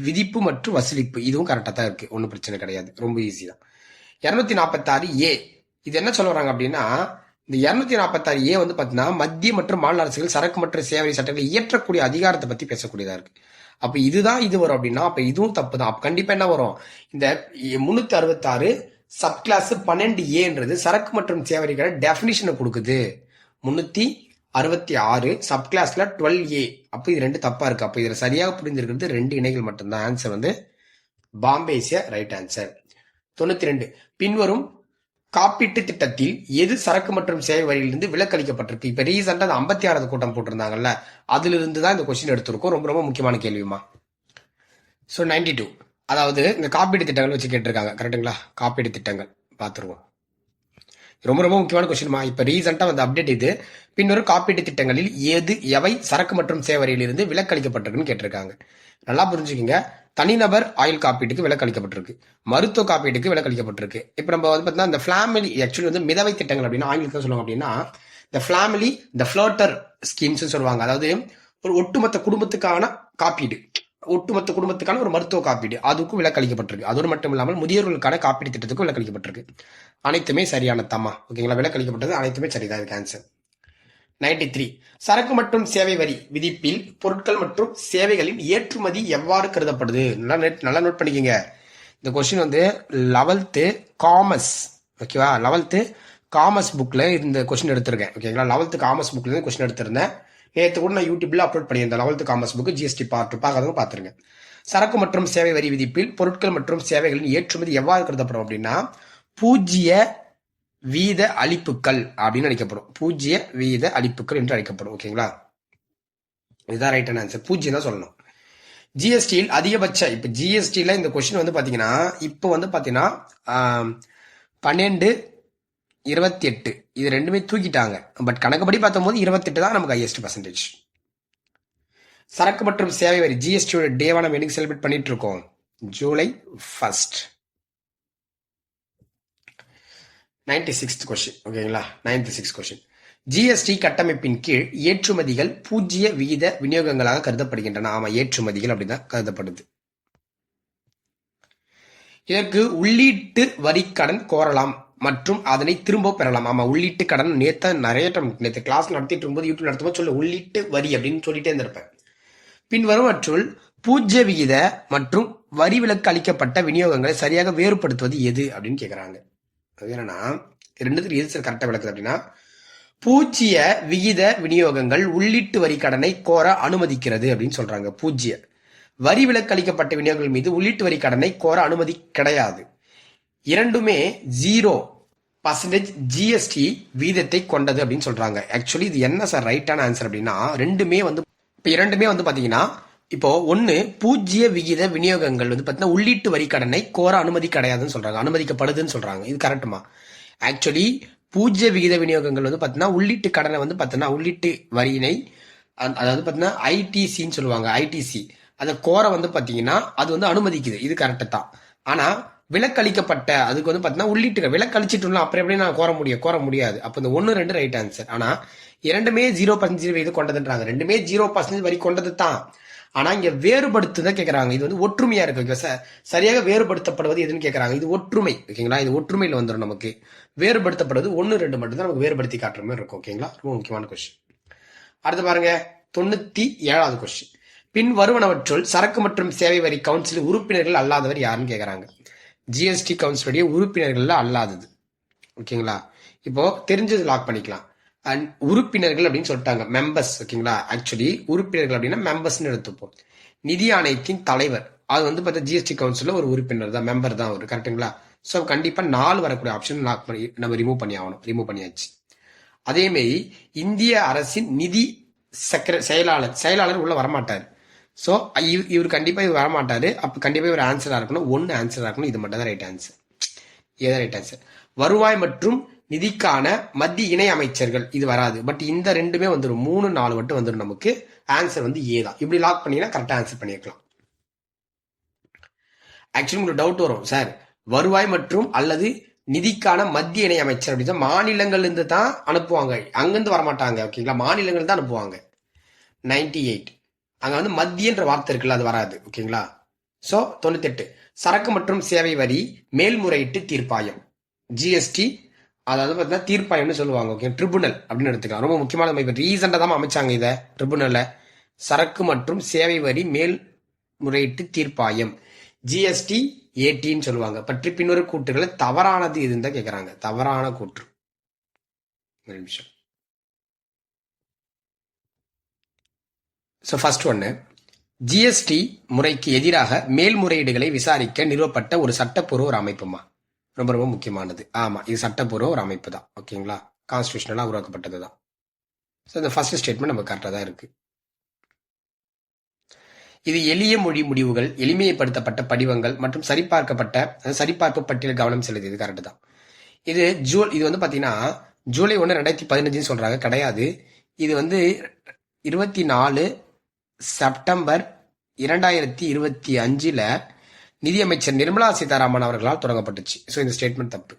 விதிப்பு மற்றும் வசூலிப்பு. இதுவும் கரெக்டா தான் இருக்கு, ஒன்றும் பிரச்சனை கிடையாது, ரொம்ப ஈஸி தான். 246A இது என்ன சொல்ல வராங்க அப்படின்னா, இந்த 246A வந்து பாத்தீங்கன்னா மத்திய மற்றும் மாநில அரசுகள் சரக்கு மற்றும் சேவை சட்டங்களை இயற்றக்கூடிய அதிகாரத்தை பத்தி பேசக்கூடியதா இருக்கு. அப்ப இதுதான் இது வரும் அப்படின்னா அப்ப இதுவும் தப்பு தான். அப்ப கண்டிப்பா என்ன வரும், இந்த 366 சப் கிளாஸ் 12Aன்றது சரக்கு மற்றும் சேவைகளை டெபினிஷனை கொடுக்குது. 366 சப் கிளாஸ்ல 12A. அப்ப இது 2 தப்பா இருக்கு. அப்ப இதுல சரியாக புரிந்திருக்கிறது 2 இணைகள் மட்டும்தான். ஆன்சர் வந்து பாம்பே இஸ் ரைட் ஆன்சர். 92 பின்வரும் காப்பீட்டு திட்டத்தில் எது சரக்கு மற்றும் சேவை வரியிலிருந்து விலக்களிக்கப்பட்டிருக்கு? இப்ப ரீசெண்டா 56வது கூட்டம் போட்டிருந்தாங்கல்ல, அதுல இருந்து தான் இந்த கொஸ்டின் எடுத்திருக்கோம். ரொம்ப ரொம்ப முக்கியமான கேள்விமா. ஸோ 92, அதாவது இந்த காப்பீட்டு திட்டங்கள் வச்சு கேட்டிருக்காங்க. கரெக்டுங்களா. காப்பீட்டு திட்டங்கள் பார்த்துருவோம். ரொம்ப ரொம்ப முக்கியமான கொஸ்டின்மா. இப்ப ரீசெண்டா வந்து அப்டேட் இது. பின்வரும் காப்பீட்டு திட்டங்களில் எவை சரக்கு மற்றும் சேவை வரியிலிருந்து விலக்களிக்கப்பட்டிருக்குன்னு கேட்டிருக்காங்க. நல்லா புரிஞ்சுக்கோங்க. தனிநபர் ஆயுள் காப்பீட்டுக்கு விலக்களிக்கப்பட்டிருக்கு, மருத்துவ காப்பீட்டுக்கு விலக்களிக்கப்பட்டிருக்கு. இப்ப நம்ம வந்து பார்த்தீங்கன்னா இந்த ஃபேமிலி ஆக்சுவலி வந்து மிதவை திட்டங்கள் அப்படின்னு ஆங்கிலத்தில் சொல்லுவாங்க. அப்படின்னா இந்த ஃபேமிலி இந்த ஃபிளோட்டர் ஸ்கீம்ஸ் சொல்லுவாங்க. அதாவது ஒரு ஒட்டுமொத்த குடும்பத்துக்கான காப்பீடு, ஒட்டுமொத்த குடும்பத்துக்கான ஒரு மருத்துவ காப்பீடு, அதுக்கும் விலக்களிக்கப்பட்டிருக்கு. அதோடு மட்டும் இல்லாமல் முதியோர்களுக்கான காப்பீடு திட்டத்துக்கும் விலக்களிக்கப்பட்டிருக்கு. அனைத்துமே சரியான தம்மா. ஓகேங்களா. விலக்களிக்கப்பட்டது அனைத்துமே சரிதான். இதுக்கு ஆன்சர். 93 சரக்கு மற்றும் சேவை வரி விதிப்பில் பொருட்கள் மற்றும் சேவைகளின் ஏற்றுமதி எவ்வாறு கருதப்படுது? நல்லா நோட் பண்ணிக்கோங்க. இந்த கொஸ்டின் வந்து 11th காமர்ஸ், ஓகேவா, 11th காமர்ஸ் புக்ல இந்த கொஸ்டின் எடுத்திருக்கேன். ஓகேங்களா. 11th காமர்ஸ் புக்ல இருந்து கொஸ்டின் எடுத்திருந்தேன். நேற்று கூட நான் யூடியூப்ல அப்லோட் பண்ணியிருந்தேன். 11th commerce book GST part பார்க்காதவங்க பாத்துருங்க. சரக்கு மற்றும் சேவை வரி விதிப்பில் பொருட்கள் மற்றும் சேவைகளின் ஏற்றுமதி எவ்வாறு கருதப்படும் அப்படின்னா 0% அளிப்புகள் அப்படின்னு அழைக்கப்படும். 0% அளிப்புகள் என்று அழைக்கப்படும். ஓகேங்களா. இதுதான் ரைட்டான ஆன்சர். 0 தான் சொல்லணும். ஜிஎஸ்டியில் அதிகபட்ச, இப்ப ஜிஎஸ்டியில இந்த கொஸ்டின் வந்து பாத்தீங்கன்னா இப்ப வந்து பாத்தீங்கன்னா 1228 இது ரெண்டுமே தூக்கிட்டாங்க. பட் கணக்குப்படி பார்த்தபோது 28 தான் நமக்கு ஹையஸ்ட் பர்சன்டேஜ். சரக்கு மற்றும் சேவை வரி ஜிஎஸ்டியோட டேவா நம்ம என்னைக்கு செலிப்ரேட் பண்ணிட்டு இருக்கோம்? ஜூலை 1. 96th question. ஓகேங்களா. 96th question. ஜிஎஸ்டி கட்டமைப்பின் கீழ் ஏற்றுமதிகள் 0% விநியோகங்களாக கருதப்படுகின்றன. ஆமா, ஏற்றுமதிகள் அப்படிதான் கருதப்படுது. இதற்கு உள்ளீட்டு வரி கடன் கோரலாம் மற்றும் அதனை திரும்ப பெறலாம். ஆமா, உள்ளீட்டு கடன் நேற்று கிளாஸ் நடத்திட்டு இருக்கும்போது யூடியூப் நடத்தும்போது சொல்ல உள்ளீட்டு வரி அப்படின்னு சொல்லிட்டே இருந்திருப்பேன். பின்வருவற்றுள் 0% மற்றும் வரி விலக்கு அளிக்கப்பட்ட விநியோகங்களை சரியாக வேறுபடுத்துவது எது அப்படின்னு கேட்கறாங்க. அது என்னன்னா ரெண்டுத்துக்கு எது கரெக்டா விளக்குது அப்படின்னா 0% விநியோகங்கள் உள்ளீட்டு வரி கடனை கோர அனுமதிக்கிறது அப்படின்னு சொல்றாங்க. 0 வரி விலக்கு அளிக்கப்பட்ட விநியோகங்கள் மீது உள்ளீட்டு வரி கடனை கோர அனுமதி கிடையாது. இரண்டுமே 0 பர்சன்டேஜ் ஜிஎஸ்டி வீதத்தை கொண்டது அப்படின்னு சொல்றாங்க. ஆக்சுவலி இது என்ன சார் ரைட்டான ஆன்சர் அப்படின்னா, ரெண்டுமே வந்து இப்போ இரண்டுமே வந்து பாத்தீங்கன்னா, இப்போ ஒன்னு பூஜ்ஜிய விகித விநியோகங்கள் வந்து பாத்தீங்கன்னா உள்ளீட்டு வரி கடனை கோர அனுமதி கிடையாதுன்னு சொல்றாங்க, அனுமதிக்கப்படுதுன்னு சொல்றாங்க. இது கரெக்டுமா? ஆக்சுவலி பூஜ்ஜிய விகித விநியோகங்கள் வந்து பாத்தீங்கன்னா உள்ளீட்டு கடனை வந்து பாத்தீங்கன்னா உள்ளீட்டு வரியினை அதாவது பாத்தீங்கன்னா ஐடிசின்னு சொல்லுவாங்க, ஐடிசி அதை கோர வந்து பாத்தீங்கன்னா அது வந்து அனுமதிக்குது. இது கரெக்டு தான். ஆனா விலக்களிக்கப்பட்ட அதுக்கு வந்து பாத்தீங்கன்னா உள்ளீட்டு விலக்களிச்சிட்டு அப்புறம் எப்படி நான் கோர முடியாது. அப்ப இந்த 1 2 ரைட் ஆன்சர். ஆனா இரண்டுமே 0% இது கொண்டதுன்றாங்க. ரெண்டுமே 0% வரி கொண்டது தான். ஆனா இங்க வேறுபடுத்துதான் கேக்குறாங்க. இது வந்து ஒற்றுமையா இருக்கு. சரியாக வேறுபடுத்தப்படுவது எதுன்னு கேக்குறாங்க. இது ஒற்றுமை. ஓகேங்களா? இது ஒற்றுமையில வந்துடும். நமக்கு வேறுபடுத்தப்படுவது 1 2 மட்டும் தான் நமக்கு வேறுபடுத்தி காட்டுற மாதிரி இருக்கும். ஓகேங்களா? ரொம்ப முக்கியமான கொஸ்டின். அடுத்து பாருங்க 97வது கொஸ்டின். பின் வருவனவற்றுள் சரக்கு மற்றும் சேவை வரி கவுன்சில் உறுப்பினர்கள் அல்லாதவர் யாருன்னு கேக்குறாங்க. ஜிஎஸ்டி கவுன்சிலுடைய உறுப்பினர்கள் அல்லாதது. ஓகேங்களா? இப்போ தெரிஞ்சது லாக் பண்ணிக்கலாம். அண்ட் உறுப்பினர்கள் அப்படின்னு சொல்லிட்டாங்க, மெம்பர்ஸ். ஓகேங்களா? ஆக்சுவலி உறுப்பினர்கள் அப்படின்னா மெம்பர்ஸ்னு எடுத்துப்போம். நிதி ஆணையத்தின் தலைவர் அது வந்து பார்த்தா ஜிஎஸ்டி கவுன்சில்ல ஒரு உறுப்பினர் தான், மெம்பர் தான் ஒரு. கரெக்டுங்களா? ஸோ கண்டிப்பா 4 வரக்கூடிய ஆப்ஷன் லாக் பண்ணி நம்ம ரிமூவ் பண்ணி ஆகணும். ரிமூவ் பண்ணியாச்சு. அதே மாதிரி இந்திய அரசின் நிதி செயலாளர் உள்ள வரமாட்டார். ஸோ இவர் கண்டிப்பா இவர் வரமாட்டாரு. அப்ப கண்டிப்பா இவர் ஆன்சரா இருக்கணும். 1 ஆன்சரா இருக்கணும். இது மட்டும் தான் ரைட் ஆன்சர். ஏதான் ரைட் ஆன்சர். வருவாய் மற்றும் நிதிக்கான மத்திய இணை அமைச்சர்கள் இது வராது. பட் இந்த ரெண்டுமே வந்துடும். 3 4 மட்டும் வந்துடும். நமக்கு ஆன்சர் வந்து ஏ தான். இப்படி லாக் பண்ணீங்கன்னா கரெக்டா ஆன்சர் பண்ணிருக்கலாம். ஆக்சுவலி உங்களுக்கு டவுட் வரும், சார் வருவாய் மற்றும் அல்லது நிதிக்கான மத்திய இணை அமைச்சர் அப்படின்னு மாநிலங்கள் இருந்து தான் அனுப்புவாங்க, அங்கிருந்து வரமாட்டாங்க. ஓகேங்களா? மாநிலங்கள் தான் அனுப்புவாங்க. 98 அங்க வந்து மத்தியன்ற வார்த்தை இருக்குல்ல, அது வராது. ஓகேங்களா? சோ 98 சரக்கு மற்றும் சேவை வரி மேல்முறையீட்டு தீர்ப்பாயம், ஜிஎஸ்டி, அதாவது பார்த்தீங்கன்னா தீர்ப்பாயம்னு சொல்லுவாங்க. ஓகே, ட்ரிபுனல் அப்படின்னு எடுத்துக்கலாம். ரொம்ப முக்கியமான இப்போ ரீசெண்டாக தான் அமைச்சாங்க இதை, ட்ரிபுனலை. சரக்கு மற்றும் சேவை வரி மேல்முறையீட்டு தீர்ப்பாயம், ஜிஎஸ்டி 18 சொல்லுவாங்க. பற்றி பின்வரும் கூற்றுகளை தவறானது எதுன்னு தான் கேட்கறாங்க. தவறான கூற்று. ஒரு நிமிஷம். ஸோ ஃபர்ஸ்ட் ஒன்று, ஜிஎஸ்டி முறைக்கு எதிராக மேல்முறையீடுகளை விசாரிக்க நிறுவப்பட்ட ஒரு சட்டப்பூர்வ ஒரு அமைப்புமா. ரொம்ப ரொம்ப முக்கியமானது. ஆமா, இது சட்டப்பூர்வ ஒரு அமைப்பு தான். ஓகேங்களா? கான்ஸ்டியூஷனலா உருவாக்கப்பட்டது தான். ஸோ இந்த ஃபர்ஸ்ட் ஸ்டேட்மெண்ட் நம்ம கரெக்டாக தான் இருக்கு. இது எளிய மொழி முடிவுகள், எளிமைப்படுத்தப்பட்ட படிவங்கள் மற்றும் சரிபார்ப்பு பட்டியல் கவனம் செலுது. இது கரெக்ட் தான். இது வந்து பாத்தீங்கன்னா ஜூலை 1 2015 சொல்றாங்க. கிடையாது. இது வந்து 24 செப்டம்பர் 2025 நிதியமைச்சர் நிர்மலா சீதாராமன் அவர்களால் தொடங்கப்பட்டுச்சு. ஸோ இந்த ஸ்டேட்மெண்ட் தப்பு.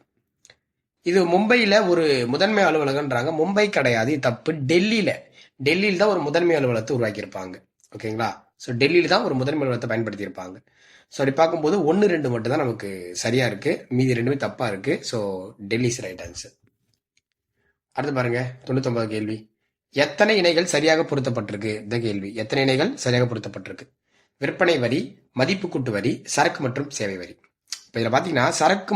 இது மும்பையில ஒரு முதன்மை அலுவலகம்ன்றாங்க. மும்பை கிடையாது, தப்பு. டெல்லியில தான் ஒரு முதன்மை அலுவலகத்தை உருவாக்கியிருப்பாங்க. ஓகேங்களா? ஸோ டெல்லியில தான் ஒரு முதன்மை அலுவலகத்தை பயன்படுத்தி இருப்பாங்க. ஸோ அப்படி பார்க்கும்போது 1 2 மட்டும் தான் நமக்கு சரியா இருக்கு, மீதி ரெண்டுமே தப்பா இருக்கு. So Delhi is right answer. அடுத்து பாருங்க 99 கேள்வி. எத்தனை இணைகள் சரியாக பொருத்தப்பட்டிருக்கு? இந்த கேள்வி. எத்தனை இணைகள் சரியாக பொருத்தப்பட்டிருக்கு? விற்பனை வரி, மதிப்பு கூட்டு வரி, சரக்கு மற்றும் சேவை வரி. இப்போ இதில் பார்த்தீங்கன்னா சரக்கு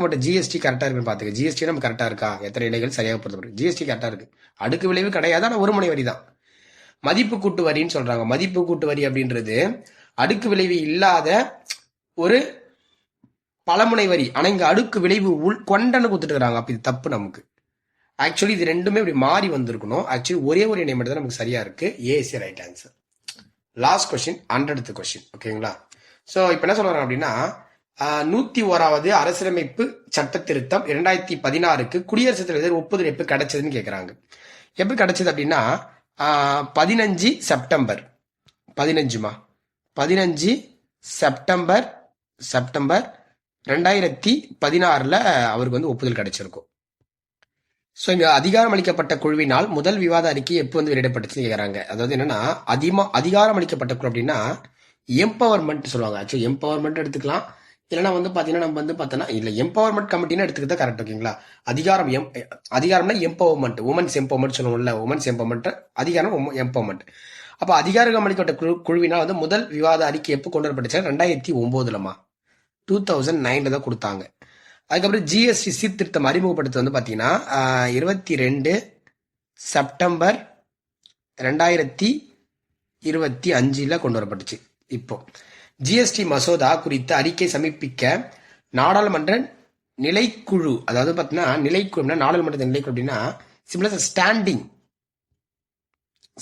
மற்றும் ஜிஎஸ்டி கரெக்டாக இருக்குன்னு பார்த்துக்க. ஜிஎஸ்டி நம்ம கரெக்டாக இருக்கா? எத்தனை இணைகள் சரியாக பொருத்தப்பட்டிருக்கு? ஜிஎஸ்டி கரெக்டாக இருக்கு. அடுக்கு விளைவு கிடையாது, ஆனால் ஒரு முனை வரி தான். மதிப்பு கூட்டு வரின்னு சொல்றாங்க. மதிப்பு கூட்டு வரி அப்படின்றது அடுக்கு விளைவு இல்லாத ஒரு பலமுனை வரி. ஆனா இங்க அடுக்கு விளைவு கொண்டன்னு கொடுத்துட்டு இருக்காங்க. அப்ப இது தப்பு நமக்கு. ஆக்சுவலி இது ரெண்டுமே இப்படி மாறி வந்திருக்கணும். ஆக்சுவலி ஒரே ஒரு இணை மட்டும் தான் நமக்கு சரியா இருக்கு. AC right answer. Last question, 100th question. ஓகேங்களா? ஸோ இப்போ என்ன சொல்றாங்க அப்படின்னா, 101வது அரசியலமைப்பு சட்ட திருத்தம் 2016க்கு குடியரசுத் தலைவர் ஒப்புதல் எப்போ கிடைச்சதுன்னு கேட்குறாங்க. எப்போ கிடைச்சது அப்படின்னா 15 செப்டம்பர் 15 செப்டம்பர் 2016 அவருக்கு வந்து ஒப்புதல் கிடைச்சிருக்கும். ஸோ இங்க அதிகாரம் அளிக்கப்பட்ட குழுவினால் முதல் விவாத அறிக்கை எப்போ வந்து வெளியிடப்பட்டுச்சுன்னு கேட்குறாங்க. அதாவது என்னன்னா, அதிகாரம் அளிக்கப்பட்ட குழு அப்படின்னா எம்பவர்மெண்ட் சொல்லுவாங்க. ஆக்சுவலி எம்பவர்மெண்ட் எடுத்துக்கலாம், இல்லைன்னா வந்து பார்த்தீங்கன்னா நம்ம வந்து பார்த்தோன்னா இல்லை எம்பவர்மெண்ட் கமிட்டின்னு எடுத்துக்கிட்டா கரெக்ட். ஓகேங்களா? அதிகாரம்னா எம்பவர்மெண்ட், உமன்ஸ் எம்பவர்மெண்ட் சொல்லுவோம்ல, உமன்ஸ் எம்பவர்மெண்ட், அதிகாரம் எம்பவர்மெண்ட். அப்போ அதிகாரம் அளிக்கப்பட்ட குழுவினால் வந்து முதல் விவாத அறிக்கை எப்போ கொண்டு வரப்பட்டுச்சு? 2009 2009 தான் கொடுத்தாங்க. அதுக்கப்புறம் ஜிஎஸ்டி சீர்திருத்தம் அறிமுகப்படுத்த வந்து பார்த்தீங்கன்னா 22 செப்டம்பர் 2025 கொண்டு வரப்பட்டுச்சு. இப்போ ஜிஎஸ்டி மசோதா குறித்த அறிக்கை சமர்ப்பிக்க நாடாளுமன்ற நிலைக்குழு, அதாவது பார்த்தீங்கன்னா நிலைக்குழுனா நாடாளுமன்றத்தின் நிலைக்குழு அப்படின்னா சிம்பிளா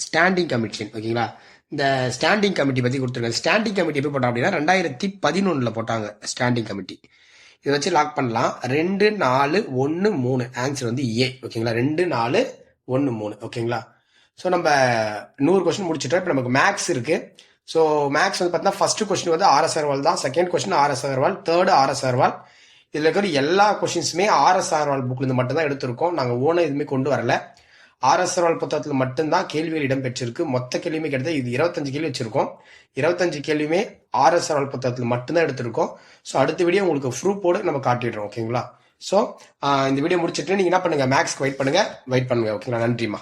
ஸ்டாண்டிங் கமிஷன். ஓகேங்களா? இந்த ஸ்டாண்டிங் கமிட்டி பத்தி கொடுத்துருக்காங்க. ஸ்டாண்டிங் கமிட்டி எப்போ போட்டாங்க அப்படின்னா 2011 போட்டாங்க ஸ்டாண்டிங் கமிட்டி. இதை வச்சு லாக் பண்ணலாம். 2 4 1 3 ஆன்சர் வந்து ஏ. ஓகேங்களா? 2 4 1 3. ஓகேங்களா? ஸோ நம்ம 100 கொஸ்டின் முடிச்சுட்டோம். இப்போ நமக்கு மேக்ஸ் இருக்கு. ஸோ மேக்ஸ் வந்து பார்த்தீங்கன்னா ஃபர்ஸ்ட் கொஸ்டின் வந்து ஆர்எஸ் அகர்வால் தான், second question RS Agarwal, third RS Agarwal. இதில் இருக்கிற எல்லா கொஸ்டின்ஸுமே ஆர்எஸ் அகர்வால் புக்லேருந்து மட்டும் தான் எடுத்திருக்கோம். நாங்கள் ஓன எதுவுமே கொண்டு வரல. ஆர்எஸ் அகர்வால் புத்தகத்தில் மட்டும்தான் கேள்விகள் இடம்பெற்றிருக்கு. மொத்த கேள்வியுமே கிட்டத்தட்ட இது 25 கேள்வி வச்சிருக்கோம். 25 கேள்வியுமே ஆர்எஸ் அகர்வால் புத்தகத்தில் மட்டும்தான் எடுத்திருக்கோம். ஸோ அடுத்த வீடியோ உங்களுக்கு ப்ரூஃபோடு நம்ம காட்டிடுறோம். ஓகேங்களா? ஸோ இந்த வீடியோ முடிச்சுட்டு நீங்கள் என்ன பண்ணுங்க, மேக்ஸ்க்கு வெயிட் பண்ணுங்க. ஓகேங்களா? நன்றிமா.